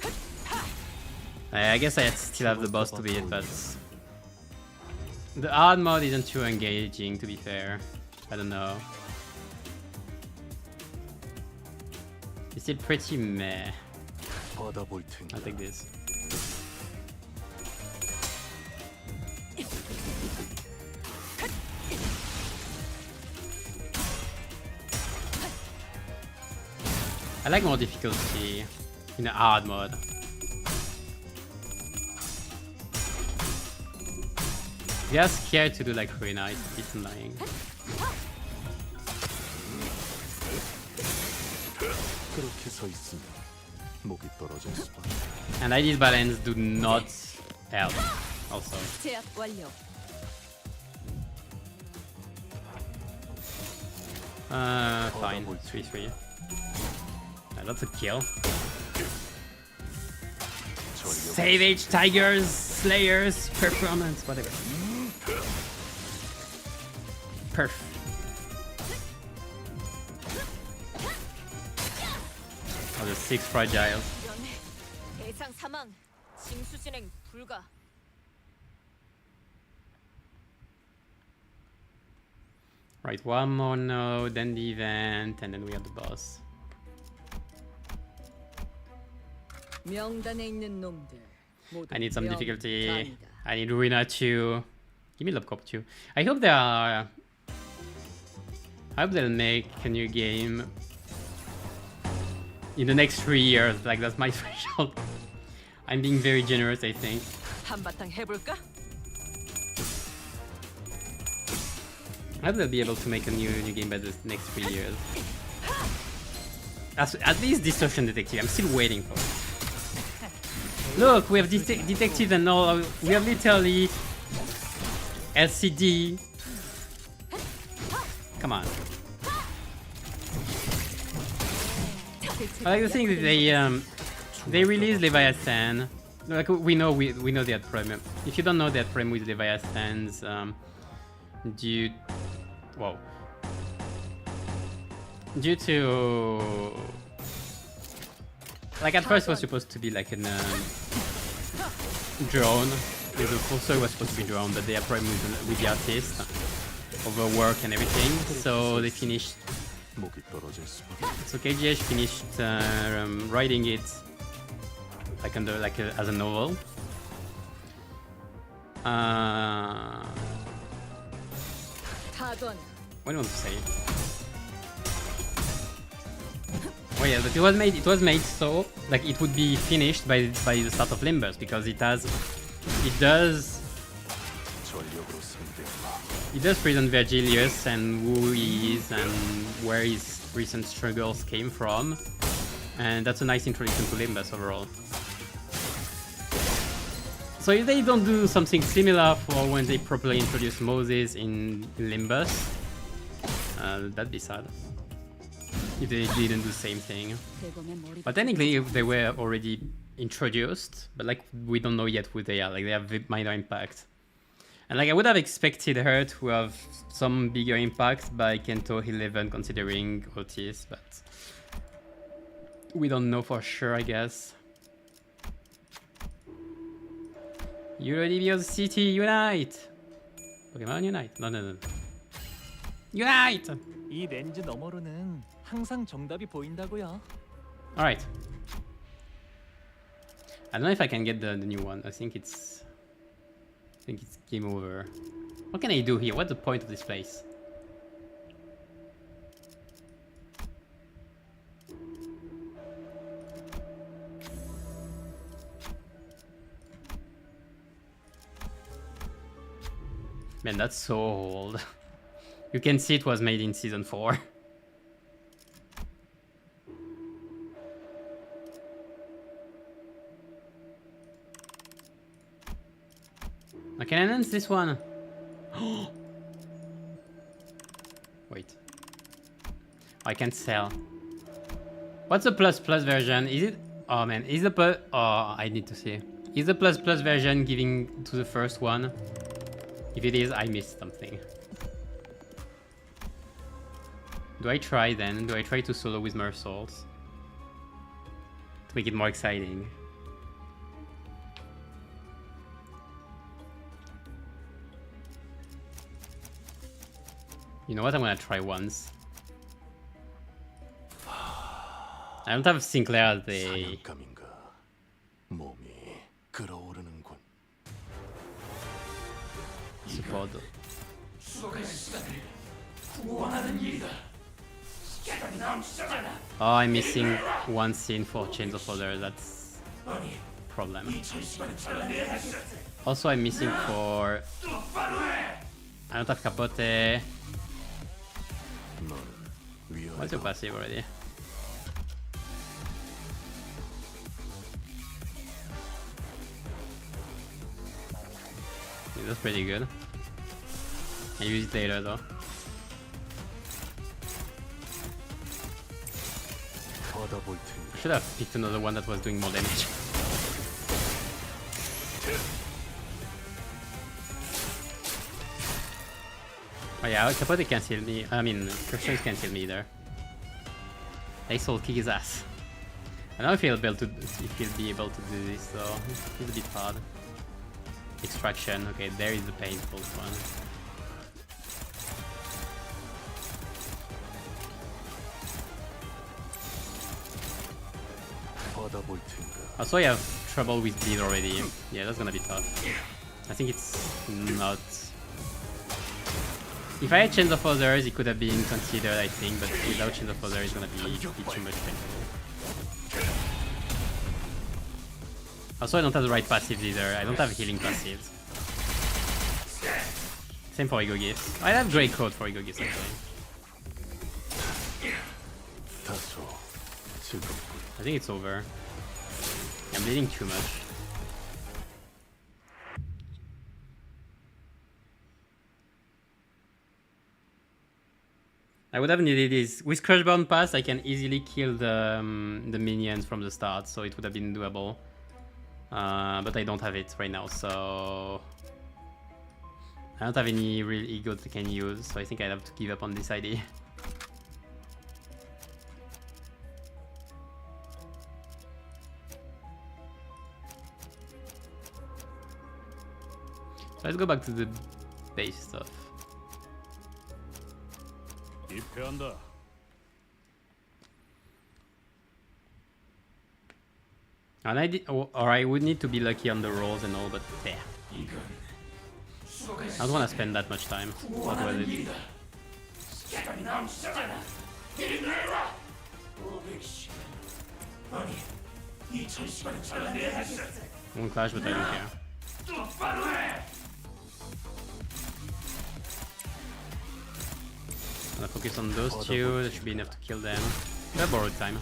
I guess I still have the boss to beat, but... The hard mode isn't too engaging, to be fair. I don't know. It's still pretty meh. I'll take this. I like more difficulty in a hard mode. They are scared to do like Ruina, it's annoying. And ID's balance do not help, also. Fine, 3-3. That's a kill. Savage, Tigers, Slayers, Performance, whatever. Perf. Oh, there's 6 fragiles. 대상 사망. 징수 진행 불가. Right, one more node, then the event, and then we have the boss. 명단에 있는 놈들 모두 I need some difficulty. 명단이다. I need Ruina 2. Give me Love Cop 2. I hope they are. I hope they'll make a new game in the next 3 years. Like, that's my threshold. I'm being very generous, I think. 한바탕 해볼까? I hope they'll be able to make a new game by the next 3 years. At least Distortion Detective. I'm still waiting for it. Look, we have detectives and all. We have literally LCD. Come on. I like the thing that they released Leviathan. Like we know they had problem. If you don't know, they had problem with Leviathans due to like at first it was supposed to be like a drone. The cursor was supposed to be drone, but they had problem with the artist over work and everything. So they finished. So KGH finished writing it like as a novel. What do you want to say? Oh yeah, but it was made so like it would be finished by the start of Limbus, because it does present Virgilius and who he is and where his recent struggles came from, and that's a nice introduction to Limbus overall. So if they don't do something similar for when they properly introduce Moses in Limbus, that'd be sad. If they didn't do the same thing. But technically they were already introduced, but like we don't know yet who they are. Like they have minor impact. And like I would have expected her to have some bigger impact by Kento 11 considering Otis, but we don't know for sure, I guess. Eurodivio City, unite! Pokemon unite. No. Unite! 이 렌즈 너머로는 항상 정답이 보인다고요. Alright. I don't know if I can get the new one. I think it's game over. What can I do here? What's the point of this place? Man, that's so old. You can see it was made in season 4. I can enhance this one. Wait. I can sell. What's the plus version? Is it? Oh man, is the plus? Oh, I need to see. Is the plus version giving to the first one? If it is, I missed something. Do I try then? Do I try to solo with more souls? To make it more exciting. You know what? I'm gonna try once. I don't have Sinclair as the... support. Oh, I'm missing one scene for Chains of Order. That's a problem. Also, I'm missing for... I don't have Capote. What's your passive already? Yeah, that's pretty good. I use it later though. I should have picked another one that was doing more damage. Oh yeah, Capote can't heal me. I mean, Crushers can't heal me either. Ace will kick his ass. I don't know if he'll be able to do this though. It's a bit hard. Extraction. Okay, there is the painful one. Also, I have trouble with bleed already. Yeah, that's gonna be tough. I think it's not. If I had Chains of Others, it could have been considered, I think, but without Chains of Others, it's gonna be too much painful. Also, I don't have the right passives either. I don't have healing passives. Same for Ego Gifts. I have Grey Coat for Ego Gifts, actually. I think it's over. I'm bleeding too much. I would have needed this. With Crushbound Pass, I can easily kill the minions from the start, so it would have been doable. But I don't have it right now, so... I don't have any real ego that I can use, so I think I'd have to give up on this idea. So let's go back to the base stuff. 입회한다. And I did, or I would need to be lucky on the rolls and all, but yeah. I don't want to spend that much time. What was it? Won't clash, but I don't care. I'm gonna focus on those two. That should be enough to kill them. We have borrowed time.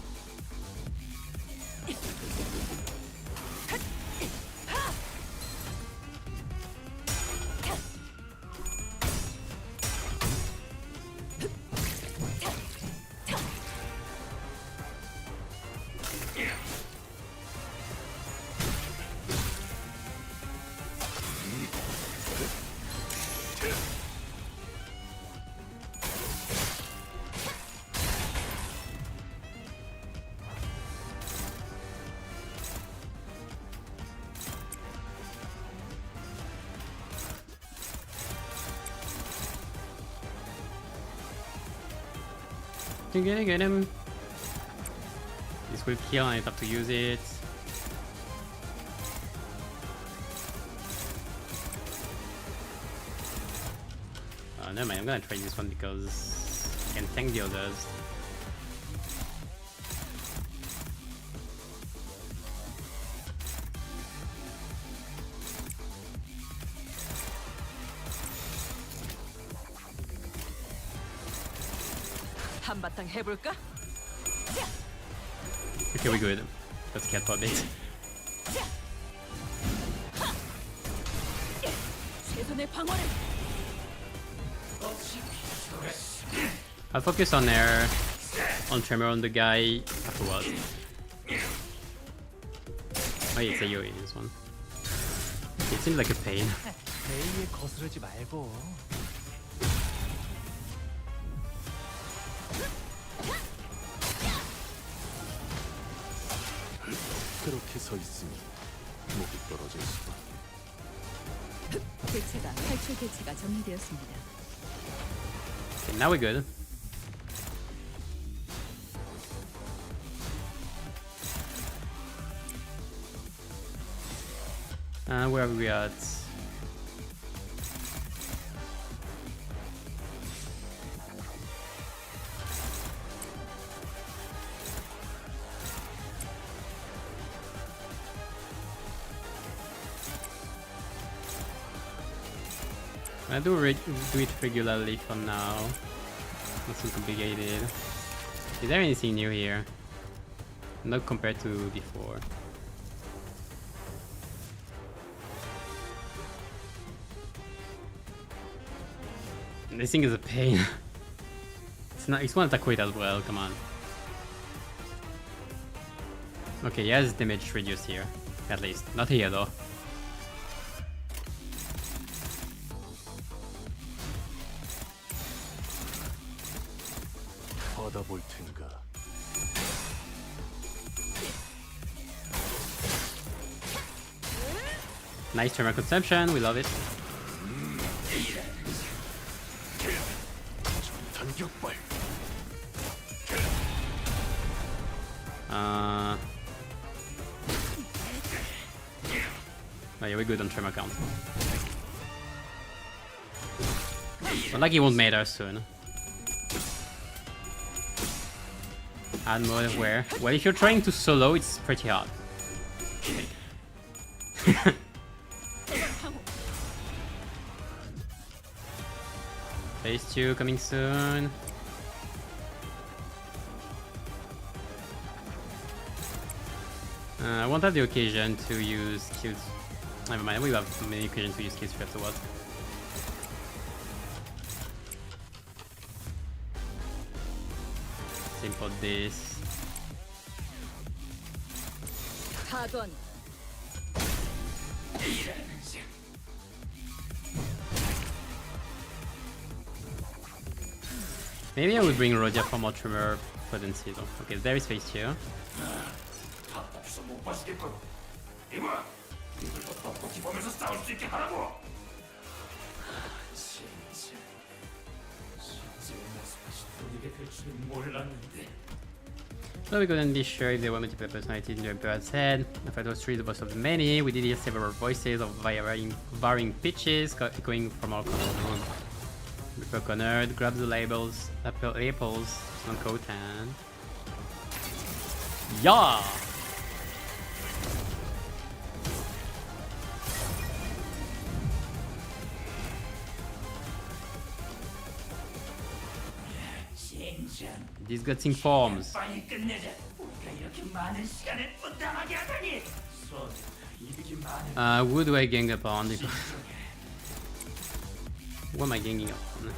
You're gonna get him. This will kill and I have to use it. Oh, never mind, I'm gonna try this one because I can tank the others. 한바탕 해볼까? Okay, we're good. Let's get for a bit. 최선의 방어를. I'll focus on air, on tremor on the guy afterwards. Oh yeah, it's a Yui in this one. It seems like a pain. 베이에 거스르지 말고. 그렇게 서 있으니 목이 떨어져 있어. 탈출 대체가 정리되었습니다. Okay, now we're good. Where are we at? I do it regularly for now. Nothing complicated. Is there anything new here? Not compared to before. This thing is a pain. It's not. It's one attack weight as well. Come on. Okay, he has damage reduced here, at least. Not here though. 받아볼 텐가. Nice tremor consumption. We love it. 전격발. Oh yeah, we're good on tremor count. But like it won't matter soon. Add mode where? Well, if you're trying to solo, it's pretty hard. Phase 2 coming soon. I won't have the occasion to use skills. Never mind, we have many occasions to use skills afterwards. Same for this. 가던. Maybe I would bring Rodia for more tremor potency though. Okay, there is phase 2. 답답해서 못 마시겠군. 이봐, 이들도 떡볶이 보면서 싸울 수 있게 하라고. 진짜 모습까지 보이게 될 줄은 몰랐는데. So we couldn't be sure if there were multiple personalities in the Emperor's head. If it was truly the boss of the many, we did hear several voices of varying pitches echoing from all corners of the room. Before Connor grabs the labels, labels on coat and... Yeah! Disgusting forms. 빨리 끝내자. 우리가 이렇게 많은 시간을 분담하게 하다니. 이득이 많은. Who do I gang up on? Who am I ganging up on?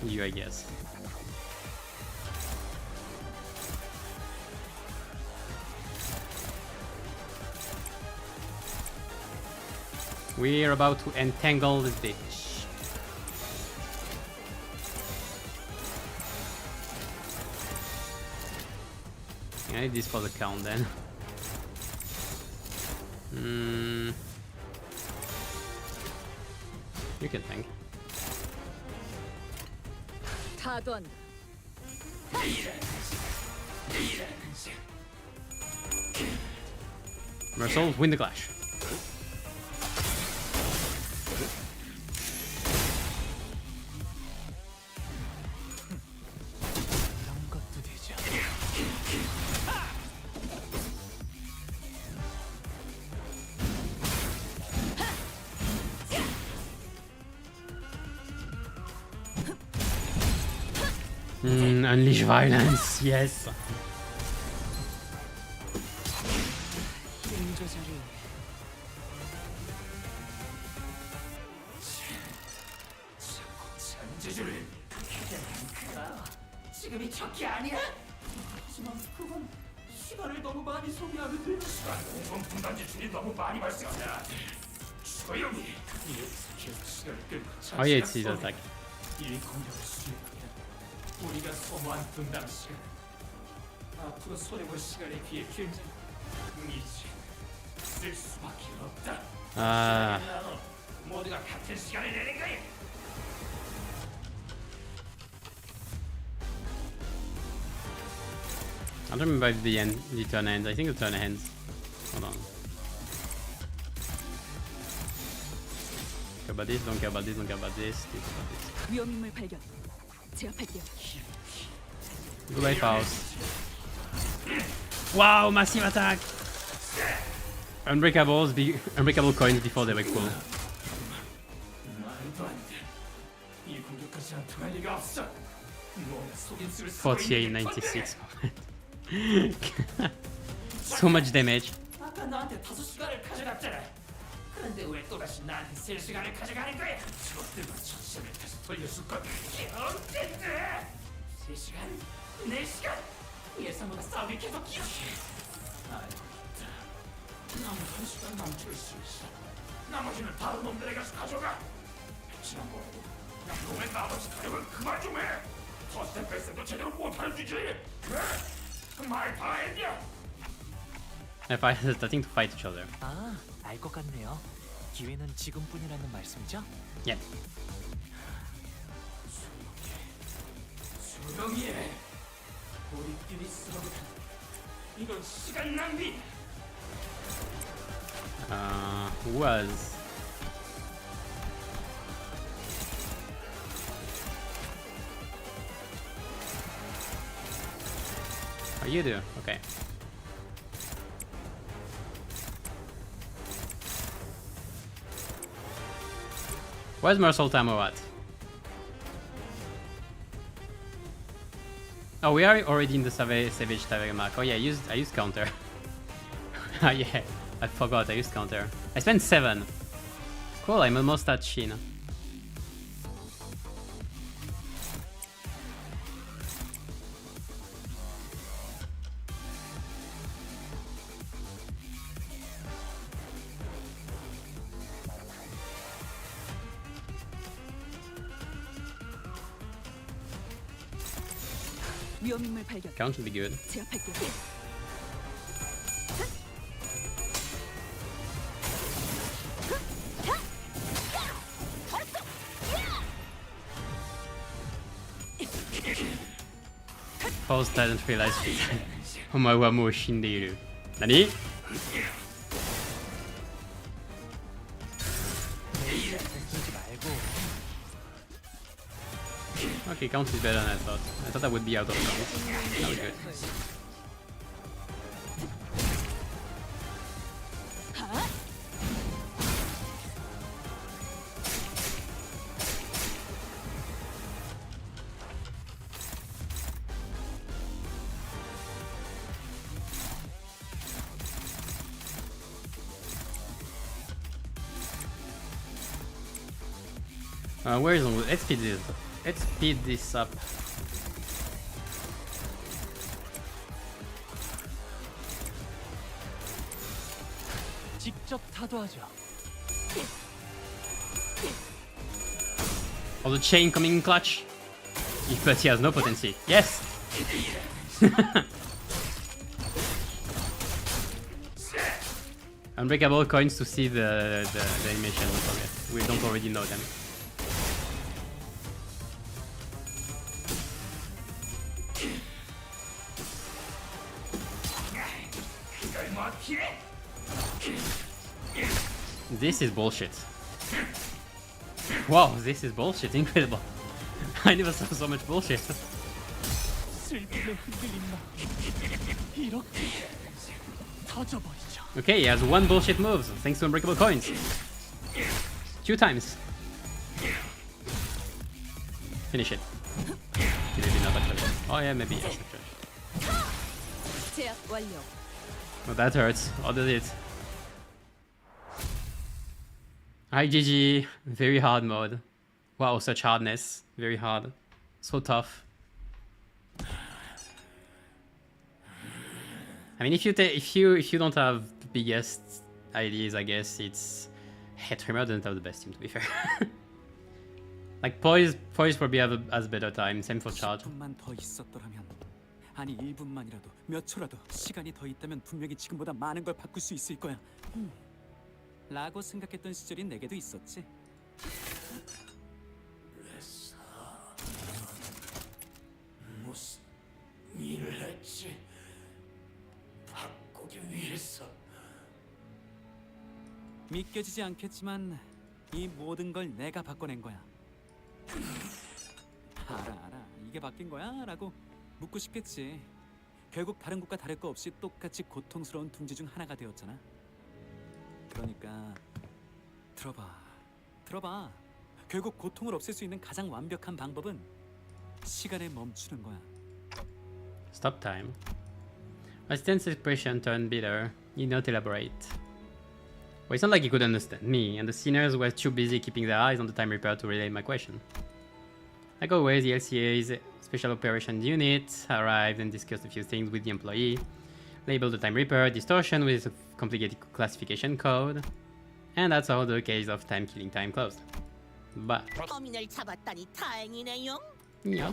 You, I guess. We're about to entangle this bitch. I need this for the count then. You can tank. 가던. Mercels, win the clash. Unleash violence, yes. 잔재주를 지금이 적기 아니야? 하지만 그건 시간을 너무 많이 소비하는데 시간 공동 분단지 줄이 너무 많이 발생한다. 조용히 이 스킬 시간을 끌고 Oh yeah, it's his attack. 이 공격을 수행하면 우리가 소모한 분당 시간 앞으로 손해볼 시간에 비해 굉장히 이제 쓸 수밖에 없다. 모두가 같은 시간을 내는 거야. I don't remember if the turn ends. I think the turn ends. Hold on. Care about this, don't care about this, don't care about this, think about this. 위험인물 발견. 제압할게요. Good life house. Wow, massive attack! Unbreakable coins before they were cool. 말도 안 돼. 이 공격까지 안 통할 리가 없어. 몸에 속임수를 쓰고 4896. So much damage. 아까 나한테 5시간을 가져갔잖아. 그런데 왜 또다시 나한테 3시간을 가져가는 거야? 저것들과 천시간을 다시 돌려줄 건 언젠데? 3시간? 4시간? 예상보다 싸움이 계속 길어. 알고 있다. 나무 1시간 남줄 수 있어. 나머지는 다른 놈들에 가서 가져가. 지난 거라고. 양놈의 나머지 타령은 그만 좀 해. 더스텝 베스도 제대로 못할 주지. 말 다 했냐? They're starting to fight each other. 아, 알 것 같네요. 기회는 지금뿐이라는 말씀이죠? Yep. 조용히 해. 우리끼리 싸우면 이건 시간 낭비. Was. Oh, you do? Okay. Where's Marcel Tamo at? Oh, we are already in the Savage Tavern mark. Oh yeah, I used counter. Ah yeah, I forgot I used counter. I spent 7. Cool, I'm almost at Shin. 위험인물 발견. Count should be good. 제압할게. Pulse doesn't realize 오마이 wa mo shinderu. Nani? Okay, count is better than I thought. I thought I would be out of count. That was good. Where is it? Let's speed this. Let's speed this up. 직접 타도하죠. Oh, the chain coming in clutch. But he has no potency. Yes! Unbreakable coins to see the animation, don't forget. We don't already know them. This is bullshit. Wow, this is bullshit. Incredible. I never saw so much bullshit. 슬픔에 흔들린 나 이렇게 터져버리죠. Okay, he has 1 bullshit move, thanks to unbreakable coins. 2 times. Finish it. Maybe not actually. Oh yeah, maybe yes actually. 제압 완료. Oh, that hurts. How does it? Hi GG. Very hard mode. Wow, such hardness. Very hard. So tough. I mean, if you don't have the biggest ideas, I guess it's Herbert doesn't have the best team, to be fair. Like Poise probably has better time. Same for Charge. 10분만 더 있었더라면, 아니 1분만이라도 몇 초라도 시간이 더 있다면 분명히 지금보다 많은 걸 바꿀 수 있을 거야. 라고 생각했던 시절이 내게도 있었지. 무슨 일을 했지? 바꾸기 위해서. 믿겨지지 않겠지만 이 모든 걸 내가 바꿔낸 거야. 알아. 이게 바뀐 거야? 라고 묻고 싶겠지. 결국 다른 곳과 다를 거 없이 똑같이 고통스러운 둥지 중 하나가 되었잖아. 그러니까 들어봐. 결국 고통을 없앨 수 있는 가장 완벽한 방법은 시간에 멈추는 거야. Stop time. Assistant's expression turned bitter. He did not elaborate. Well, it's not like he could understand me, and the sinners were too busy keeping their eyes on the Time Reaper to relay my question. Like always, the LCA's Special Operations Unit arrived and discussed a few things with the employee. Labeled the Time Reaper distortion with a complicated classification code. And that's how the case of Timekilling Time closed. But... 범인을 잡았다니 다행이네요. Yeah.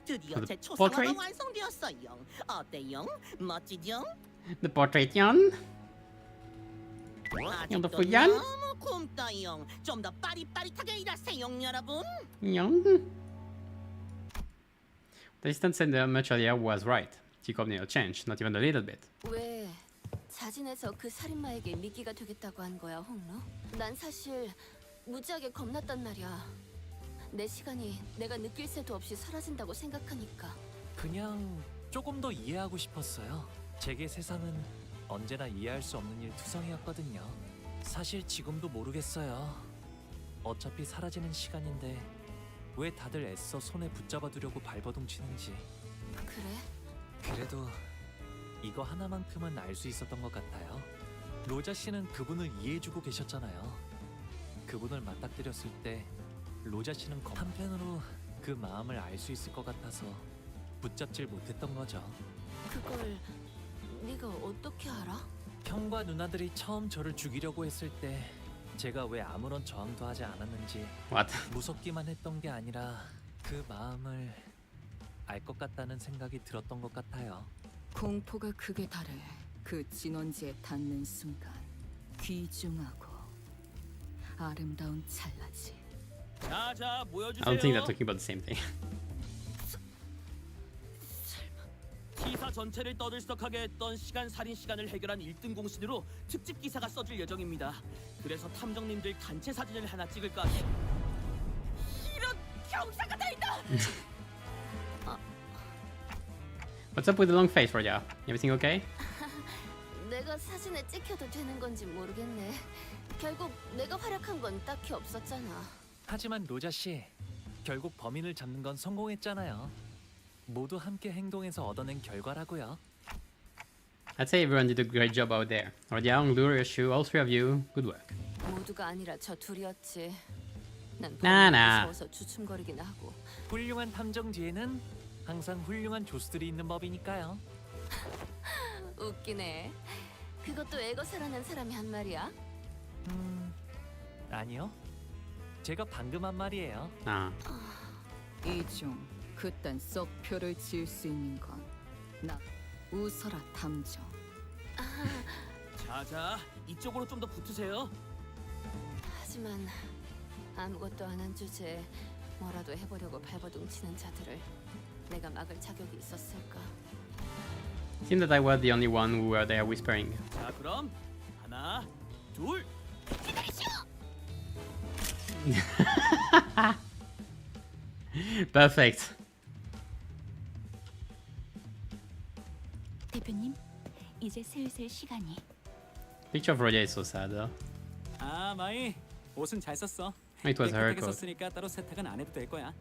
드디어 The 제 초상화가 portrait? 완성되었어요. 어때요? 멋지죠? The portrait yon? 아직도 the yan? 너무 굶다요. 좀 더 빠릿빠릿하게 일하세요, 여러분. Yon? The assistant said much earlier was right. Jacob never changed, not even a little bit. 왜 자진해서 그 살인마에게 미끼가 되겠다고 한 거야, 홍로? 난 사실 무지하게 겁났단 말이야. 내 시간이 내가 느낄 새도 없이 사라진다고 생각하니까. 그냥 조금 더 이해하고 싶었어요. 제게 세상은 언제나 이해할 수 없는 일 투성이었거든요. 사실 지금도 모르겠어요. 어차피 사라지는 시간인데 왜 다들 애써 손에 붙잡아두려고 발버둥 치는지. 그래? 그래도 이거 하나만큼은 알 수 있었던 것 같아요. 로자 씨는 그분을 이해해주고 계셨잖아요. 그분을 맞닥뜨렸을 때 로자 씨는 한편으로 그 마음을 알 수 있을 것 같아서 붙잡질 못했던 거죠. 그걸 네가 어떻게 알아? 형과 누나들이 처음 저를 죽이려고 했을 때 제가 왜 아무런 저항도 하지 않았는지 무섭기만 했던 게 아니라 그 마음을 알 것 같다는 생각이 들었던 것 같아요. 공포가 극에 달해 그 진원지에 닿는 순간 귀중하고 아름다운 찰나지. 자자 모여주세요. I don't think they're talking about the same thing. 기사 전체를 떠들썩하게 했던 시간 살인 시간을 해결한 1등 공신으로 특집 기사가 써질 예정입니다. 그래서 탐정님들 단체 사진을 하나 찍을까 해. 이런 경사가 다 있다. What's up with the long face, Roger? Everything okay? 내가 사진에 찍혀도 되는 건지 모르겠네. 결국 내가 활약한 건 딱히 없었잖아. 하지만 로자 씨, 결국 범인을 잡는 건 성공했잖아요. 모두 함께 행동해서 얻어낸 결과라고요. I'd say everyone did a great job out there. Roger, Lure, Yoshu, all three of you, good work. 모두가 아니라 저 둘이었지. 난 나나. 무서워서 주춤거리긴 하고. 훌륭한 탐정 뒤에는 항상 훌륭한 조수들이 있는 법이니까요. 웃기네. 그것도 애거사라는 사람이 한 말이야? 아니요. 제가 방금 한 말이에요. 이중 그딴 썩표를 지을 수 있는 건 나 웃어라 탐정. 자자 이쪽으로 좀 더 붙으세요. 하지만 아무것도 안 한 주제에 뭐라도 해보려고 발버둥 치는 자들을 내가 막을 자격이 있었을까? It seemed that I was the only one who were there whispering. 자 그럼 하나 둘. Perfect. 대표님, 이제 슬슬 시간이. Picture of Roger is so sad though. 아 마이 옷은 잘 썼어. It was her 깨끗하게 coat. 썼으니까 따로 세탁은 안 해도 될 거야.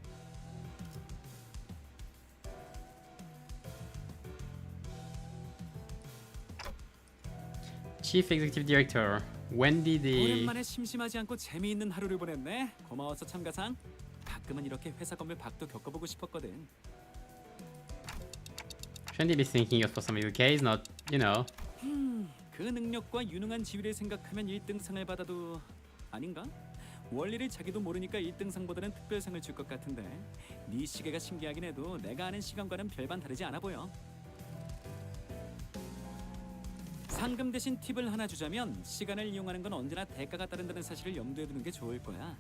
Chief Executive Director, when did the... 오랜만에 심심하지 않고 재미있는 하루를 보냈네. 고마워서 참가상. 가끔은 이렇게 회사 건물 밖도 겪어보고 싶었거든. Shouldn't he be thinking of for some evil case, not, you know. 그 능력과 유능한 지위를 생각하면 1등상을 받아도 아닌가? 원리를 자기도 모르니까 1등상보다는 특별상을 줄 것 같은데 네 시계가 신기하긴 해도 내가 아는 시간과는 별반 다르지 않아 보여. 상금 대신 팁을 하나 주자면 시간을 이용하는 건 언제나 대가가 따른다는 사실을 염두에 두는 게 좋을 거야.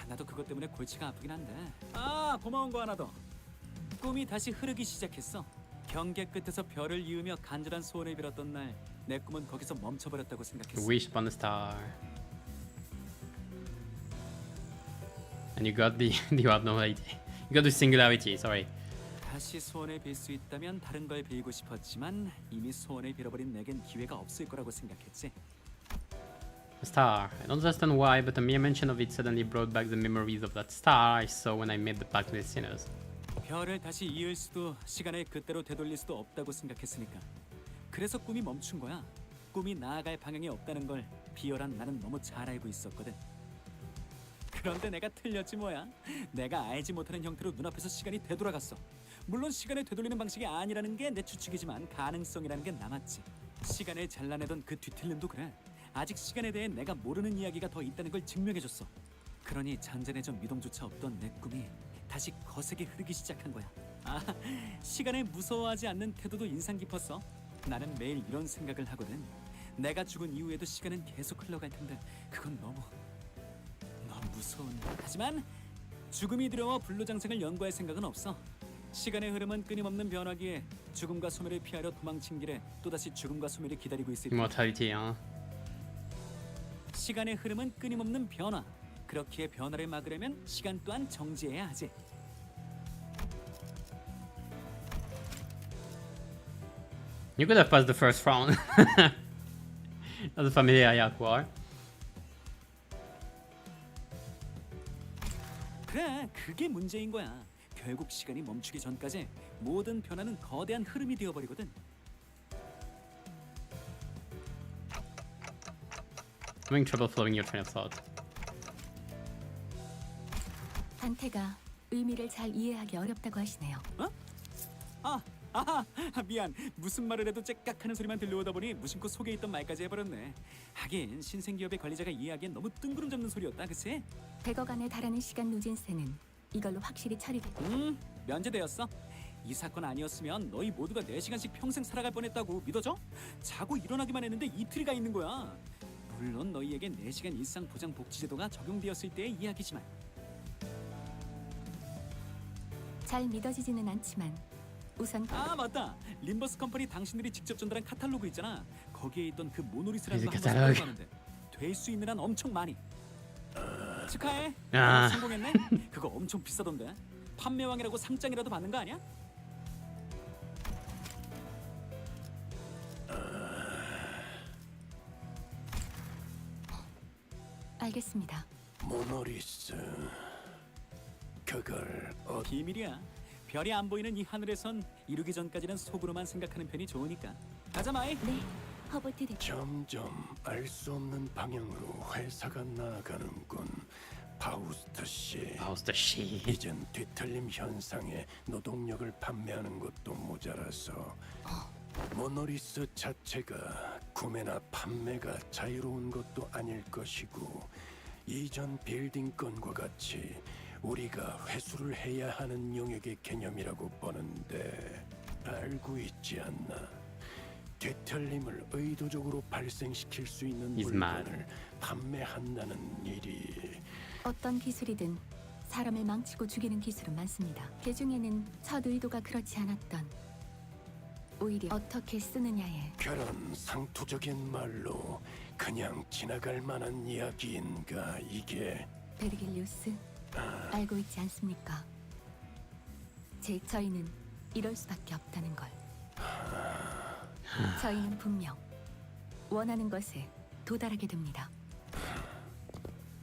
나도 그것 때문에 골치가 아프긴 한데. 고마운 거 하나 더. 꿈이 다시 흐르기 시작했어. 경계 끝에서 별을 이으며 간절한 소원을 빌었던 날 내 꿈은 거기서 멈춰버렸다고 생각했어. Wish upon a star. And you got the... you have no idea. You got the singularity, sorry. 다시 소원을 빌 수 있다면 다른 걸 빌고 싶었지만 이미 소원을 빌어버린 내겐 기회가 없을 거라고 생각했지. A star. I don't understand why, but a mere mention of it suddenly brought back the memories of that star I saw when I made the pact with sinners. 별을 다시 이을 수도 시간을 그때로 되돌릴 수도 없다고 생각했으니까. 그래서 꿈이 멈춘 거야. 꿈이 나아갈 방향이 없다는 걸 비열한 나는 너무 잘 알고 있었거든. 그런데 내가 틀렸지 뭐야. 내가 알지 못하는 형태로 눈앞에서 시간이 되돌아갔어. 물론 시간을 되돌리는 방식이 아니라는 게 내 추측이지만 가능성이라는 게 남았지. 시간을 잘라내던 그 뒤틀림도 그래. 아직 시간에 대해 내가 모르는 이야기가 더 있다는 걸 증명해줬어. 그러니 잔잔해져 미동조차 없던 내 꿈이 다시 거세게 흐르기 시작한 거야. 시간을 무서워하지 않는 태도도 인상 깊었어. 나는 매일 이런 생각을 하거든. 내가 죽은 이후에도 시간은 계속 흘러갈 텐데 그건 너무 무서운. 하지만 죽음이 두려워 불로장생을 연구할 생각은 없어. 시간의 흐름은 끊임없는 변화기에 죽음과 소멸을 피하려 도망친 길에 또다시 죽음과 소멸이 기다리고 있을 뿐. Immortality, hein. 시간의 흐름은 끊임없는 변화. 그렇기에 변화를 막으려면 시간 또한 정지해야 하지. You could have passed the first round. As a familiar Yak war. 그래, 그게 문제인 거야. 결국 시간이 멈추기 전까지 모든 변화는 거대한 흐름이 되어버리거든. Having trouble following your train of thought. 단테가 의미를 잘 이해하기 어렵다고 하시네요. 미안. 무슨 말을 해도 째깍하는 소리만 들려오다 보니 무심코 속에 있던 말까지 해버렸네. 하긴 신생기업의 관리자가 이해하기엔 너무 뜬구름 잡는 소리였다, 그치? 100억 안에 달하는 시간 누진세는 이걸로 확실히 처리됐다. 면제되었어. 이 사건 아니었으면 너희 모두가 4시간씩 평생 살아갈 뻔했다고 믿어져? 자고 일어나기만 했는데 이틀이 가 있는 거야. 물론 너희에겐 4시간 일상 보장 복지제도가 적용되었을 때의 이야기지만. 잘 믿어지지는 않지만 우선 맞다. 림버스 컴퍼니 당신들이 직접 전달한 카탈로그 있잖아. 거기에 있던 그 모노리스라는 거 뮤직 한번 카탈로그. 써보는데 될 수 있는 한 엄청 많이. 축하해. 아. 성공했네. 그거 엄청 비싸던데. 판매왕이라고 상장이라도 받는 거 아니야? 알겠습니다. 모노리스. 그걸 비밀이야. 별이 안 보이는 이 하늘에선 이루기 전까지는 속으로만 생각하는 편이 좋으니까. 가자 마이. 네, 허버트 대. 점점 알 수 없는 방향으로 회사가 나아가는군. 파우스트 씨. 파우스트 씨. 이젠 뒤틀림 현상에 노동력을 판매하는 것도 모자라서 모노리스 자체가 구매나 판매가 자유로운 것도 아닐 것이고 이전 빌딩 건과 같이 우리가 회수를 해야 하는 영역의 개념이라고 보는데 알고 있지 않나? 뒤틀림을 의도적으로 발생시킬 수 있는 He's 물건을 판매한다는 일이 어떤 기술이든 사람을 망치고 죽이는 기술은 많습니다. 그 중에는 첫 의도가 그렇지 않았던 오히려 어떻게 쓰느냐에 그런 상투적인 말로 그냥 지나갈 만한 이야기인가 이게? 베르길리우스 알고 있지 않습니까? 저희는 이럴 수밖에 없다는 걸. 저희는 분명 원하는 것에 도달하게 됩니다.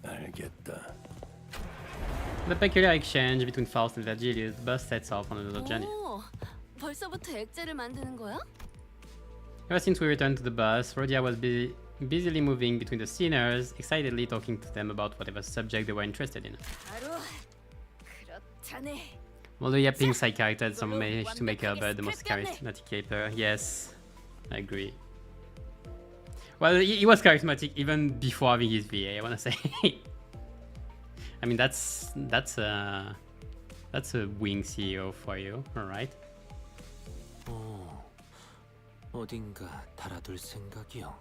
알겠다. The peculiar exchange between Faust and Vergilius, the bus sets off on another journey. 오, 벌써부터 액자를 만드는 거야? Ever since we returned to the bus, Rhodia was busily moving between the sinners, excitedly talking to them about whatever subject they were interested in. 바로 그렇다네. Although yapping side characters some managed to make Herbert the most charismatic caper. Yes, I agree. Well, he was charismatic even before having his VA, I wanna say. I mean, that's a wing CEO for you, alright? 어딘가 달아둘 생각이요.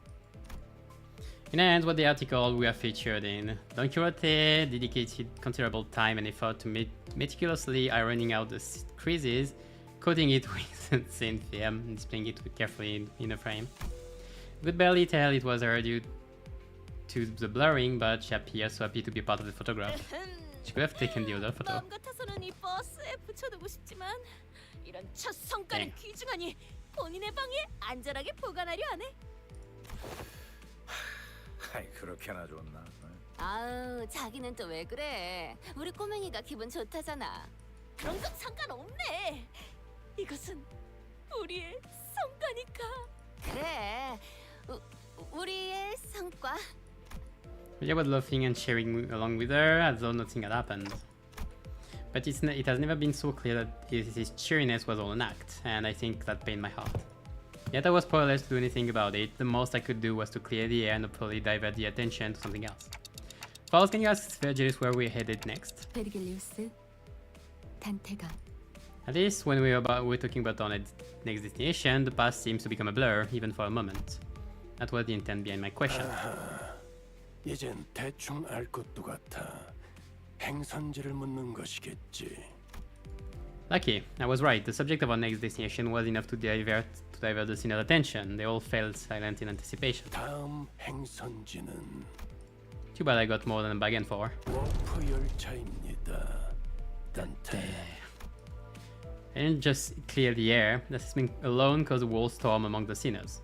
In the end, what the article we are featured in. Don Quixote dedicated considerable time and effort to meticulously ironing out the creases, coating it with thin film, and displaying it carefully in a frame. You could barely tell it was her due to the blurring, but she appears so happy to be part of the photograph. She could have taken the other photo. 마음 같아서는 이 버스에 붙여두고 싶지만 이런 첫 성과는 네. 귀중하니 본인의 방에 안전하게 보관하려 하네. 아이 그렇게나 좋나? 아우, 자기는 또 왜 그래? 우리 꼬맹이가 기분 좋다잖아. 그런 건 상관없네. 이것은 우리의 성과니까. 그래, 우리의 성과. Rhodia was laughing and cheering along with her as though nothing had happened. But it has never been so clear that his cheeriness was all an act, and I think that pained my heart. Yet I was powerless to do anything about it. The most I could do was to clear the air and hopefully divert the attention to something else. Faust, can you ask Vergilius where we're headed next? 베르길리우스, 단테가. At least when we're talking about our next destination, the past seems to become a blur, even for a moment. That was the intent behind my question. 이젠 대충 알 것도 같아. 행선지를 묻는 것이겠지. Lucky, I was right. The subject of our next destination was enough to divert the sinner's attention. They all fell silent in anticipation. 다음 행선지는 Too bad I got more than a bargain for. 워프 열차입니다. 단테. I didn't just clear the air. The system alone caused a whole storm among the sinners.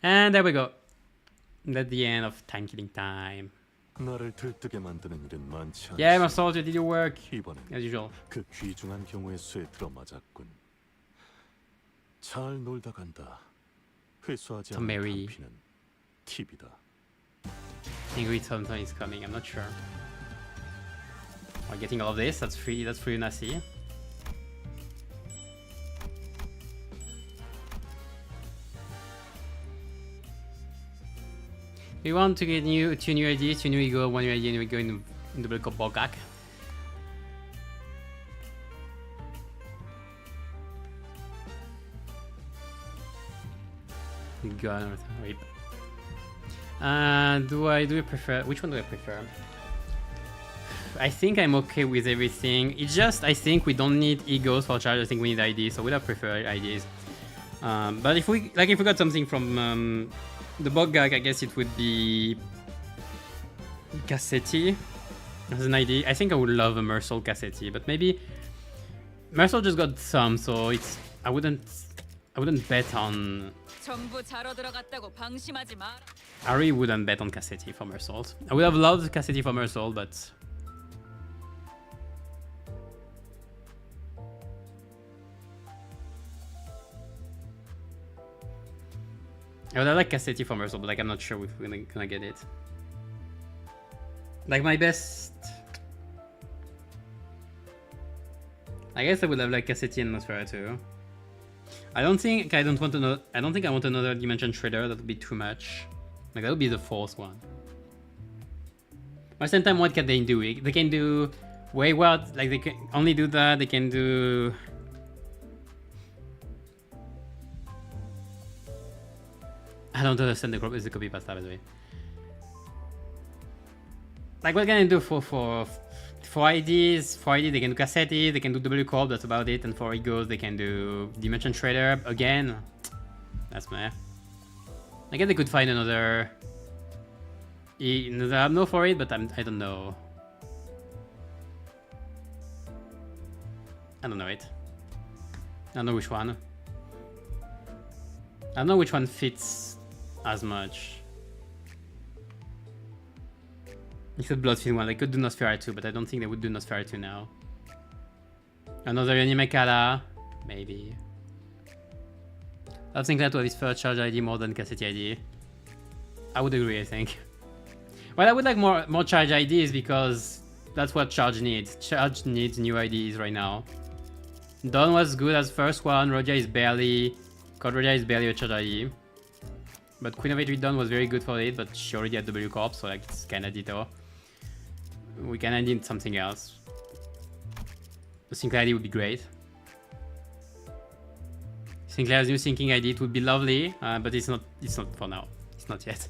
And there we go. That's the end of Timekilling Time. 나를 들뜨게 만드는 일은 많지 않지. Yeah, my soldier, did your work. 이번엔 As usual. 그 귀중한 경우의 수에 들어맞았군. 잘 놀다 간다. 회수하지 Tom 않은 Mary. 단피는 팁이다. Angry Thompson is coming. I'm not sure. We're getting all of this. That's free. That's free nasty. We want to get two new ideas, two new ego, one new idea, and we go in double cup BokGak. God, rip. Do I prefer? Which one do I prefer? I think I'm okay with everything. It's just I think we don't need egos for charge. I think we need IDs, so we'd have preferred IDs. But if we got something from the BokGak, I guess it would be Cassetti as an ID. I think I would love a Mercel Cassetti, but maybe Mercel just got some, so it's I wouldn't bet on. 전부 자러 들어갔다고 방심하지 마. I really wouldn't bet on Cassetti for Mercel. I would have loved Cassetti for Mercel, but I would have liked Cassetti for Mercel, but like I'm not sure if we're gonna get it. Like my best, I guess I would have liked Cassetti and Nosferatu too. I don't think I want another Dimension Shredder. That would be too much. Like that would be the fourth one. But at the same time, what can they do? They can do Wayward. Like they can only do that. They can do. I don't understand the copy pasta, by the way. Like what can I do for IDs? For ID they can do Cassetti, they can do W Corp, that's about it. And for egos they can do Dimension Shredder again. That's meh. I guess they could find another Abno for it, but I don't know. I don't know it. I don't know which one. I don't know which one fits as much. Except Bloodfiend one. They could do Nosferatu, but I don't think they would do Nosferatu now. Another Yanimekala, maybe. I think that would have his first charge ID more than Cassetti ID. I would agree, I think. Well, I would like more charge IDs because that's what charge needs. Charge needs new IDs right now. Don was good as first one. Roger is barely. Code Roger is barely a charge ID. But Queen of Hatred Dawn was very good for it, but she already had W Corp, so like it's kinda ditto. We kinda need something else. The Sinclair ID would be great. Sinclair's new syncing ID, it would be lovely, but it's not for now. It's not yet.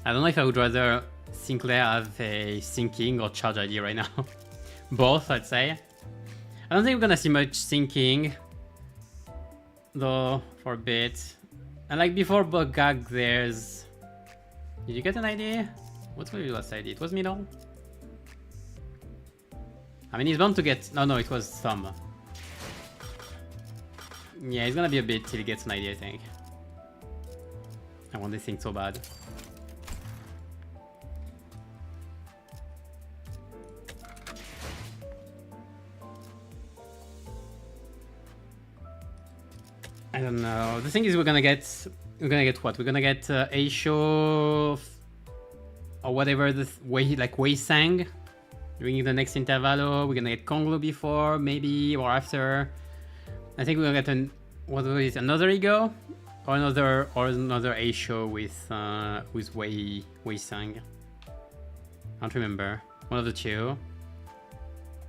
I don't know if I would rather Sinclair have a syncing or charge ID right now. Both, I'd say. I don't think we're gonna see much syncing, though, for a bit. And like before BokGak, there's... Did you get an ID? What was your last ID? It was middle? I mean, he's bound to get... No, it was thumb. Yeah, it's gonna be a bit till he gets an ID, I think. I want this thing so bad. I don't know. The thing is, we're gonna get what? We're gonna get a show or whatever the Wei Sang during the next intervallo. We're gonna get Konglo before, maybe, or after. I think we're gonna get another ego or another A show with Wei Sang. I don't remember. One of the two.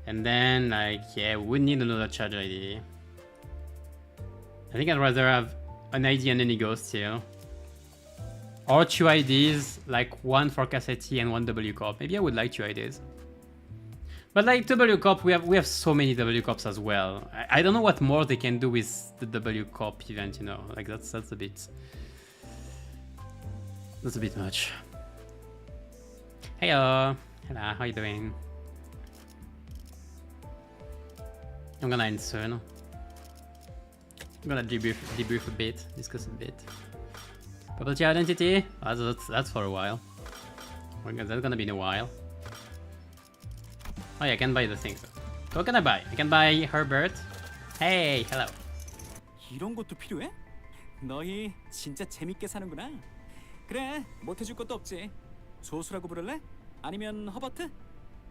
And then like yeah, we would need another charge ID. I think I'd rather have an ID and any ghost here. Or 2 IDs, like one for Cassetti and one W Corp. Maybe I would like 2 IDs. But like W Corp, we have so many W Corps as well. I don't know what more they can do with the W Corp event, you know. Like that's a bit much. Hello, how you doing? I'm gonna end soon. I'm gonna debrief a bit, discuss a bit. Bubble tea identity? That's for a while. That's gonna be in a while. Oh yeah, I can buy the things. What can I buy? I can buy Herbert. Hey, hello. 이런 것도 필요해? 너희 진짜 재밌게 사는구나. 그래, 못 해줄 것도 없지. 조수라고 부를래? 아니면 허버트?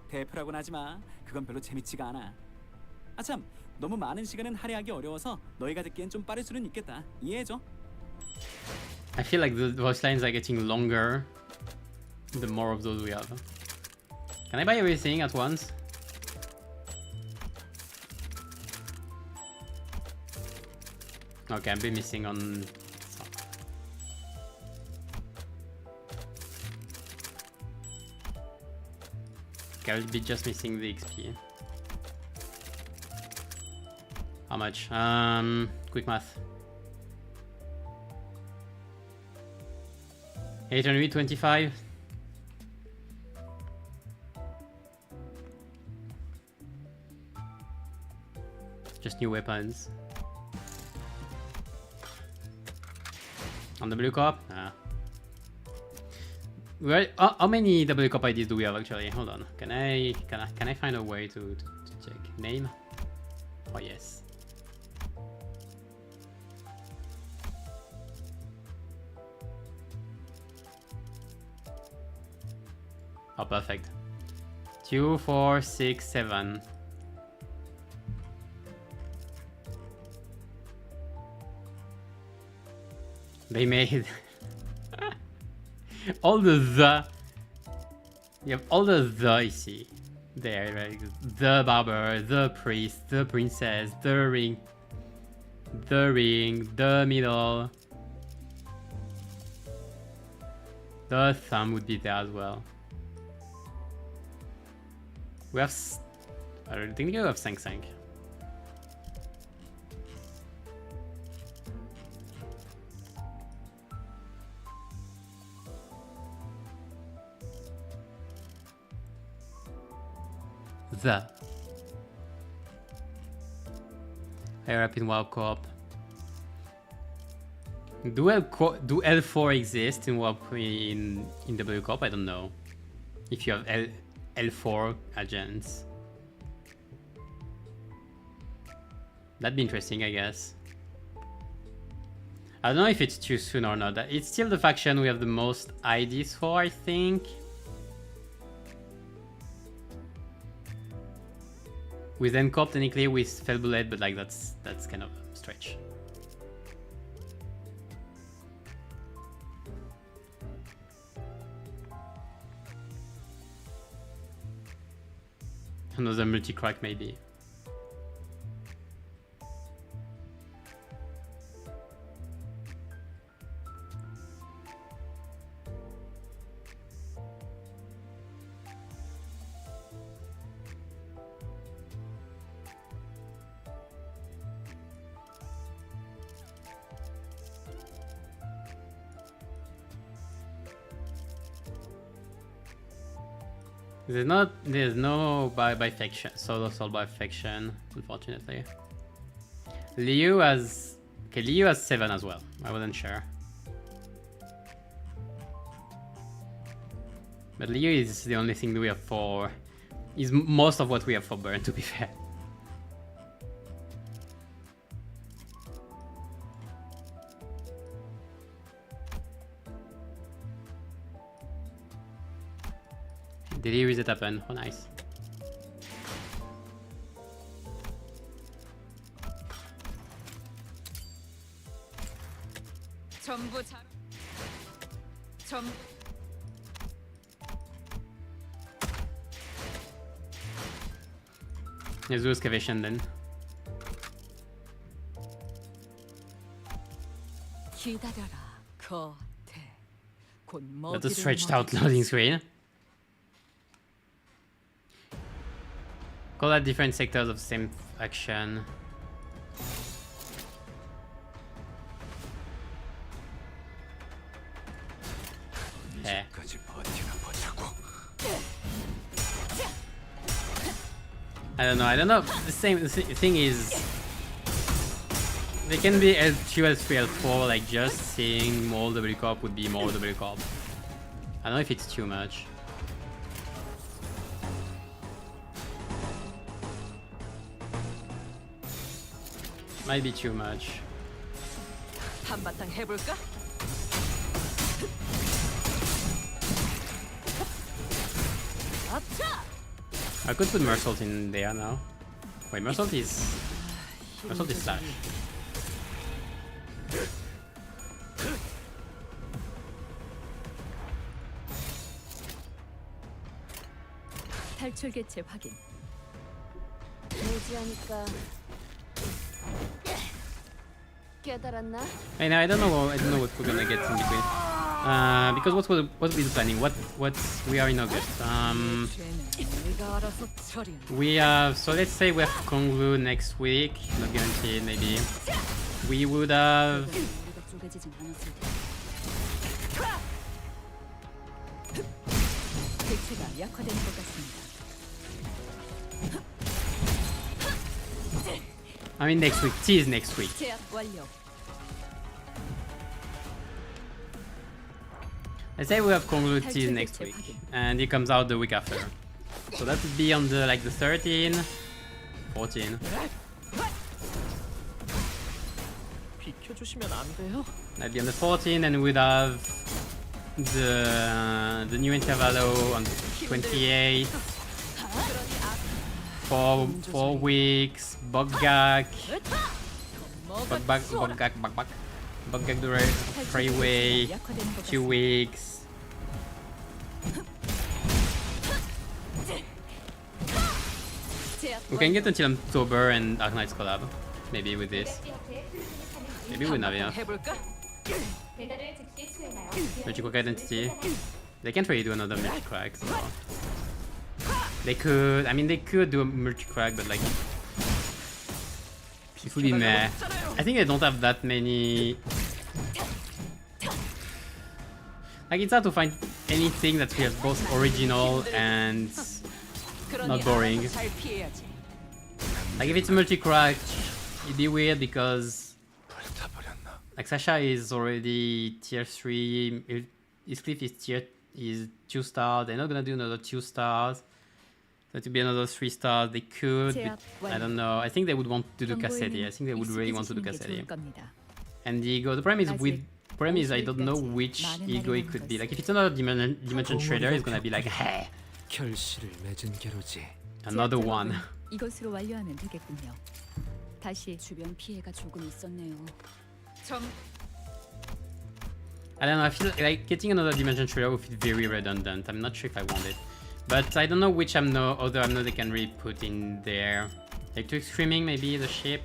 대표라고는 하지 마. 그건 별로 재밌지가 않아. 아참, 너무 많은 시간은 할애하기 어려워서 너희가 듣기엔 좀 빠를 수는 있겠다. 이해해줘. I feel like the voice lines are getting longer the more of those we have. Can I buy everything at once? Okay, I'll be missing on some. Okay, I'll be just missing the XP. How much? Quick math. 825. Just new weapons. On the blue cop? Nah. Well, how many W cop IDs do we have actually? Hold on. Can I find a way to check name? Oh yes. Oh, perfect. 2, 4, 6, 7. They made all the. You have all the you see there, right? The barber, the priest, the princess, the ring, the middle, the thumb would be there as well. We have. I don't think we have 5. The higher up in Warp Corp. Do L4 exist in Warp in W Corp? I don't know. If you have L4 agents, that'd be interesting, I guess. I don't know if it's too soon or not. It's still the faction we have the most IDs for, I think. With N-Corp technically with Felbullet, but like that's kind of a stretch. Another multi-crack maybe. There's no by faction, solo sold by faction, unfortunately. Liu has 7 as well. I wasn't sure. But Liu is the only thing that we have for, is most of what we have for Burn, to be fair. Delivery that happened. Oh, nice. Let's do excavation then. 기다려라, 거태. 곧 Not a 먹이를 stretched out 먹이겠어. loading screen. Call out different sectors of same action. Yeah. I don't know. The thing is, they can be L2, L3, L4, like just seeing more double corp would be more double corp. I don't know if it's too much. Might be too much. 한바탕 해볼까? I could put Mersault in there now. Wait, Mersault is slash. 탈출 개체 확인. 무지하니까 깨달았나? Hey, now I don't know what we're gonna get in between. Because what we planning? What we are in August. 내가 알아서 처리. We have, so let's say we have Konglu next week. Not guaranteed, maybe. We would have. 우리가 쪼개지진 않았을 테. 개체가 약화된 것 같습니다. I mean next week. T is next week. 제압 완료. Let's say we have Konglu T is next week, and it comes out the week after. So that would be on the like the 13, 14. 비켜주시면 안 돼요? That'd be on the 14, and we'd have the new intervalo on the 28. 4 weeks. BokGak. BokGak the freeway. 2 weeks. We can get until October and Dark Knight's collab. Maybe with this. Maybe with Navia. Multi-crack identity. They can't really do another multi-crack. So. They could. I mean, they could do a multi-crack, but like. It would be meh. I think they don't have that many. Like, it's hard to find anything that feels both original and not boring. Like, if it's multi-crack, it'd be weird because like Sasha is already tier 3, Heathcliff is 2 stars. They're not gonna do another 2 stars. So to be another 3 stars, they could, but I don't know. I think they would want to do Cassetti. I think they would really want to do Cassetti. And the ego. The problem is I don't know which ego it could be. Like, if it's another dimension trader, it's gonna be like, hey, another one. 이것으로 완료하면 되겠군요. 다시 주변 피해가 조금 있었네요. I don't know, I feel like getting another dimension trader would feel very redundant. I'm not sure if I want it. But I don't know which other ammo they can really put in there. Electric Screaming, maybe the ship.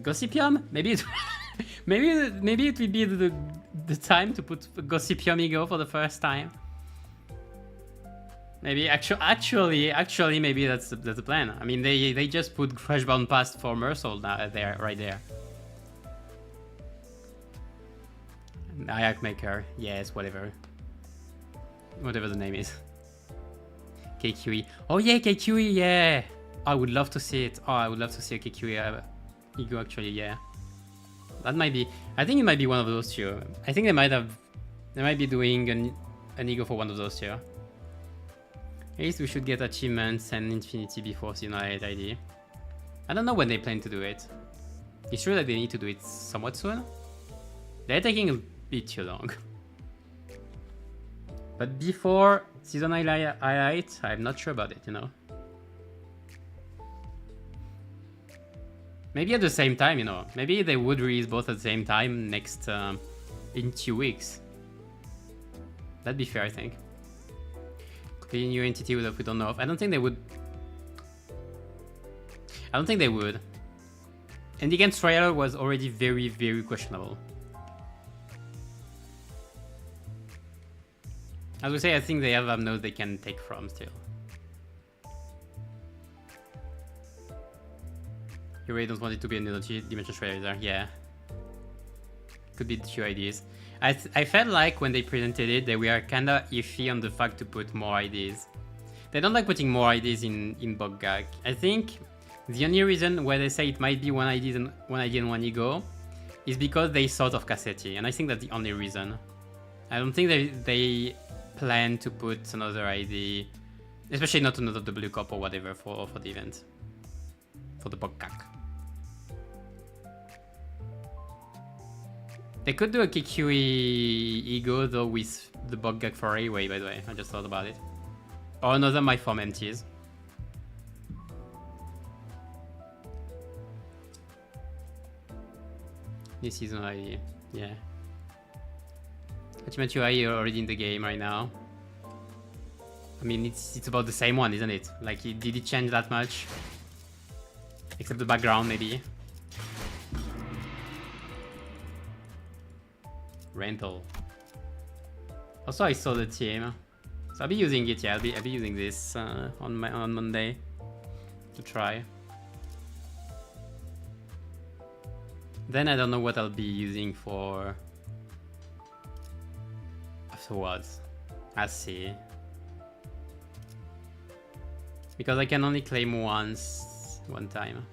Gossipium? Maybe it maybe it will be the time to put Gossipium ego for the first time. Maybe actually maybe that's the plan. I mean, they just put Crashbound Past for Mersault there, right there. Ayak Maker, yes, whatever the name is. KQE. Oh yeah, KQE, yeah. I would love to see it. Oh, I would love to see a KQE ego actually, yeah. That might be. I think it might be one of those two. I think they might be doing an ego for one of those two. At least we should get achievements and Infinity before Xenoblade ID. I don't know when they plan to do it. It's true that they need to do it somewhat soon. They're taking a bit too long. But before Season highlight, I'm not sure about it, you know. Maybe at the same time, you know. Maybe they would release both at the same time next in 2 weeks. That'd be fair, I think. Create a new entity that we don't know of. I don't think they would. And the game's trial was already very, very questionable. As we say, I think they have nodes they can take from still. You really don't want it to be a dimension trial, yeah. Could be the two ideas. I felt like when they presented it, they were kinda iffy on the fact to put more IDs. They don't like putting more IDs in BokGak. I think the only reason why they say it might be one ID and one ego is because they thought of Cassetti, and I think that's the only reason. I don't think they plan to put another ID, especially not another W Cup or whatever for the event, for the BokGak. They could do a Kikui ego though with the BokGak for Away, by the way. I just thought about it. Or another My Form empties. This is an idea, yeah. Ultimate UI already in the game right now. I mean, it's about the same one, isn't it? Like, did it change that much? Except the background, maybe. Rental. Also, I saw the team, so I'll be using it. Yeah, I'll be using this on Monday to try. Then I don't know what I'll be using for afterwards. I'll see. Because I can only claim one time.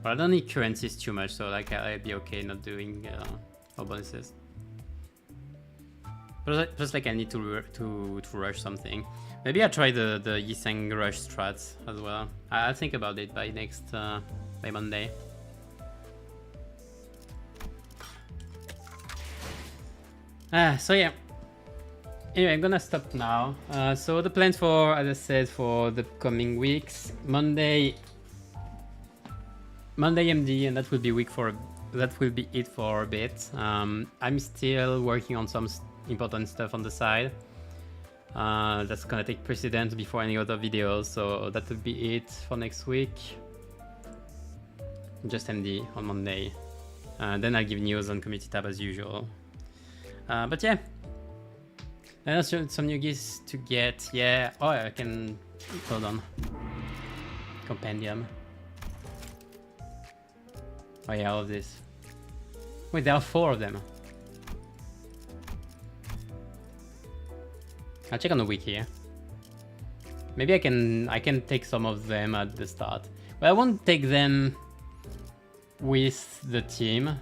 But I don't need currencies too much, so like I'd be okay not doing all bonuses. Plus like I need to rush something. Maybe I'll try the Yiseng rush strats as well. I'll think about it by by Monday. So yeah. Anyway, I'm gonna stop now. So the plan for, as I said, for the coming weeks, Monday MD, and that will be it for a bit. I'm still working on some important stuff on the side. That's gonna take precedence before any other videos, so that will be it for next week. Just MD on Monday. Then I'll give news on Community Tab as usual. But yeah. There's some new gears to get. Yeah. Oh, I can. Hold on. Compendium. Oh yeah, all of this. Wait, there are 4 of them. I'll check on the wiki. Maybe I can take some of them at the start. But I won't take them with the team,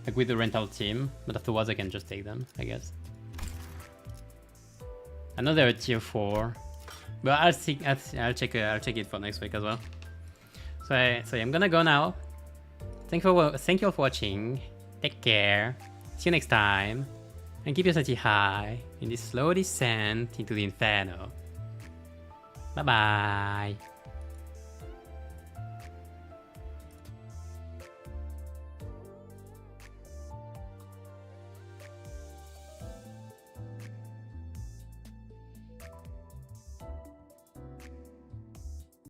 like with the rental team. But afterwards, I can just take them, I guess. I know they're a tier 4, but I'll check it for next week as well. So I'm gonna go now. Thank you all for watching. Take care. See you next time, and keep your sanity high in this slow descent into the inferno. Bye bye.